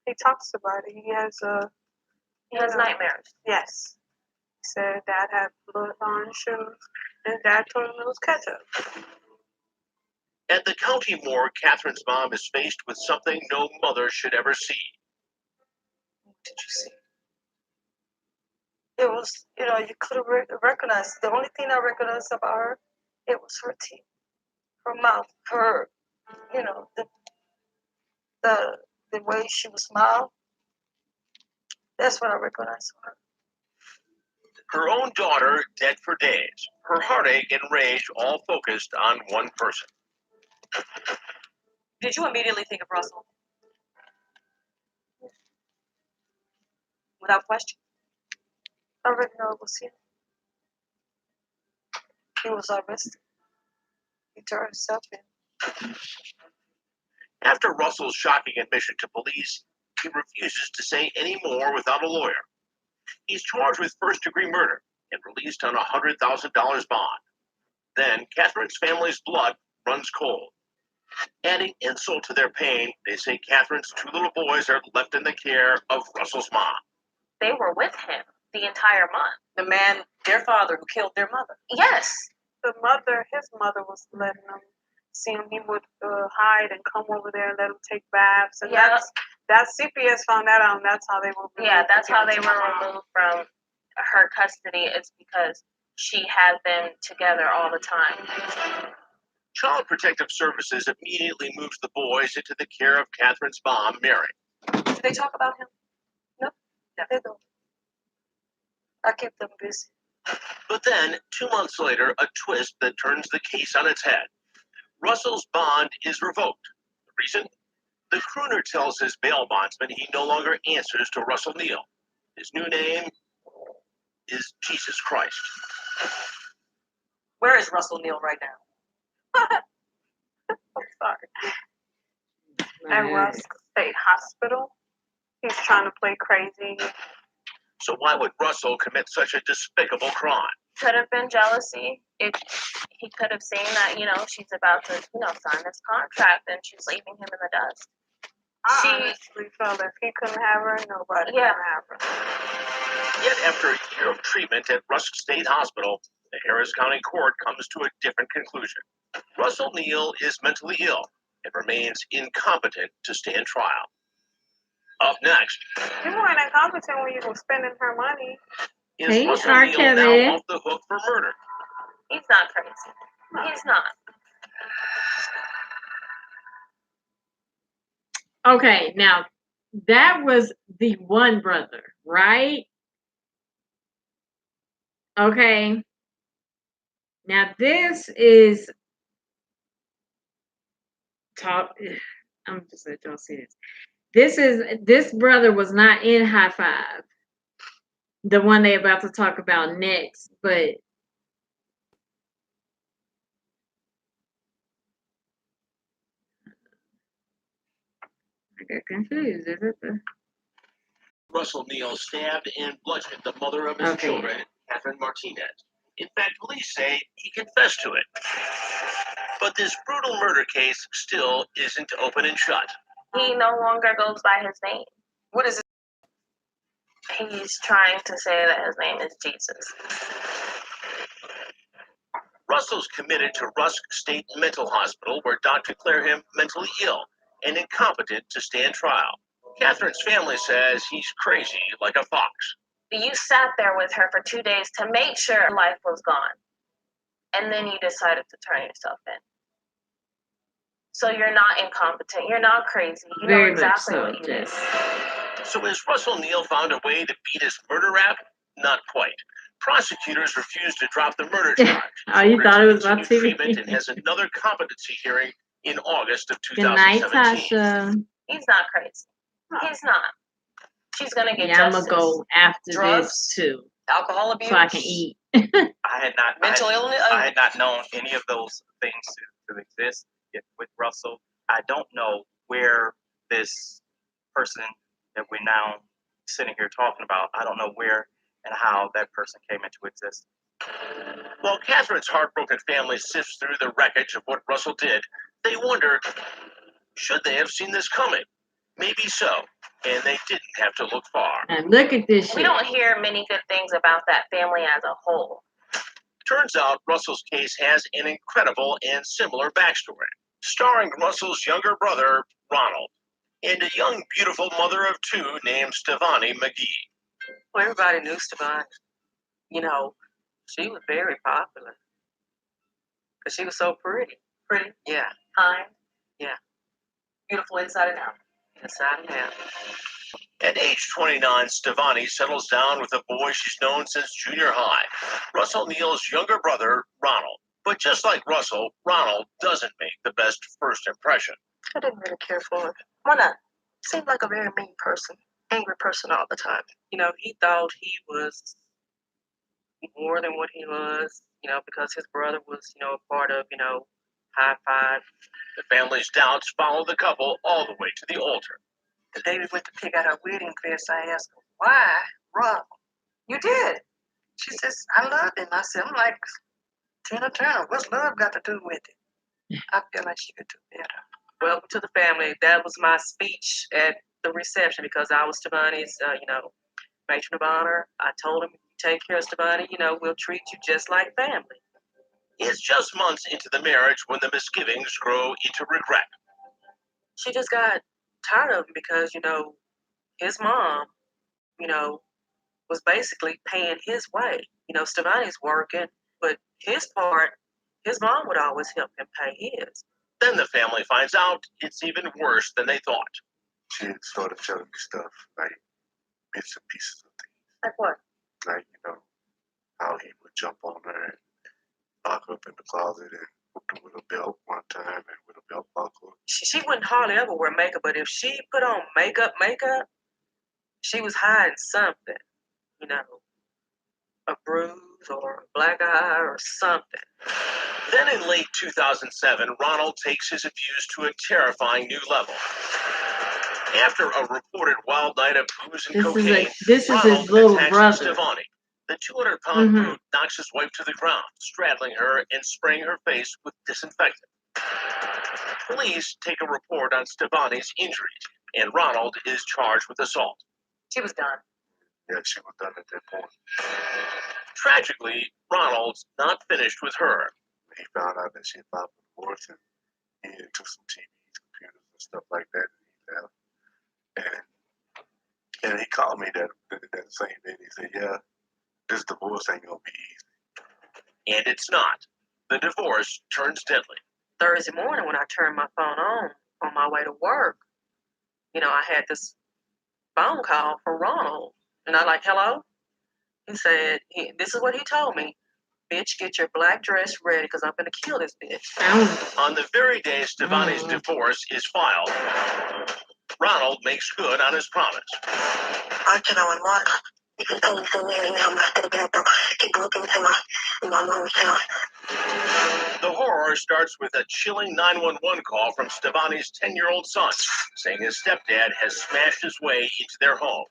he talks about it. He has nightmares. Yes. He said dad had blood on his shoes, and dad told him it was ketchup. At the county morgue, Catherine's mom is faced with something no mother should ever see. What did you see? It was, you could have recognized. The only thing I recognized about her, it was her teeth, her mouth, her, the way she would smile. That's what I recognized of her. Her own daughter dead for days. Her heartache and rage all focused on one person. Did you immediately think of Russell? Without question? I already know it was him. He was arrested. He turned himself in. After Russell's shocking admission to police, he refuses to say any more without a lawyer. He's charged with first-degree murder and released on a $100,000 bond. Then Catherine's family's blood runs cold. Adding insult to their pain, they say Catherine's two little boys are left in the care of Russell's mom. They were with him the entire month. The man, their father, who killed their mother. Yes. His mother was letting him see him. He would hide and come over there and let him take baths. And that's CPS found that out, and that's how they were removed. Yeah, that's how they were removed from her custody. It's because she had them together all the time. Child Protective Services immediately moves the boys into the care of Catherine's mom, Mary. Did they talk about him? No, they don't. I keep them busy. But then, 2 months later, a twist that turns the case on its head. Russell's bond is revoked. The reason? The crooner tells his bail bondsman he no longer answers to Russell Neal. His new name is Jesus Christ. Where is Russell Neal right now? I'm sorry. At Rusk State Hospital. He's trying to play crazy. So why would Russell commit such a despicable crime? Could have been jealousy. If he could have seen that, she's about to, sign this contract and she's leaving him in the dust. I honestly felt if he couldn't have her, nobody could have her. Yet after a year of treatment at Rusk State Hospital, the Harris County Court comes to a different conclusion. Russell Neal is mentally ill and remains incompetent to stand trial. Up next. You weren't incompetent when you were spending her money. Is Russell Neal now off the hook for murder? He's not crazy. He's not. Okay, now that was the one brother, right? Okay. Now this is talk. I'm just let y'all see this. This brother was not in High Five, the one they about to talk about next, but I got confused. Is it the Russell Neal stabbed and bludgeoned the mother of his children, Catherine Martinez. In fact, police say he confessed to it. But this brutal murder case still isn't open and shut. He no longer goes by his name. What is it? He's trying to say that his name is Jesus. Russell's committed to Rusk State Mental Hospital, where doctors declare him mentally ill and incompetent to stand trial. Catherine's family says he's crazy like a fox. You sat there with her for 2 days to make sure life was gone. And then you decided to turn yourself in. So you're not incompetent. You're not crazy. You know Very much exactly so, what you did. Jess. So has Russell Neal found a way to beat his murder rap? Not quite. Prosecutors refused to drop the murder charge. Oh, you thought it was about Continued treatment TV? and has another competency hearing in August of Good night, 2017. Tasha. He's not crazy. He's not. She's gonna get Yeah, I'm justice. gonna go after Drugs? this too, Alcohol abuse. so I can eat. I had not Mental illness? I had not known any of those things to exist yet with Russell. I don't know where this person that we're now sitting here talking about, I don't know where and how that person came into existence. While Catherine's heartbroken family sifts through the wreckage of what Russell did, they wonder, should they have seen this coming? Maybe so, and they didn't have to look far. And look at this shit. We don't hear many good things about that family as a whole. Turns out Russell's case has an incredible and similar backstory, starring Russell's younger brother, Ronald, and a young, beautiful mother of two named Stevani McGee. Well, everybody knew Stevani. You know, she was very popular. Because she was so pretty. Pretty, Yeah. kind, Yeah. beautiful inside and out. Inside and out. At age 29, Stevani settles down with a boy she's known since junior high, Russell Neal's younger brother, Ronald. But just like Russell, Ronald doesn't make the best first impression. I didn't really care for him. Why not? Seemed like a very mean person, angry person all the time. You know, he thought he was more than what he was, you know, because his brother was, you know, a part of, you know, High Five. The family's doubts follow the couple all the way to the altar. The day we went to pick out our wedding dress, I asked her, why Ronald? You did. She says, I love him. I said, I'm like, Tina Turner, what's love got to do with it? I feel like she could do better. Welcome to the family. That was my speech at the reception because I was Stevani's, you know, matron of honor. I told him, if you take care of Stevani, you know, we'll treat you just like family. It's just months into the marriage when the misgivings grow into regret. She just got tired of him because, you know, his mom, you know, was basically paying his way. You know, Stevani's working, but his part, his mom would always help him pay his. Then the family finds out it's even worse than they thought. She started telling me stuff like bits and pieces of things. Like what? Like, you know, how he would jump on her and lock her up in the closet and hook her with a belt one time and with a belt buckle. She wouldn't hardly ever wear makeup, but if she put on makeup, she was hiding something, you know, a bruise or a black eye or something. Then in late 2007, Ronald takes his abuse to a terrifying new level. After a reported wild night of booze and cocaine, this is Ronald his little attacks brother. Stevani. The 200-pound Mhm. brute knocks his wife to the ground, straddling her and spraying her face with disinfectant. Police take a report on Stevani's injuries, and Ronald is charged with assault. She was done. Yeah, she was done at that point. Tragically, Ronald's not finished with her. He found out that she had filed for divorce and he had took some TVs, computers, and stuff like that, and he left. And he called me that same day and he said, yeah, this divorce ain't gonna be easy. And it's not. The divorce turns deadly. Thursday morning when I turned my phone on my way to work, you know, I had this phone call from Ronald. And I like, hello? He said, this is what he told me. Bitch, get your black dress ready because I'm going to kill this bitch. On the very day Stevani's divorce is filed, Ronald makes good on his promise. Archie, I want water. You can tell me so many now. I'm not going to get up. Keep looking to my mom's house. The horror starts with a chilling 911 call from Stevani's 10-year-old son, saying his stepdad has smashed his way into their home,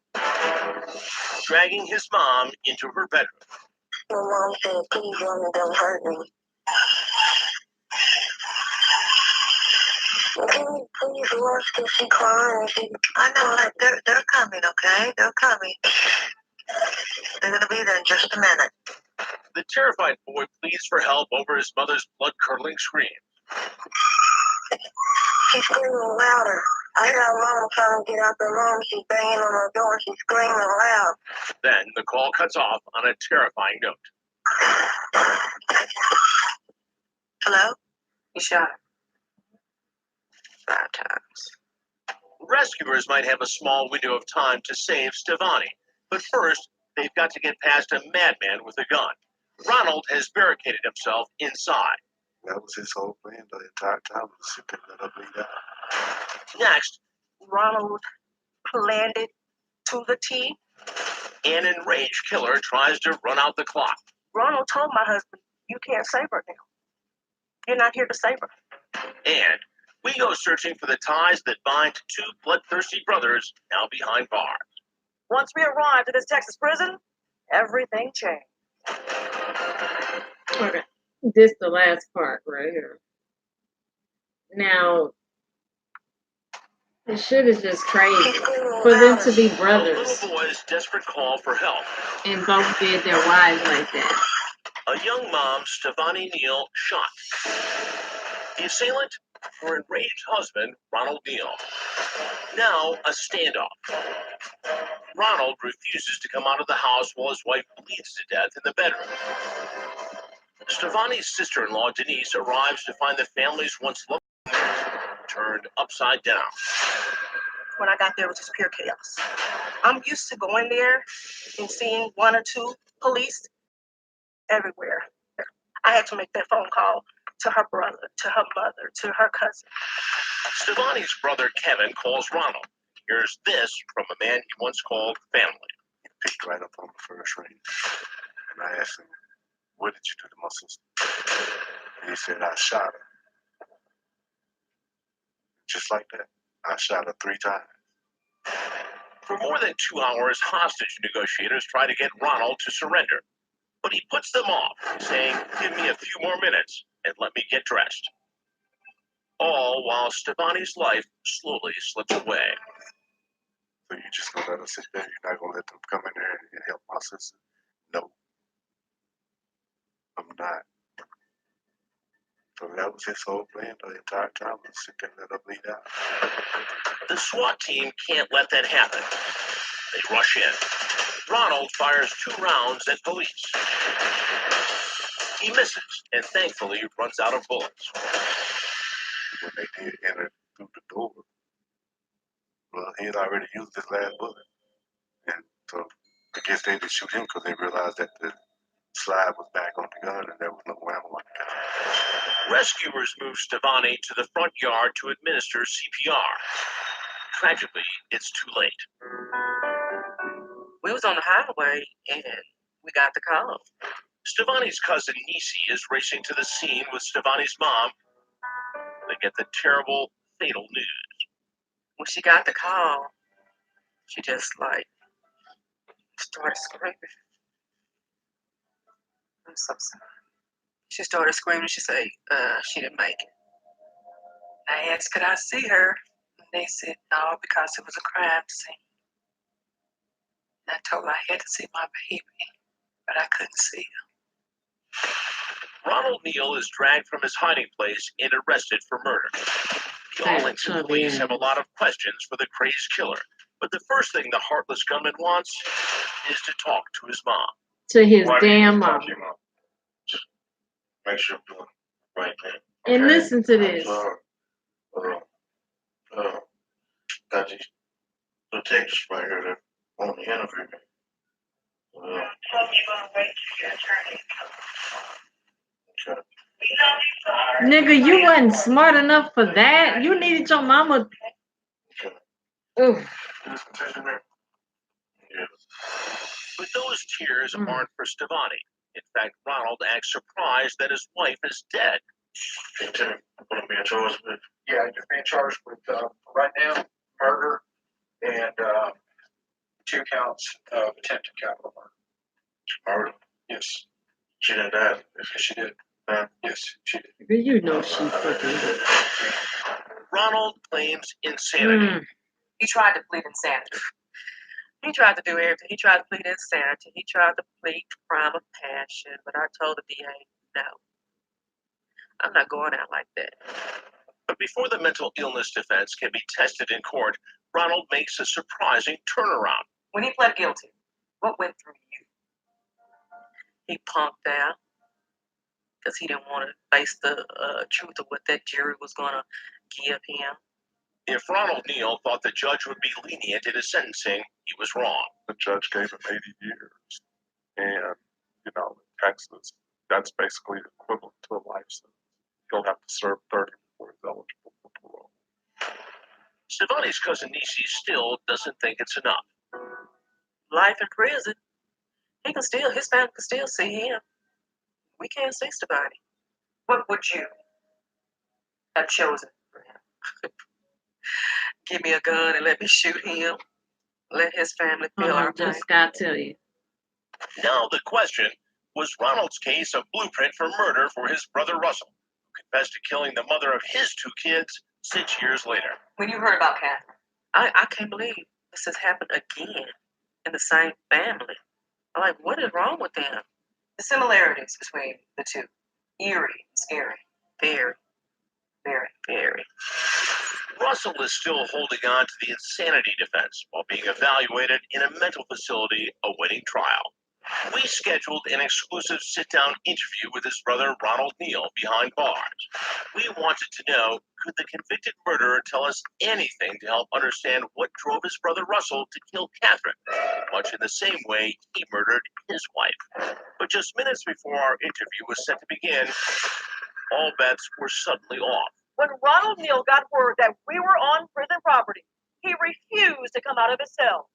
dragging his mom into her bedroom. My mom said, please, Mama, don't hurt me. Please, Lord, she crying. I know, like, they're coming, okay? They're coming. They're going to be there in just a minute. The terrified boy pleads for help over his mother's blood-curdling scream. She's screaming louder. I hear our mama trying to get out the room. She's banging on her door. She's screaming loud. Then the call cuts off on a terrifying note. Hello? He shot her. 5 times. Rescuers might have a small window of time to save Stevani, but first, they've got to get past a madman with a gun. Ronald has barricaded himself inside. That was his whole plan the entire time, was to sit there and let her bleed out. Next, Ronald planned it to the T. an enraged killer tries to run out the clock. Ronald told my husband, "You can't save her now. You're not here to save her." And we go searching for the ties that bind two bloodthirsty brothers now behind bars. Once we arrived at this Texas prison, everything changed. Okay. This the last part right here. Now, this shit is just crazy. For them to be The brothers little boy's desperate call for help. and both did their wives like that. A young mom, Stevani Neal, shot. The assailant, her enraged husband, Ronald Neal. Now, a standoff. Ronald refuses to come out of the house while his wife bleeds to death in the bedroom. Stevani's sister-in-law, Denise, arrives to find the family's once loving marriage turned upside down. When I got there, it was just pure chaos. I'm used to going there and seeing 1 or 2 police everywhere. I had to make that phone call to her brother, to her mother, to her cousin. Stevani's brother, Kevin, calls Ronald. Here's this from a man he once called family. He picked right up on the first ring. And I asked him, "What did you do to my sister?" And he said, "I shot her." Just like that. I shot her 3 times. For more than 2 hours, hostage negotiators try to get Ronald to surrender. But he puts them off, saying, "Give me a few more minutes and let me get dressed." All while Stevani's life slowly slips away. So you just gonna let her sit there? You're not gonna let them come in there and help my sister? No. I'm not. So that was his whole plan the entire time, was to sit there and let her bleed out. The SWAT team can't let that happen. They rush in. Ronald fires 2 rounds at police. He misses and thankfully runs out of bullets. When they did enter through the door, well, he had already used his last bullet. And so I guess they didn't shoot him because they realized that the slide was back on the gun and there was no ammo on the gun. Rescuers move Stevani to the front yard to administer CPR. Tragically, it's too late. We was on the highway and we got the call. Stevani's cousin Nisi is racing to the scene with Stevani's mom. They get the terrible, fatal news. When she got the call, she just like started screaming. I'm so sorry. She started screaming. She said, she didn't make it. I asked, could I see her? And they said no, because it was a crime scene. And I told her I had to see my baby, but I couldn't see him. Ronald Neal is dragged from his hiding place and arrested for murder. The Arlington police have a lot of questions for the crazed killer, but the first thing the heartless gunman wants is to talk to his mom. To his damn mom. Just make sure I'm doing the right thing. And listen to this. Got these detectives right here that want to interview me. Okay. Nigga, you wasn't smart enough for that. You needed your mama. Oof. But those tears aren't for Stevani. In fact, Ronald acts surprised that his wife is dead. I'm going to be charged with. Yeah, you're being charged with right now murder and 2 counts of attempted capital murder. Murder? Yes. She didn't die. Yes, she did. Yes, she did. But you know she fucking did. Ronald claims insanity. He tried to plead insanity. He tried to do everything. He tried to plead insanity. He tried to plead crime of passion, but I told the DA, no. I'm not going out like that. But before the mental illness defense can be tested in court, Ronald makes a surprising turnaround. When he pled guilty, what went through you? He punked out because he didn't want to face the truth of what that jury was going to give him. If Ronald Neal thought the judge would be lenient in his sentencing, he was wrong. The judge gave him 80 years. And, you know, in Texas, that's basically equivalent to a life sentence. He'll have to serve 30 before he's eligible for parole. Stevani's cousin Nisi still doesn't think it's enough. Life in prison. His family can still see him. We can't see Stevani. What would you have chosen for him? Give me a gun and let me shoot him. Let his family feel our pain. Just gotta tell you. Now the question, was Ronald's case a blueprint for murder for his brother Russell, who confessed to killing the mother of his 2 kids 6 years later? When you heard about Catherine, I can't believe this has happened again in the same family. I'm like, what is wrong with them? The similarities between the two, eerie, scary, very, very, very. Russell is still holding on to the insanity defense while being evaluated in a mental facility awaiting trial. We scheduled an exclusive sit-down interview with his brother Ronald Neal behind bars. We wanted to know, could the convicted murderer tell us anything to help understand what drove his brother Russell to kill Catherine, much in the same way he murdered his wife. But just minutes before our interview was set to begin, all bets were suddenly off. When Ronald Neal got word that we were on prison property, he refused to come out of his cell,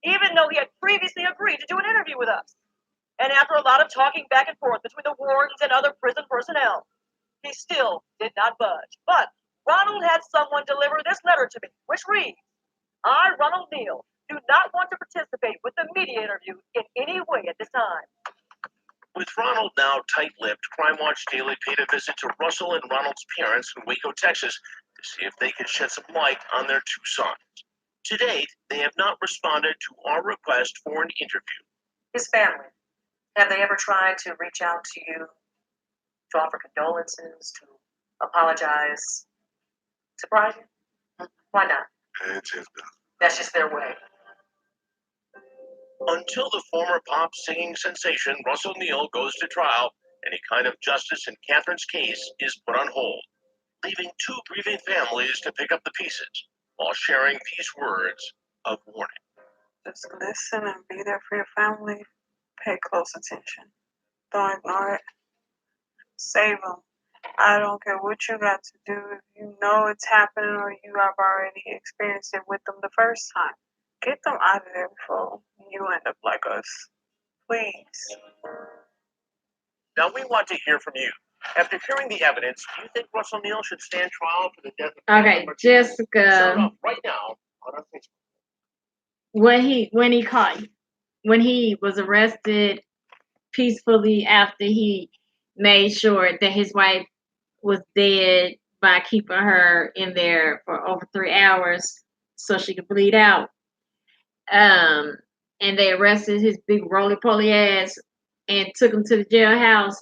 even though he had previously agreed to do an interview with us. And after a lot of talking back and forth between the wardens and other prison personnel, he still did not budge. But Ronald had someone deliver this letter to me, which reads, I, Ronald Neal, do not want to participate with the media interview in any way at this time. With Ronald now tight-lipped, Crime Watch Daily paid a visit to Russell and Ronald's parents in Waco, Texas, to see if they could shed some light on their 2 sons. To date, they have not responded to our request for an interview. His family, have they ever tried to reach out to you to offer condolences, to apologize? Surprise you? Why not? It's just That's just their way. Until the former pop singing sensation Russell Neal goes to trial, any kind of justice in Catherine's case is put on hold, leaving 2 grieving families to pick up the pieces while sharing these words of warning. Just listen and be there for your family. Pay close attention. Don't ignore it. Save them. I don't care what you got to do. If you know it's happening or you have already experienced it with them the first time, get them out of there before you end up like us. Please. Now we want to hear from you. After hearing the evidence, do you think Russell Neal should stand trial for the death of Okay, Jessica. Right now on our Facebook. When he was arrested peacefully after he made sure that his wife was dead by keeping her in there for over 3 hours so she could bleed out. And they arrested his big roly-poly ass and took him to the jailhouse.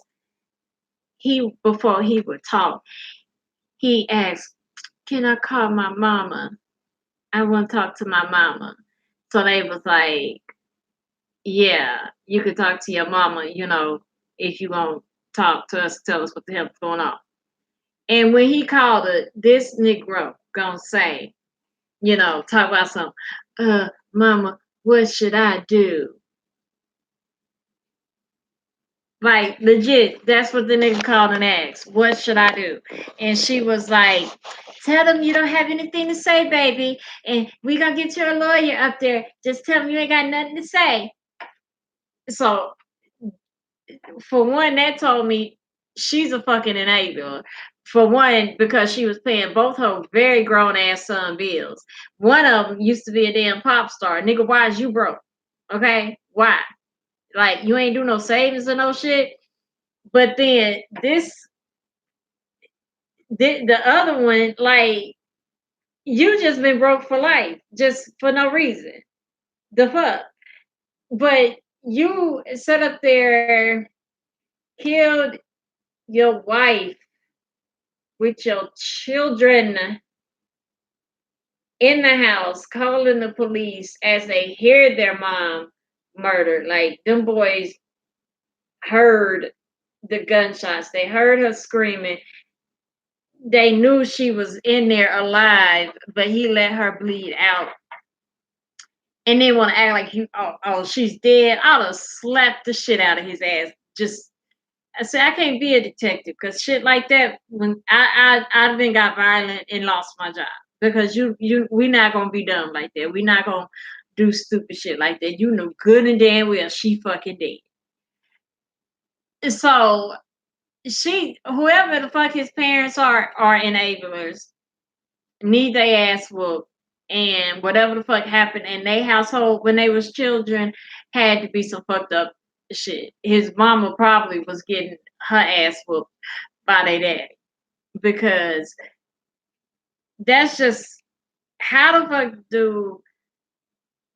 Before he would talk, he asked, can I call my mama? I want to talk to my mama. So they was like, yeah, you could talk to your mama, if you won't talk to us, tell us what the hell's going on. And when he called her, this Negro gonna say, talk about something, mama, what should I do? Like, legit, that's what the nigga called and asked. What should I do? And she was like, tell them you don't have anything to say, baby. And we gonna get your lawyer up there. Just tell them you ain't got nothing to say. So, for one, that told me she's a fucking enabler. For one, because she was paying both her very grown-ass son bills. One of them used to be a damn pop star. Nigga, why is you broke? Okay? Why? Like, you ain't do no savings or no shit. But then the other one, like, you just been broke for life, just for no reason. The fuck? But you sat up there, killed your wife with your children in the house, calling the police as they hear their mom murdered. Like, them boys heard the gunshots. They heard her screaming. they knew she was in there alive, but he let her bleed out. And then want to act like she's dead. I'd have slapped the shit out of his ass. I said, I can't be a detective because shit like that. When I've been got violent and lost my job because we're not gonna be dumb like that. We're not gonna do stupid shit like that. You know good and damn well she fucking dead. So whoever the fuck his parents are enablers. Need they ass whooped, and whatever the fuck happened in their household when they was children had to be some fucked up shit. His mama probably was getting her ass whooped by their daddy because that's just how the fuck do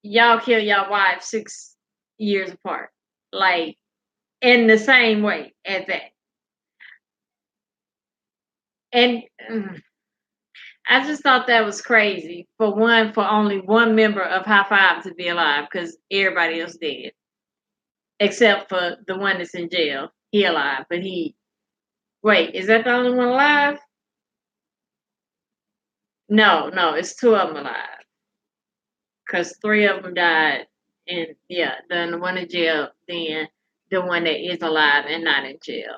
y'all kill y'all wife 6 years apart, like in the same way as that, and. I just thought that was crazy for only one member of High Five to be alive because everybody else dead, except for the one that's in jail. He alive, but wait, is that the only one alive? No, it's two of them alive because three of them died, and yeah, then the one in jail, then the one that is alive and not in jail.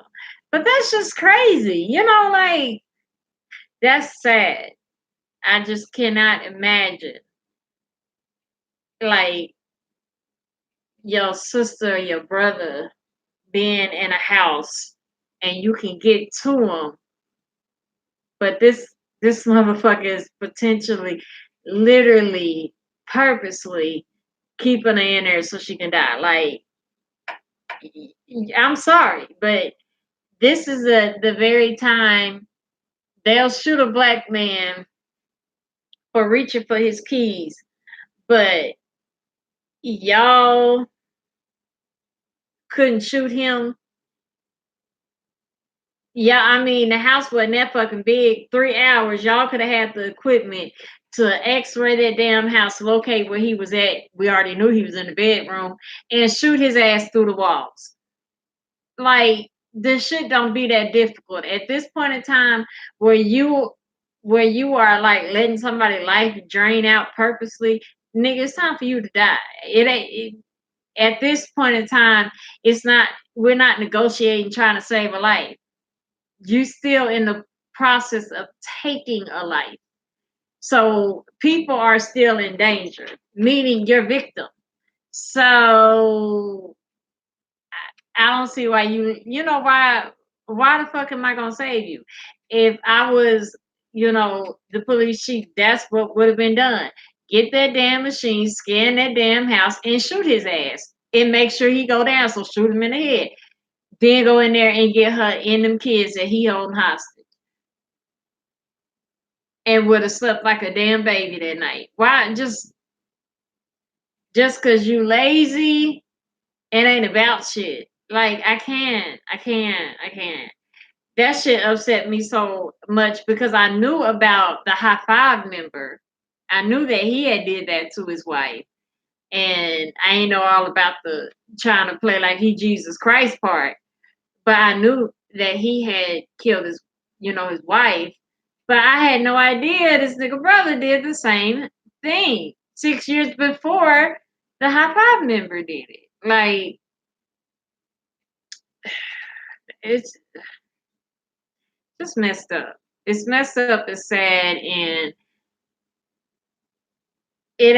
But that's just crazy, like that's sad. I just cannot imagine, like your sister, your brother being in a house and you can get to them, but this motherfucker is potentially, literally, purposely keeping her in there so she can die. Like, I'm sorry, but this is the very time they'll shoot a black man for reaching for his keys, but y'all couldn't shoot him. Yeah, I mean, the house wasn't that fucking big. 3 hours, y'all could have had the equipment to x-ray that damn house, locate where he was at. We already knew he was in the bedroom, and shoot his ass through the walls. Like, this shit don't be that difficult. At this point in time, where you are like letting somebody's life drain out purposely, nigga, it's time for you to die. At this point in time, we're not negotiating trying to save a life. You still in the process of taking a life. So people are still in danger, meaning your victim. So I don't see why why the fuck am I gonna save you? If I was, the police chief, that's what would have been done. Get that damn machine, scan that damn house, and shoot his ass. And make sure he go down, so shoot him in the head. Then go in there and get her and them kids that he holding hostage. And would have slept like a damn baby that night. Why? Just because you lazy, it ain't about shit. Like, I can't. That shit upset me so much because I knew about the High Five member. I knew that he had did that to his wife. And I ain't know all about the trying to play like he Jesus Christ part. But I knew that he had killed his wife. But I had no idea this nigga brother did the same thing 6 years before the High Five member did it. Like, it's just messed up. It's messed up, it's sad, and it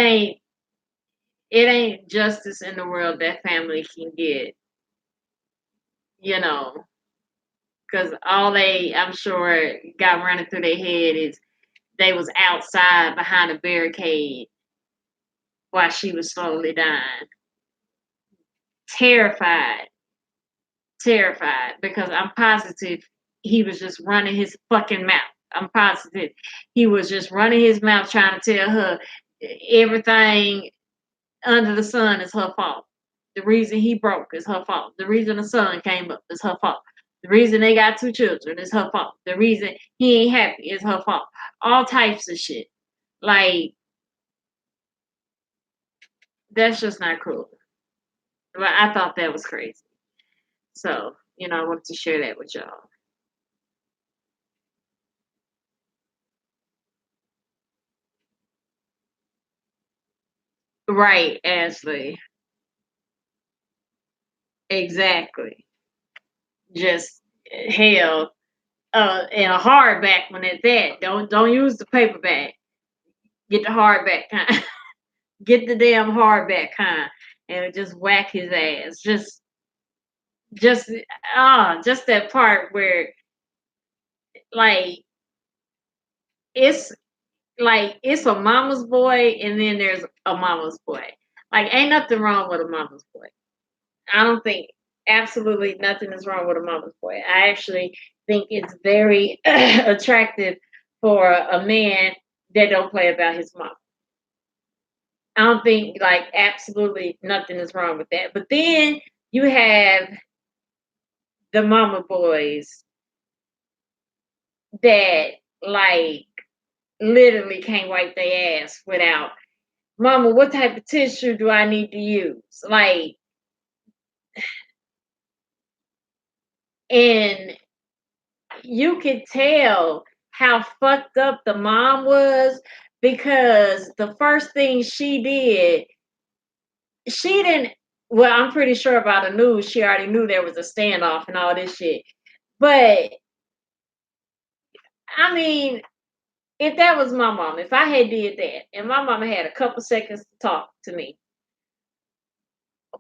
ain't justice in the world that family can get, because all I'm sure, got running through their head is they was outside behind a barricade while she was slowly dying. Terrified, because I'm positive he was just running his fucking mouth. I'm positive he was just running his mouth trying to tell her everything under the sun is her fault. The reason he broke is her fault. The reason the sun came up is her fault. The reason they got 2 children is her fault. The reason he ain't happy is her fault. All types of shit. Like, that's just not cool. But I thought that was crazy. So, I wanted to share that with y'all. Right, Ashley. Exactly. Just hell, and a hardback one at that. Don't use the paperback. Get the hardback kind. Get the damn hardback kind, and just whack his ass. Just just that part where like it's it's a mama's boy, and then there's a mama's boy. Like ain't nothing wrong with a mama's boy. I don't think absolutely nothing is wrong with a mama's boy. I actually think it's very attractive for a man that don't play about his mom. I don't think like absolutely nothing is wrong with that. But then you have the mama boys that like literally can't wipe their ass without mama, what type of tissue do I need to use? Like, and you could tell how fucked up the mom was because the first thing she did, she didn't. Well, I'm pretty sure about the news. She already knew there was a standoff and all this shit. But I mean, if that was my mom, if I had did that, and my mama had a couple seconds to talk to me,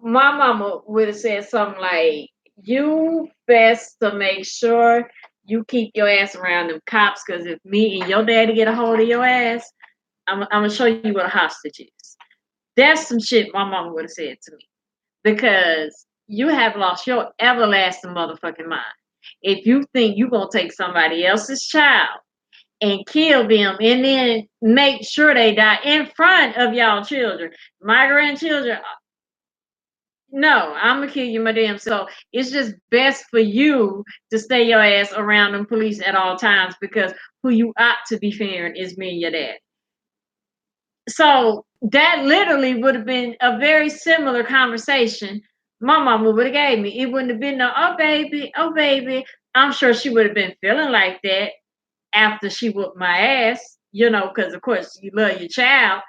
my mama would have said something like, "You best to make sure you keep your ass around them cops, because if me and your daddy get a hold of your ass, I'm gonna show you what a hostage is." That's some shit my mama would have said to me because you have lost your everlasting motherfucking mind. If you think you gonna take somebody else's child and kill them and then make sure they die in front of y'all children, my grandchildren, no, I'm gonna kill you my damn self. It's just best for you to stay your ass around them police at all times because who you ought to be fearing is me and your dad. So that literally would have been a very similar conversation my mama would have gave me. It wouldn't have been no, oh baby, oh baby. I'm sure she would have been feeling like that after she whooped my ass, because of course you love your child.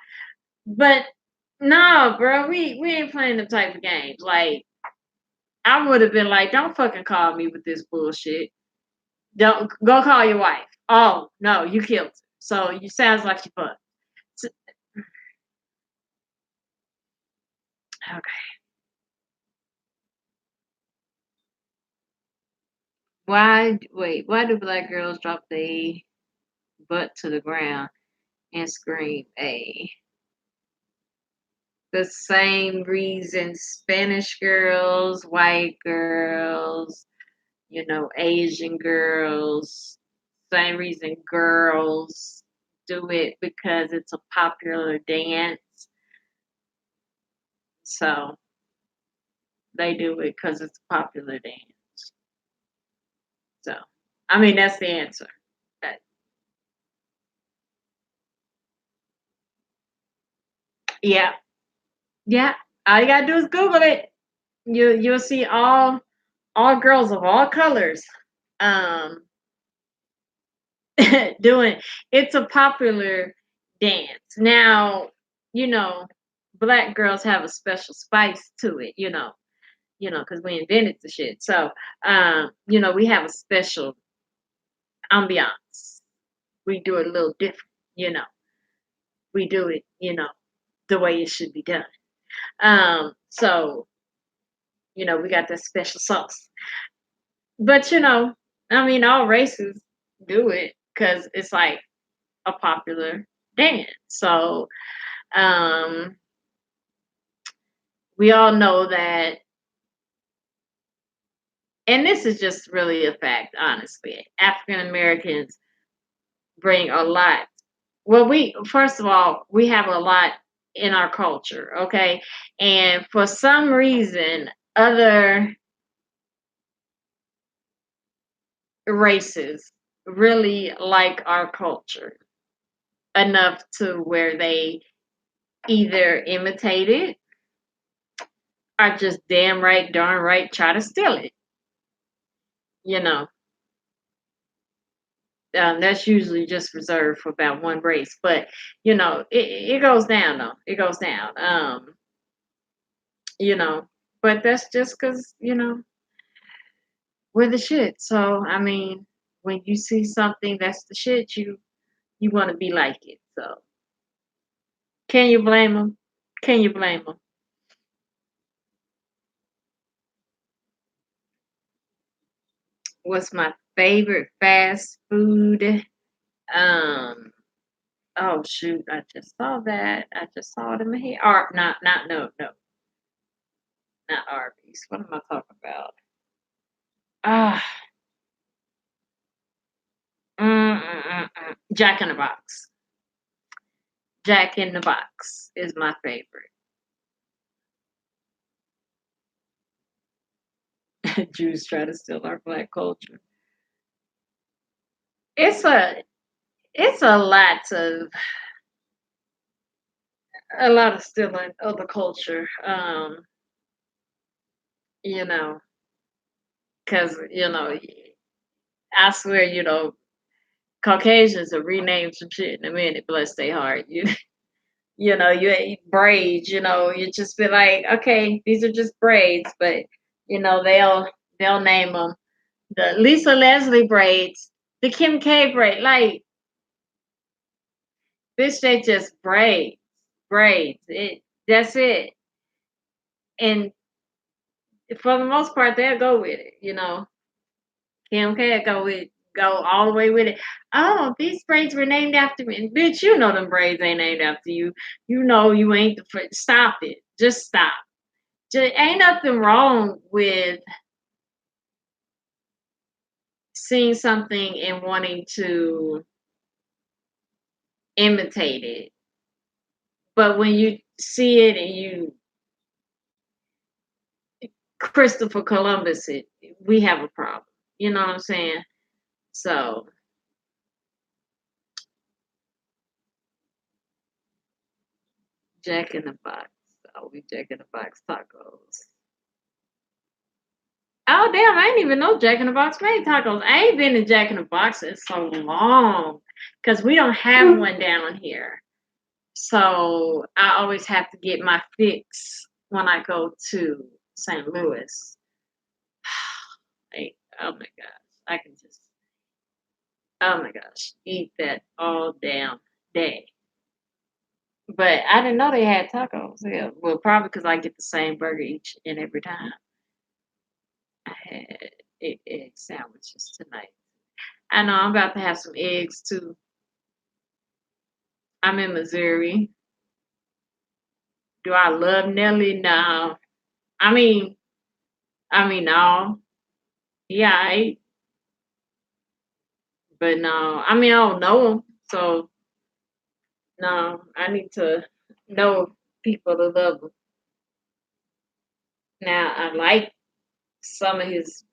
But no, bro, we ain't playing them type of games. Like I would have been like, don't fucking call me with this bullshit. Don't go call your wife. Oh no, you killed her. So you sounds like you fucked. Okay. Why do black girls drop their butt to the ground and scream the same reason Spanish girls, white girls, Asian girls, same reason girls do it because it's a popular dance. So they do it because it's a popular dance. So, I mean, that's the answer. That- yeah, yeah. All you gotta do is Google it. You'll see all girls of all colors um doing. It's a popular dance. Now, you know, black girls have a special spice to it, because we invented the shit. So we have a special ambiance. We do it a little different, you know. We do it, the way it should be done. So, we got that special sauce. But I mean all races do it because it's like a popular dance. So we all know that, and this is just really a fact, honestly. African Americans bring a lot. Well, we first of all, we have a lot in our culture, okay? And for some reason, other races really like our culture enough to where they either imitate it or just damn right, darn right try to steal it, you know. That's usually just reserved for about one race, but you know, it goes down though. It goes down. You know, but that's just because you know we're the shit. So I mean, when you see something that's the shit, you want to be like it. So can you blame them? Can you blame them? What's my favorite fast food? Um, oh shoot, I just saw that. I just saw it in my head. Or not no, not Arby's. What am I talking about? Ah, Jack in the Box. Jack in the Box is my favorite. Jews try to steal our black culture. It's a it's a lot of stealing of the culture. You know, because you know, I swear, you know, Caucasians will rename some shit in a minute. Bless their heart. You know, you eat braids. You know, you just be like, okay, these are just braids, but you know, they'll name them the Lisa Leslie braids, the Kim K braid. Like, bitch, they just braids. That's it. And for the most part, they'll go with it. You know, Kim K go all the way with it. Oh, these braids were named after me. And bitch, you know them braids ain't named after you. You know you ain't the stop it. Just stop. Just ain't nothing wrong with seeing something and wanting to imitate it. But when you see it and you Christopher Columbus it, we have a problem. You know what I'm saying? So Jack in the Box. Oh, we Jack in the Box tacos. Oh damn, I didn't even know Jack in the Box made tacos. I ain't been to Jack in the Box in so long. Cause we don't have one down here. So I always have to get my fix when I go to St. Louis. Like, oh my gosh. I can just oh my gosh, eat that all damn day. But I didn't know they had tacos. Yeah, well, probably because I get the same burger each and every time. I had egg sandwiches tonight. I know I'm about to have some eggs too. I'm in Missouri. Do I love Nelly? No. I mean, no. Yeah, but no. I mean, I don't know him, so no. I need to know people to love him. Now, I like some of his.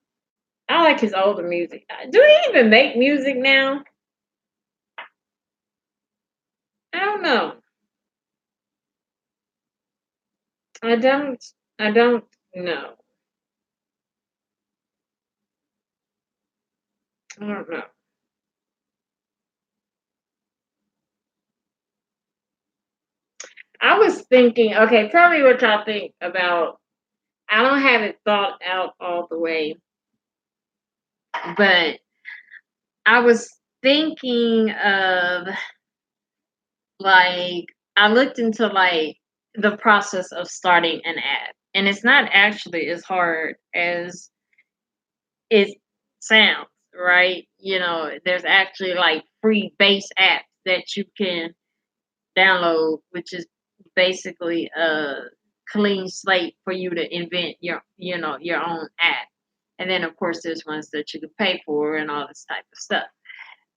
I like his older music. Do he even make music now? I don't know. I don't. I don't know. I don't know. I was thinking. Okay, tell me what y'all think about. I don't have it thought out all the way, but I was thinking of like I looked into like the process of starting an app, and it's not actually as hard as it sounds, right? You know, there's actually like free base apps that you can download, which is basically a clean slate for you to invent your, you know, your own app. And then of course there's ones that you can pay for and all this type of stuff.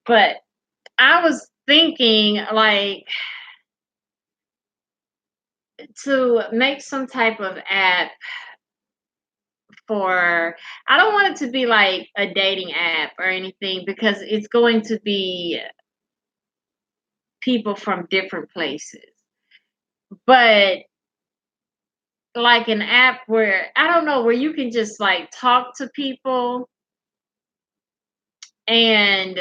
But I was thinking like to make some type of app for I don't want it to be like a dating app or anything because it's going to be people from different places. But like an app where I don't know where you can just like talk to people and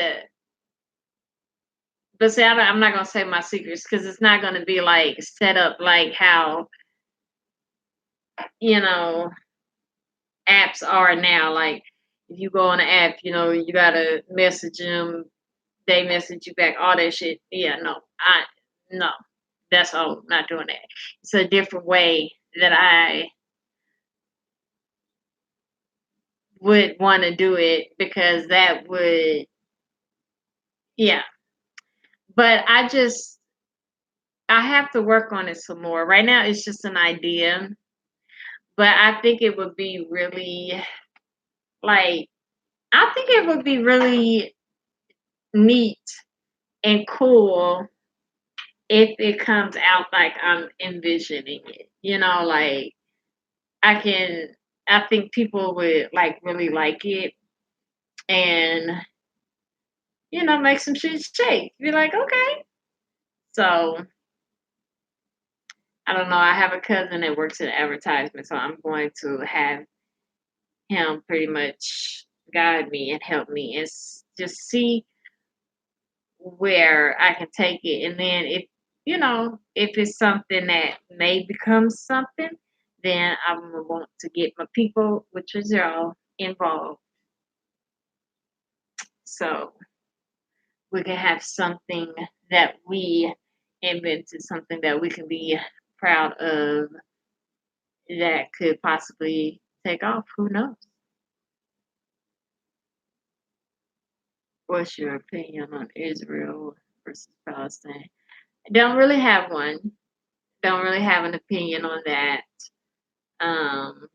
But see, I'm not gonna say my secrets because it's not gonna be like set up like how you know apps are now. Like if you go on an app, you gotta message them, they message you back, all that shit. Yeah, no, that's all. Not doing that. It's a different way that I would want to do it because that would, yeah. But I have to work on it some more. Right now, it's just an idea, but I think it would be really like I think it would be really neat and cool if it comes out like I'm envisioning it. Like I can I think people would like really like it and make some shit shake. Be like, okay. So I don't know. I have a cousin that works in advertisement, so I'm going to have him pretty much guide me and help me and just see where I can take it. And then if it's something that may become something, then I'm gonna want to get my people, which is y'all, involved. So we can have something that we invented, something that we can be proud of that could possibly take off. Who knows? What's your opinion on Israel versus Palestine? I don't really have one. Don't really have an opinion on that. Um,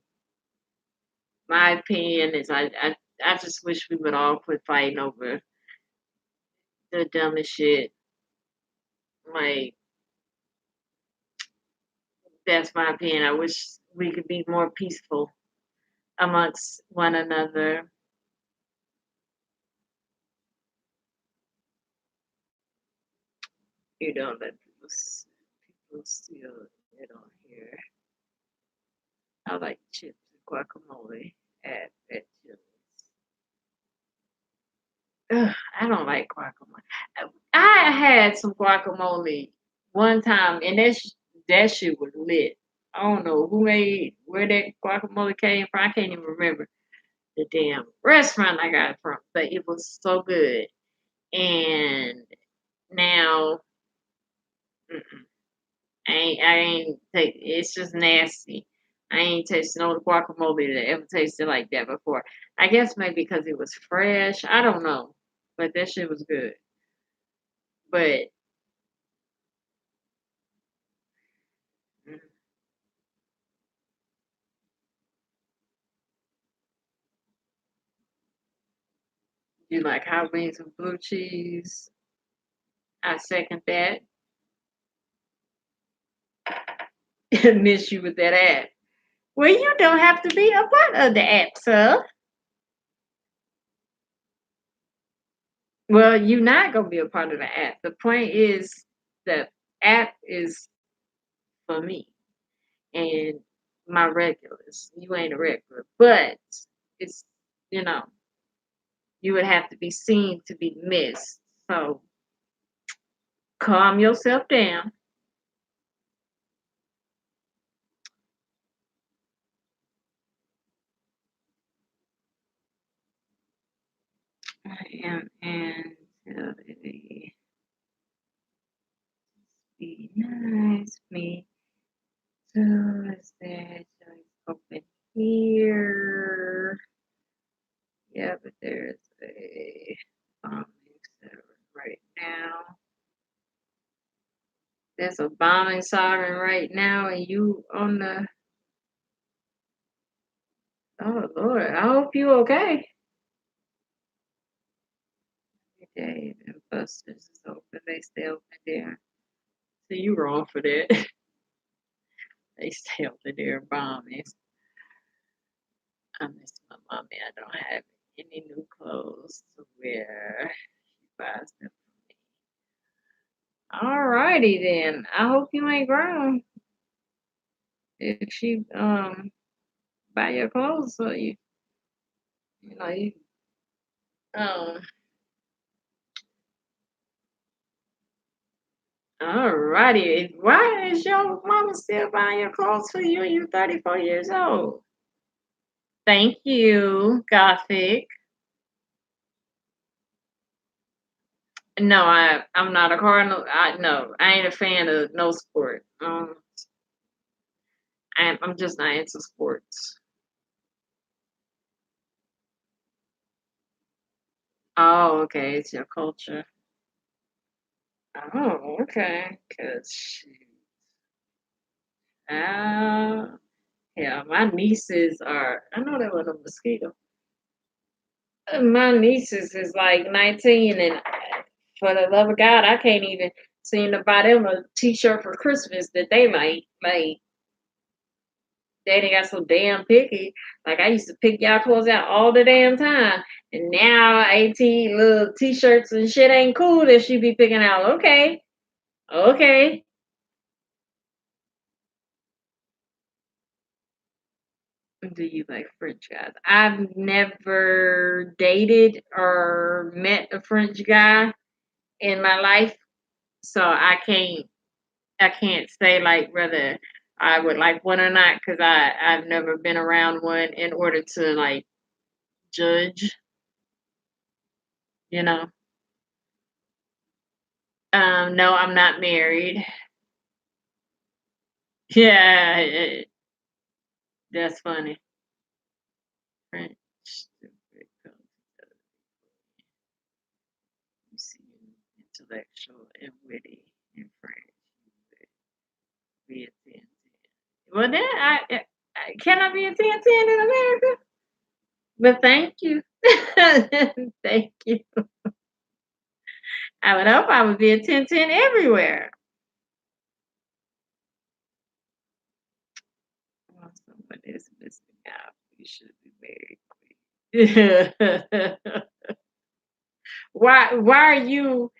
my opinion is I just wish we would all quit fighting over the dumbest shit. Like that's my opinion. I wish we could be more peaceful amongst one another. You don't let people steal it on here. I like chips and guacamole at Chili's. Ugh, I don't like guacamole. I had some guacamole one time, and that shit was lit. I don't know where that guacamole came from. I can't even remember the damn restaurant I got it from, but it was so good. And now, mm-mm, I ain't take. It's just nasty. I ain't tasted no guacamole that ever tasted like that before. I guess maybe because it was fresh. I don't know, but that shit was good. But mm, you like hot wings with blue cheese? I second that. Miss you with that app. Well, you don't have to be a part of the app, sir. Well, you're not gonna be a part of the app. The point is the app is for me and my regulars. You ain't a regular, but it's you know you would have to be seen to be missed. So calm yourself down. I am Angelity. Be nice. Me too. Is there open here? Yeah, but there's a bombing siren right now. There's a bombing siren right now, and you on the. Oh Lord, I hope you okay. Dave and Buster's is open. They stay open there. So you wrong for that. They stay open there bombing. I miss my mommy. I don't have any new clothes to wear. She buys them for me. Alrighty then. I hope you ain't grown. If she buy your clothes for you, you um Alrighty. Why is your mama still buying your clothes for you and you're 34 years old? Thank you, Gothic. No, I'm not a Cardinal. I ain't a fan of no sport. I'm just not into sports. Oh, okay, it's your culture. Oh, okay. Cause yeah, my nieces are. I know that was a mosquito. My nieces is like 19, and for the love of God, I can't even seem to buy them a T-shirt for Christmas that they might like. Daddy got so damn picky. Like I used to pick y'all clothes out all the damn time, and now 18 little T-shirts and shit ain't cool that she be picking out. Okay, okay. Do you like French guys? I've never dated or met a French guy in my life, so I can't say like whether I would like one or not because I've never been around one in order to like judge, you know. No, I'm not married. Yeah, that's funny. French. You see, intellectual and witty in French. Be a 10. Well, then can I be a 10 in America? But thank you. Thank you. I would hope I would be a 10 everywhere. Well, someone is missing out. You should be married. Why are you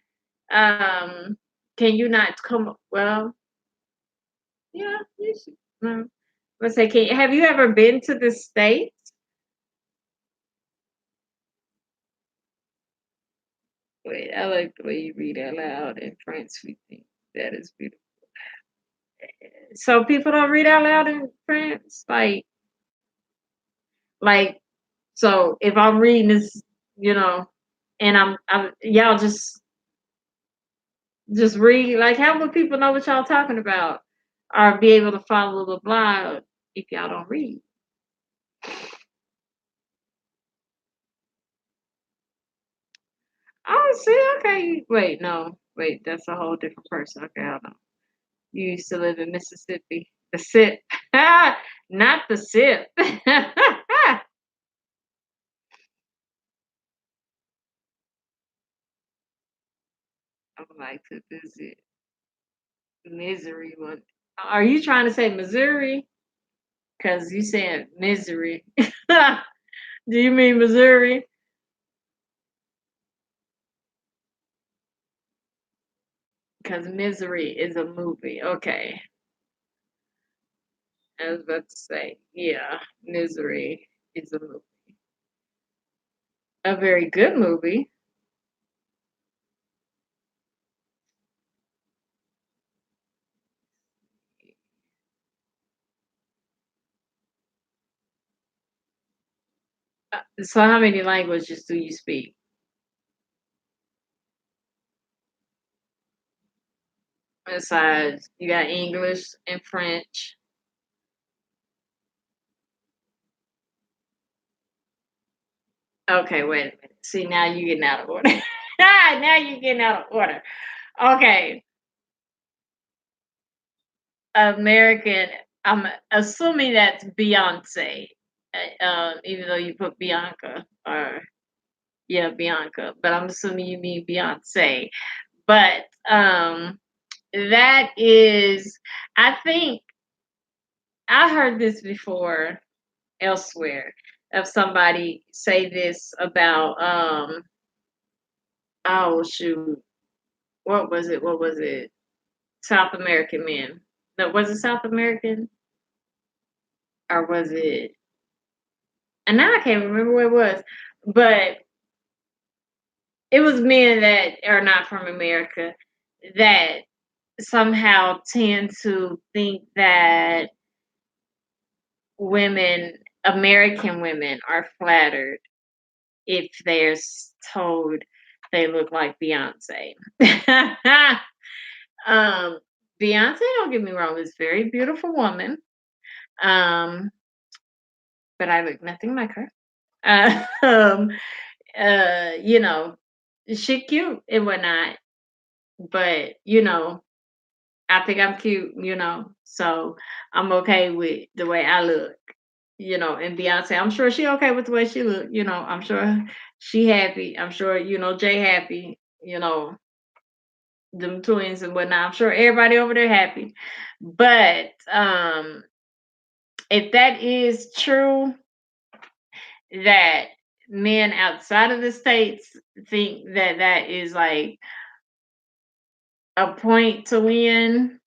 can you not come well, yeah, you should let's say have you ever been to the States? Wait, I like the way you read out loud in French. We think that is beautiful. So people don't read out loud in France? Like so if I'm reading this, you know, and I'm y'all just read like how would people know what y'all talking about or be able to follow the blog if y'all don't read? Oh, see, okay. Wait, no, wait, that's a whole different person. Okay, hold on. You used to live in Mississippi. The sip, not the sip. I would like to visit Misery one. Are you trying to say Missouri? Because you said misery. Do you mean Missouri? Because Misery is a movie. Okay. I was about to say, yeah, Misery is a movie. A very good movie. So, how many languages do you speak? Besides, you got English and French. Okay, wait a minute. See, now you're getting out of order. Now you're getting out of order. Okay, American. I'm assuming that's Beyonce. Even though you put Bianca or yeah, Bianca, but I'm assuming you mean Beyonce. But that is, I think I heard this before elsewhere of somebody say this about oh shoot, what was it, South American men. No, was it South American or was it, and now I can't remember what it was, but it was men that are not from America that somehow tend to think that women, American women, are flattered if they're told they look like Beyonce. Beyonce, don't get me wrong, is a very beautiful woman. Um, but I look nothing like her. Um, you know, she cute and whatnot, but I think I'm cute, so I'm okay with the way I look, and Beyonce, I'm sure she okay with the way she look, I'm sure she happy. I'm sure, Jay happy, them twins and whatnot. I'm sure everybody over there happy. But if that is true, that men outside of the states think that that is like a point to win,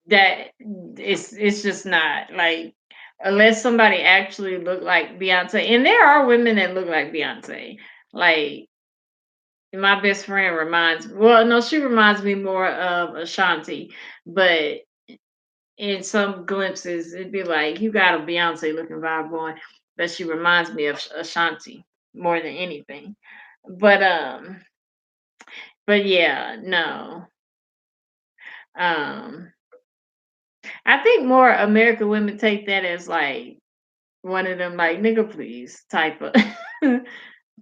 that it's just not like, unless somebody actually look like Beyonce, and there are women that look like Beyonce. Like my best friend she reminds me more of Ashanti, but in some glimpses it'd be like you got a Beyonce looking vibe going, but she reminds me of Ashanti more than anything. But yeah, no. Um I think more American women take that as like one of them like nigga please type of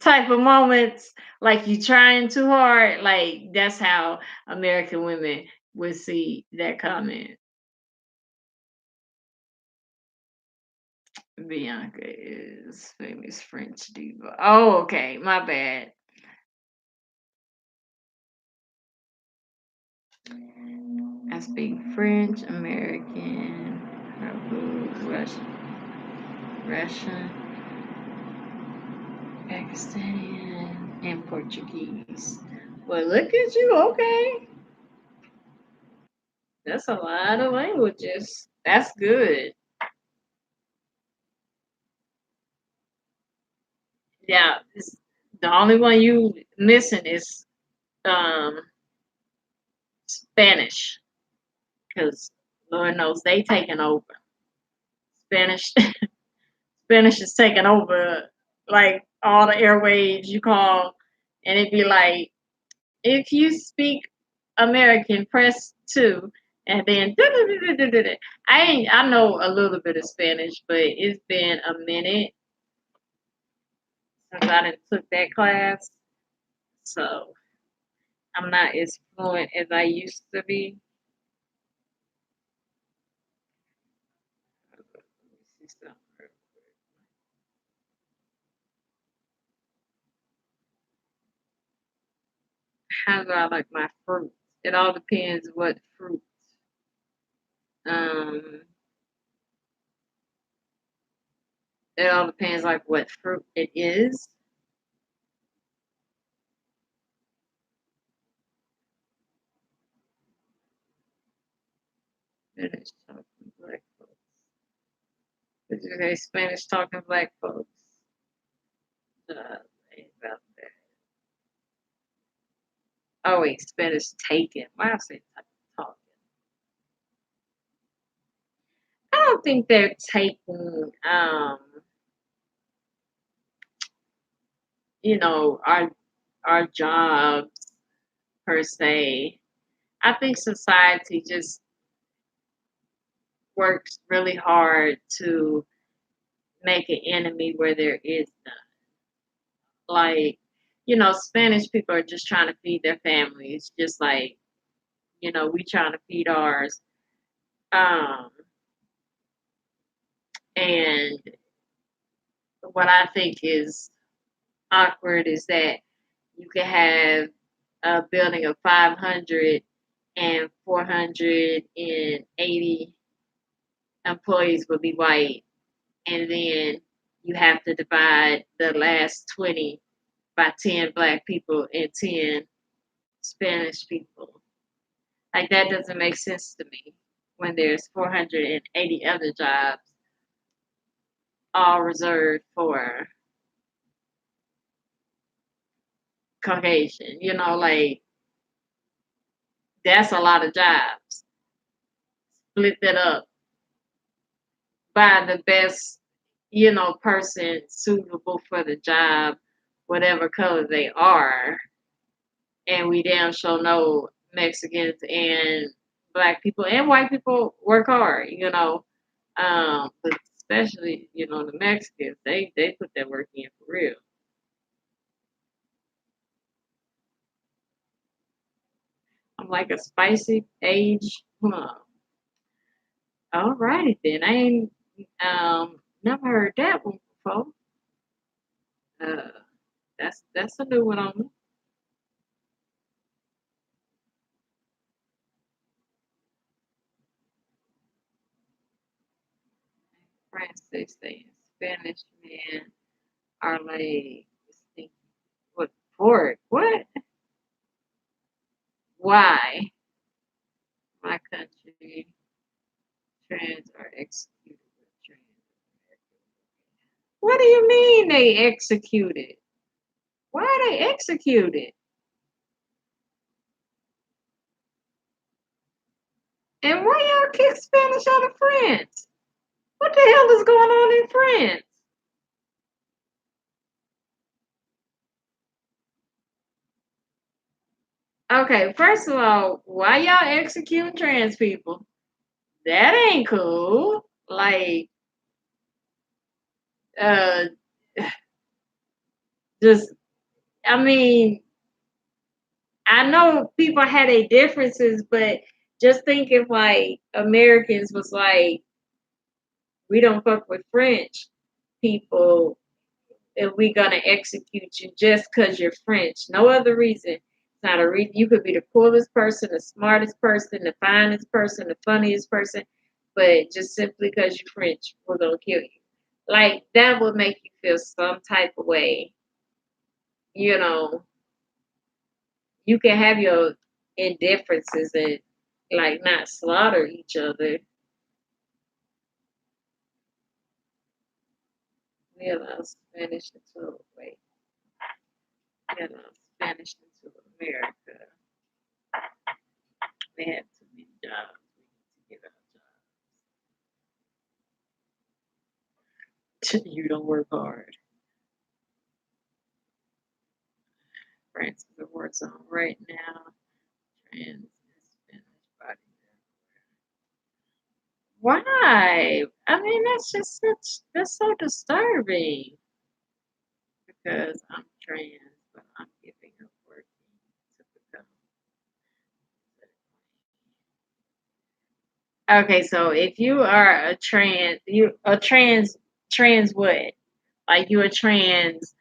type of moments, like you trying too hard. Like that's how American women would see that comment. Bianca is famous French diva. Oh, okay, my bad. I speak French, American, Russian, Pakistani, and Portuguese. Well, look at you. Okay, that's a lot of languages. That's good. Yeah, the only one you missing is um Spanish, because Lord knows they taking over. Spanish Spanish is taking over like all the airwaves you call, and it'd be like, if you speak American, press 2, and then I know a little bit of Spanish, but it's been a minute since I done took that class, so I'm not as fluent as I used to be. How do I like my fruit? It all depends what fruit. Um, it all depends like what fruit it is. Spanish talking black folks. Did you say Spanish talking black folks? Think about that. Oh wait, Spanish taken. Why I say talking? I don't think they're taking our jobs per se. I think society just works really hard to make an enemy where there is none. Like, Spanish people are just trying to feed their families, just like, we trying to feed ours. Um, and what I think is awkward is that you can have a building of 500 and 480 employees will be white, and then you have to divide the last 20 by 10 black people and 10 Spanish people. Like that doesn't make sense to me when there's 480 other jobs all reserved for Caucasian. Like That's a lot of jobs. Split that up by the best, person suitable for the job, whatever color they are. And we damn sure know Mexicans and black people and white people work hard. But especially, the Mexicans, they put that work in for real. I'm like a spicy age. All righty then. I ain't never heard that one before. Uh, that's a new one on me. France, they say Spanish men are like what pork? What? Why? My country trans are executed with trans. What do you mean they executed? Why are they executed? And why y'all kick Spanish out of France? What the hell is going on in France? Okay, first of all, why y'all executing trans people? That ain't cool. Like, uh, just, I mean, I know people had their differences, but just think if like Americans was like, we don't fuck with French people, and we gonna execute you just because you're French. No other reason. It's not a reason. You could be the coolest person, the smartest person, the finest person, the funniest person, but just simply because you're French, we're gonna kill you. Like that would make you feel some type of way. You know, you can have your indifferences and like not slaughter each other. We allow Spanish into wait. We allow Spanish into America. They have too many jobs. We need to get our jobs. You don't work hard. France is a war zone right now. Trans and Spanish body. Why? I mean, that's so disturbing. Because I'm trans, but I'm giving up working to become. Okay, so if you are a trans what? Like you a trans,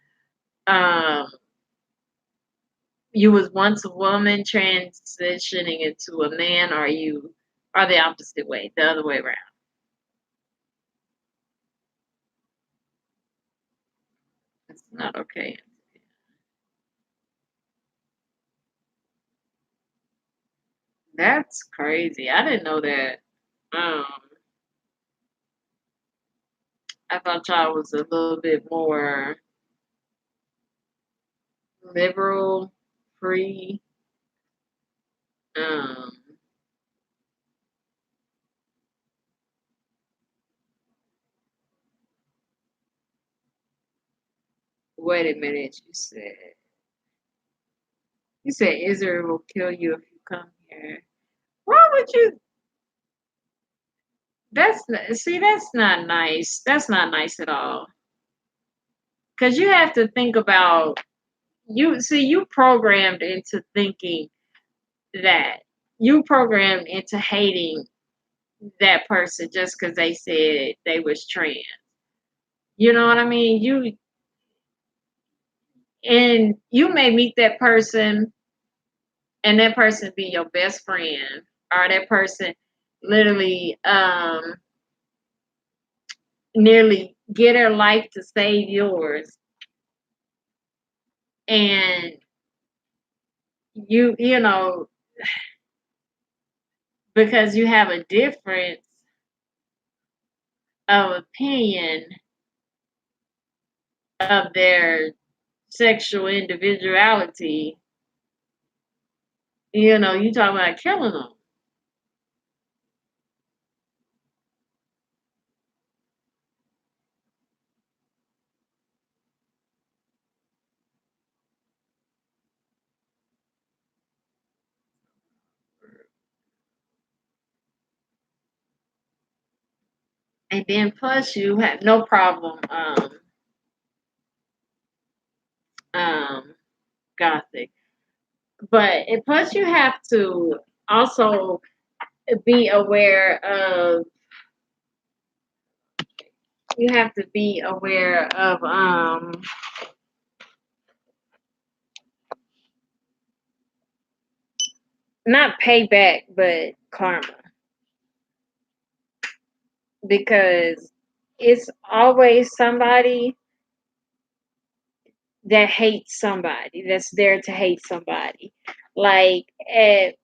um, you was once a woman transitioning into a man, or you are the opposite way, the other way around. It's not okay. That's crazy. I didn't know that. Um, I thought y'all was a little bit more liberal, free. Um, wait a minute. You said Israel will kill you if you come here. Why would you? That's not nice. That's not nice at all. Because you have to think about you programmed into thinking that you programmed into hating that person just because they said they was trans. You know what I mean? You may meet that person and that person be your best friend, or that person literally nearly get her life to save yours, and you know because you have a difference of opinion of their sexual individuality, You know, you talking about killing them. And then plus you have no problem um gothic. But plus you have to also be aware of you have to be aware of not payback but karma, because it's always somebody that hates somebody that's there to hate somebody. Like at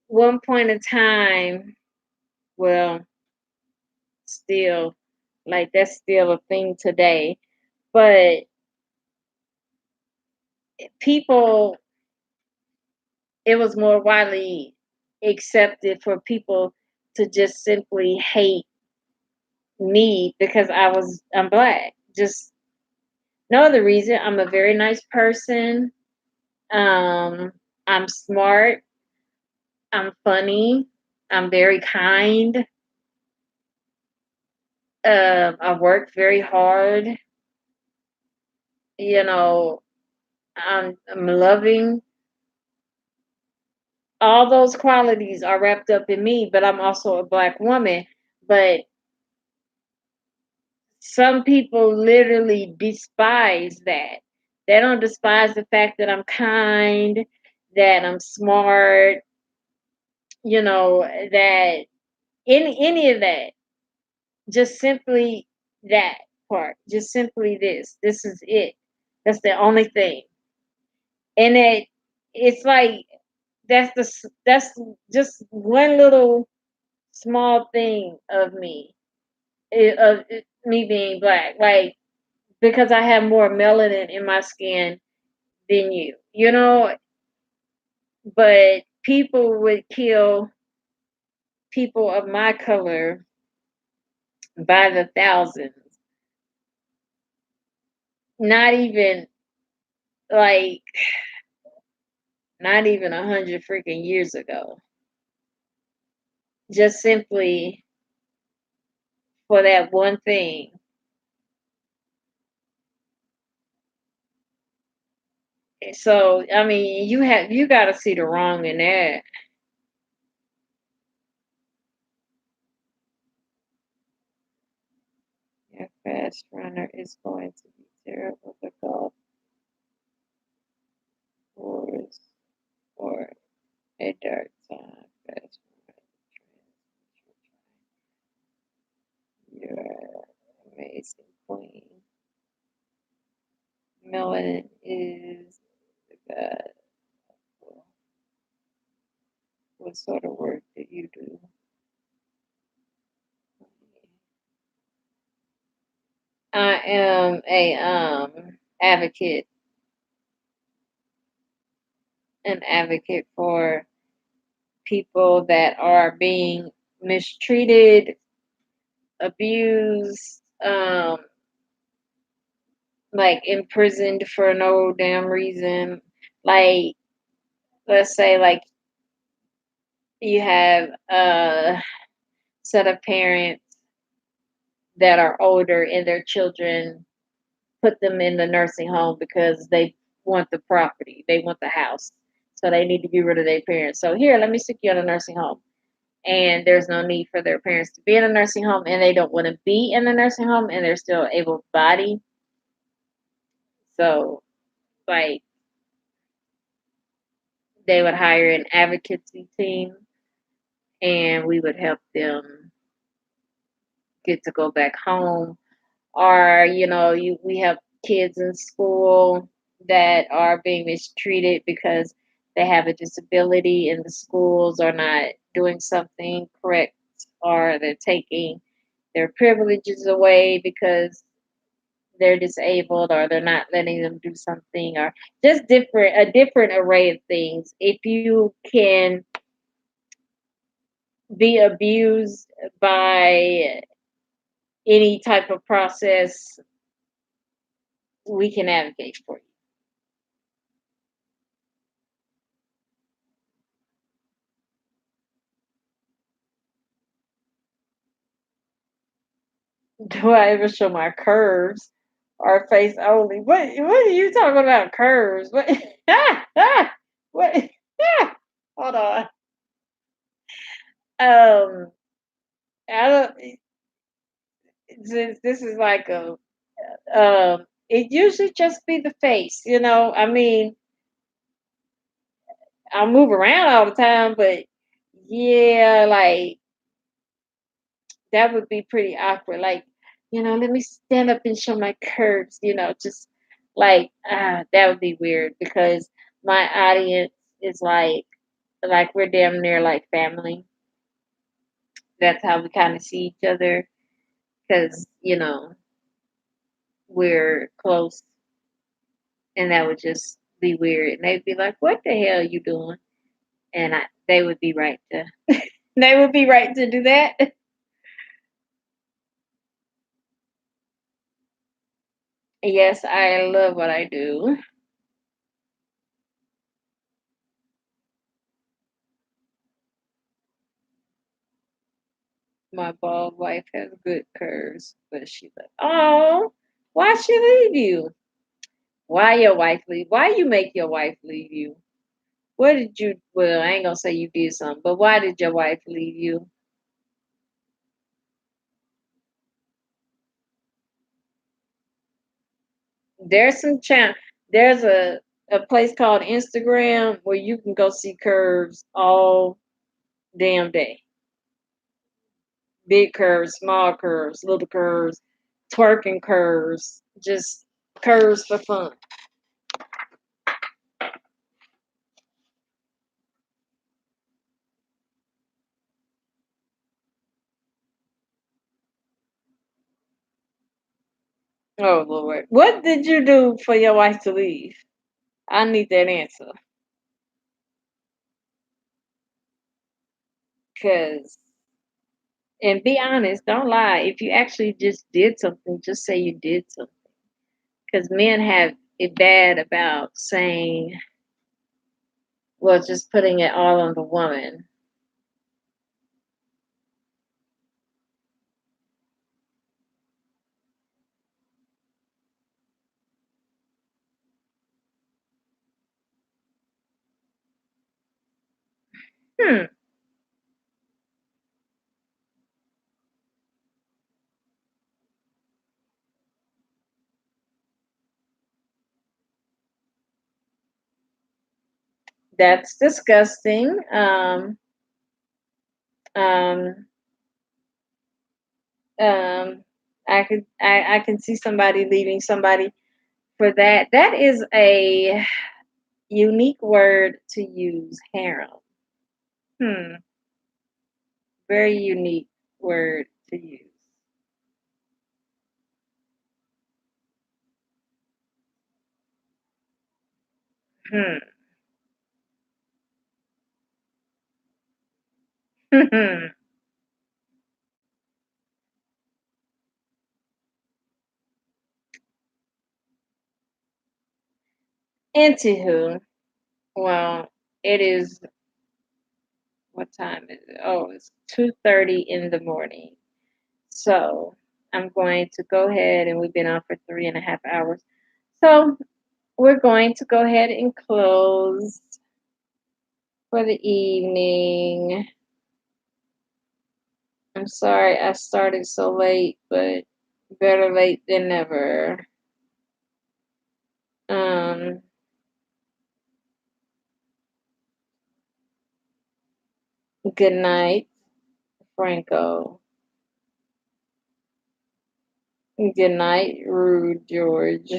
one point in time, well, still, like that's still a thing today, but people, it was more widely accepted for people to just simply hate me because I'm black. Just no other reason. I'm a very nice person. Um, I'm smart. I'm funny. I'm very kind. I work very hard. You know, I'm loving. All those qualities are wrapped up in me, but I'm also a black woman. But some people literally despise that. They don't despise the fact that I'm kind, that I'm smart, you know, that any of that. Just simply that part. Just simply this. This is it. That's the only thing. And it's like that's just one little small thing of me, me being black. Like because I have more melanin in my skin than you, you know. But people would kill people of my color by the thousands. Not even like not even 100 freaking years ago. Just simply for that one thing. So I mean, you got to see the wrong in that. Your fast runner is going to be terrible to golf course or a dark time. Fast runner, you're amazing queen. Melanin is the god. What sort of work do you do? I am a advocate, an advocate for people that are being mistreated, abused, like imprisoned for no damn reason. Like let's say like you have a set of parents that are older and their children put them in the nursing home because they want the property, they want the house. So they need to get rid of their parents. So here, let me stick you in a nursing home. And there's no need for their parents to be in a nursing home and they don't want to be in a nursing home and they're still able bodied. So like they would hire an advocacy team and we would help them get to go back home. Or, you know, we have kids in school that are being mistreated because they have a disability and the schools are not doing something correct, or they're taking their privileges away because they're disabled or they're not letting them do something or just a different array of things. If you can be abused by any type of process, we can advocate for you. Do I ever show my curves or face only? What are you talking about curves? What what hold on. Um I don't this is like a it usually just be the face, you know. I mean, I move around all the time, but yeah, like that would be pretty awkward. Like, let me stand up and show my curves, just like that would be weird because my audience is like we're damn near like family. That's how we kind of see each other because, we're close and that would just be weird. And they'd be like, "What the hell you doing?" And they would be right to they would be right to do that. Yes, I love what I do. My bald wife has good curves, but she like, oh, why she leave you? Why your wife leave? Why you make your wife leave you? What did you? Well, I ain't gonna say you did something, but why did your wife leave you? There's some chan There's a place called Instagram where you can go see curves all damn day. Big curves, small curves, little curves, twerking curves, just curves for fun. Oh Lord. What did you do for your wife to leave? I need that answer. Cause and be honest, don't lie. If you actually just did something, just say you did something. Because men have it bad about saying, well, just putting it all on the woman. Hmm. That's disgusting. Um, um, I can see somebody leaving somebody for that. That is a unique word to use, harem. Hmm. Very unique word to use. Hmm. Anywho, well, it is what time is it? Oh, it's 2:30 in the morning. So I'm going to go ahead and we've been on for 3.5 hours. So we're going to go ahead and close for the evening. I'm sorry I started so late, but better late than never. Um, Good night, Franco. Good night, Rude George.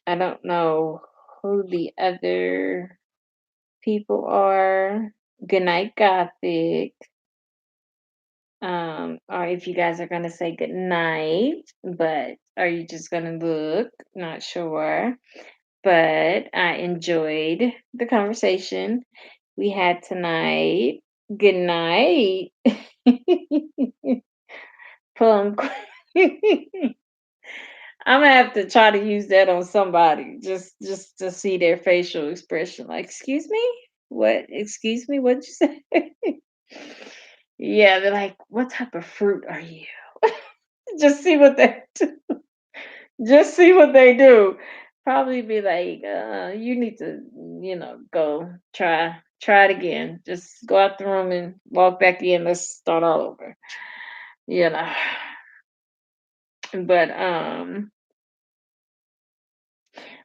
I don't know who the other people are. Good night, Gothic. or if you guys are gonna say good night, but are you just gonna look? Not sure. But I enjoyed the conversation we had tonight. Good night. Plum. I'm gonna have to try to use that on somebody just to see their facial expression. Like, excuse me? What? Excuse me? What'd you say? Yeah, they're like, what type of fruit are you? Just see what they do. Just see what they do. Probably be like, you need to, go try it again. Just go out the room and walk back in. Let's start all over. You know. But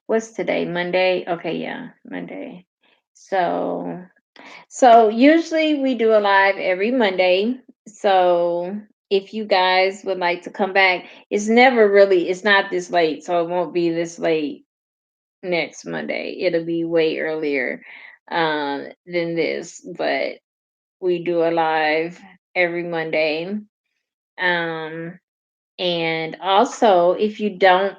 what's today? Monday? Okay, yeah, Monday. So usually we do a live every Monday. So if you guys would like to come back, it's not this late, so it won't be this late next Monday. It'll be way earlier than this, but we do a live every Monday. And also, if you don't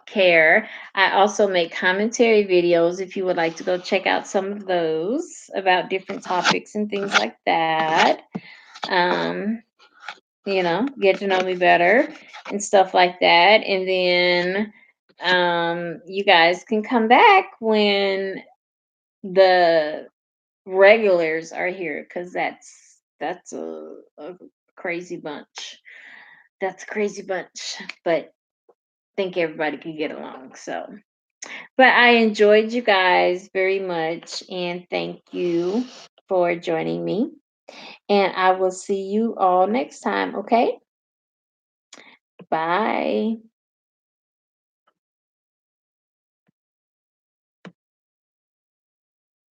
care, I also make commentary videos if you would like to go check out some of those about different topics and things like that. Um, get to know me better and stuff like that. And then you guys can come back when the regulars are here because that's a crazy bunch. That's a crazy bunch, but think everybody can get along. So, but I enjoyed you guys very much and thank you for joining me. And I will see you all next time, okay? Bye.